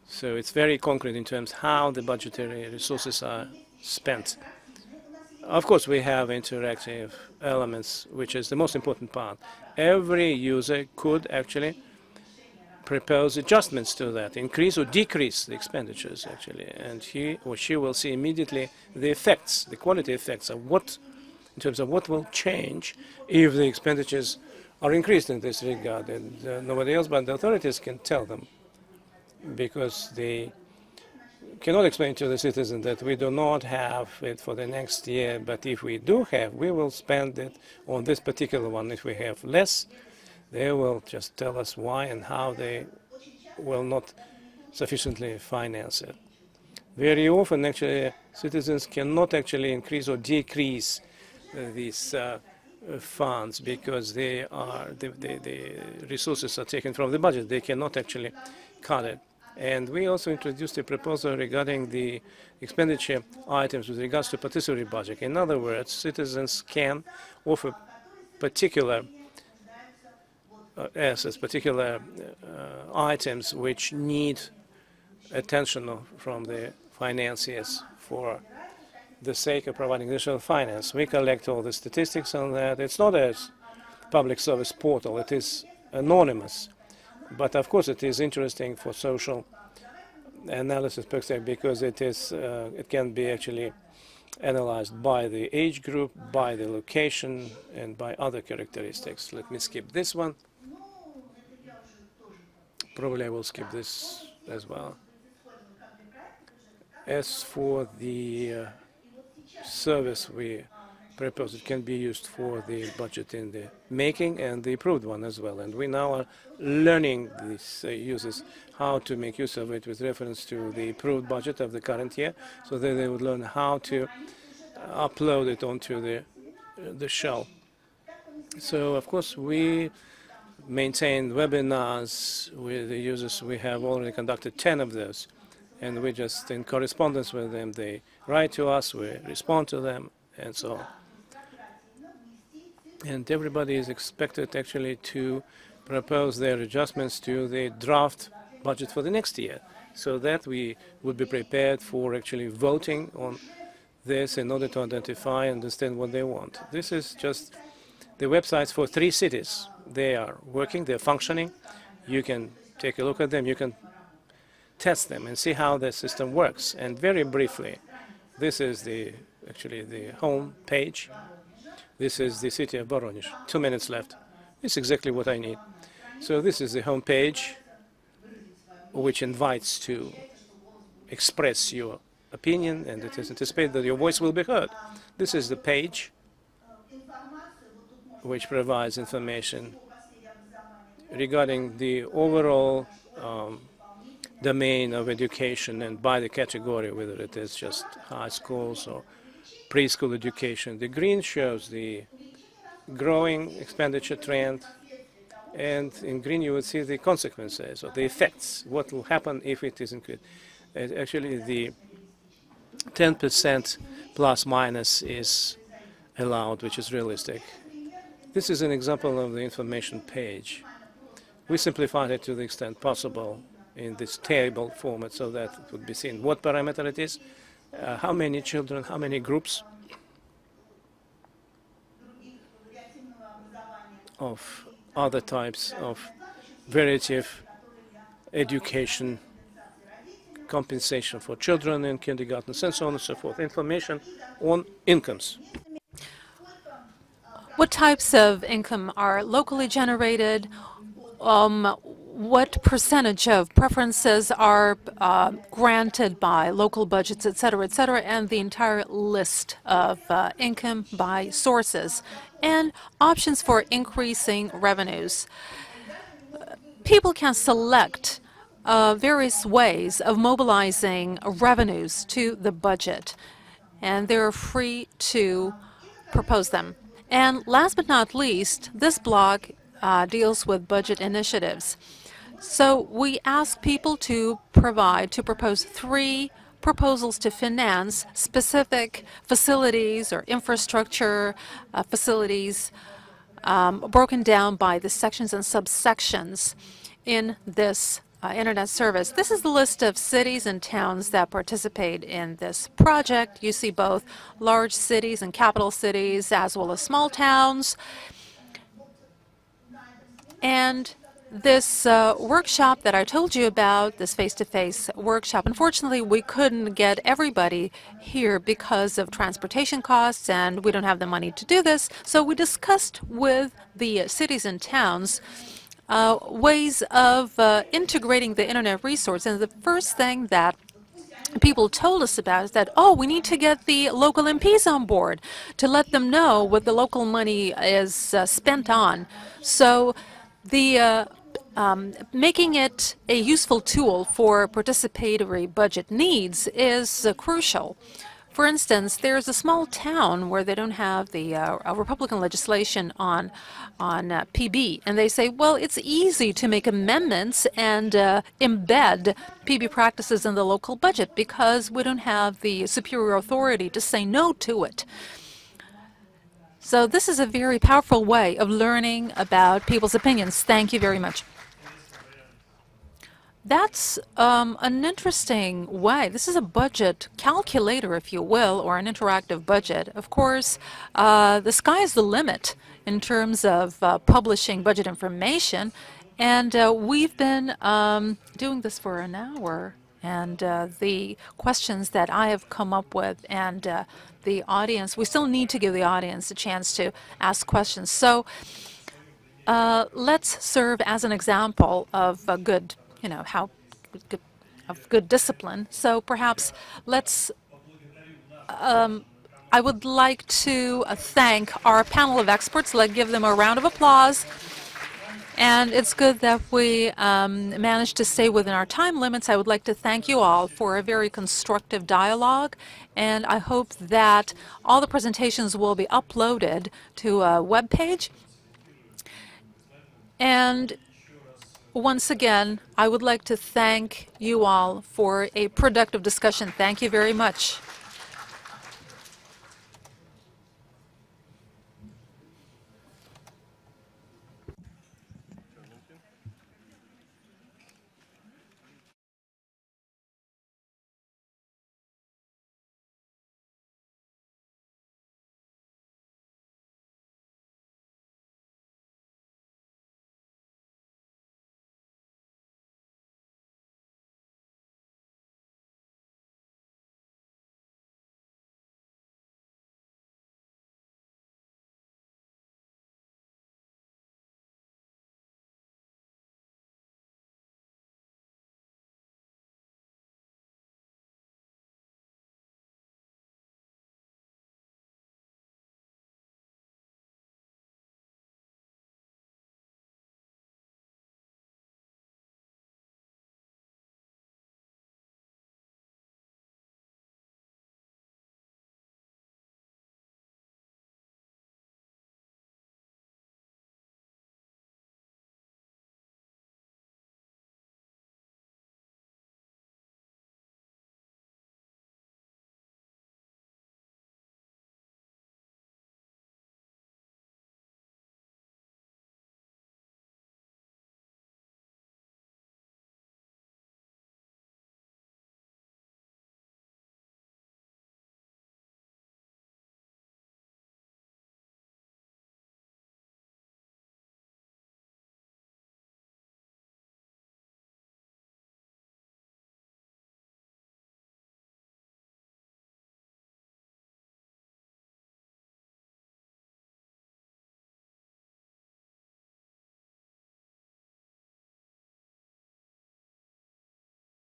So it's very concrete in terms of how the budgetary resources are spent. Of course, we have interactive elements, which is the most important part. Every user could actually propose adjustments to that, increase or decrease the expenditures, actually, and he or she will see immediately the effects, the quality effects of what, in terms of what will change if the expenditures are increased in this regard. And nobody else but the authorities can tell them, because they cannot explain to the citizen that we do not have it for the next year, but if we do have, we will spend it on this particular one. If we have less, they will just tell us why and how they will not sufficiently finance it. Very often, actually, citizens cannot actually increase or decrease these funds, because the resources are taken from the budget. They cannot actually cut it. And we also introduced a proposal regarding the expenditure items with regards to participatory budget. In other words, citizens can offer particular assets, particular items which need attention from the financiers for the sake of providing additional finance. We collect all the statistics on that. It's not a public service portal. It is anonymous. But of course it is interesting for social analysis perspective because it can be actually analyzed by the age group, by the location, and by other characteristics. Let me skip this one. Probably I will skip this as well. As for the service we propose, it can be used for the budget in the making and the approved one as well. And we now are learning these users how to make use of it with reference to the approved budget of the current year, so that they would learn how to upload it onto the shell. So of course we maintain webinars with the users. We have already conducted 10 of those, and we just in correspondence with them. They write to us, we respond to them, and so on. And everybody is expected actually to propose their adjustments to the draft budget for the next year, so that we would be prepared for actually voting on this in order to identify and understand what they want. This is just the websites for 3 cities. They are working, they're functioning. You can take a look at them, you can test them and see how the system works. And very briefly, this is actually the home page. This is the city of Voronezh. 2 minutes left. It's exactly what I need. So this is the home page, which invites to express your opinion, and it is anticipated that your voice will be heard. This is the page which provides information regarding the overall domain of education and by the category, whether it is just high schools or preschool education. The green shows the growing expenditure trend, and in green you will see the consequences or the effects, what will happen if it is increased. Actually, the 10% plus minus is allowed, which is realistic. This is an example of the information page. We simplified it to the extent possible in this table format so that it would be seen what parameter it is, how many children, how many groups of other types of variety education, compensation for children in kindergartens, and so on and so forth. Information on incomes. What types of income are locally generated? What percentage of preferences are granted by local budgets, et cetera, and the entire list of income by sources, and options for increasing revenues. People can select various ways of mobilizing revenues to the budget, and they're free to propose them. And last but not least, this blog deals with budget initiatives. So we ask people to propose 3 proposals to finance specific facilities or infrastructure facilities broken down by the sections and subsections in this internet service. This is the list of cities and towns that participate in this project. You see both large cities and capital cities as well as small towns. And this workshop that I told you about, this face-to-face workshop, unfortunately we couldn't get everybody here because of transportation costs, and we don't have the money to do this. So we discussed with the cities and towns ways of integrating the internet resource. And the first thing that people told us about is that, oh, we need to get the local MPs on board to let them know what the local money is spent on. So the making it a useful tool for participatory budget needs is crucial For instance, there's a small town where they don't have the Republican legislation on PB, and they say, well, it's easy to make amendments and embed PB practices in the local budget because we don't have the superior authority to say no to it. So this is a very powerful way of learning about people's opinions. Thank you very much. That's an interesting way. This is a budget calculator, if you will, or an interactive budget. Of course, the sky is the limit in terms of publishing budget information, and we've been doing this for an hour. And the questions that I have come up with and the audience, we still need to give the audience a chance to ask questions. So let's serve as an example of a good, of good discipline. So perhaps let's, I would like to thank our panel of experts. Let's give them a round of applause. And it's good that we managed to stay within our time limits. I would like to thank you all for a very constructive dialogue, and I hope that all the presentations will be uploaded to a web page. And once again, I would like to thank you all for a productive discussion. Thank you very much.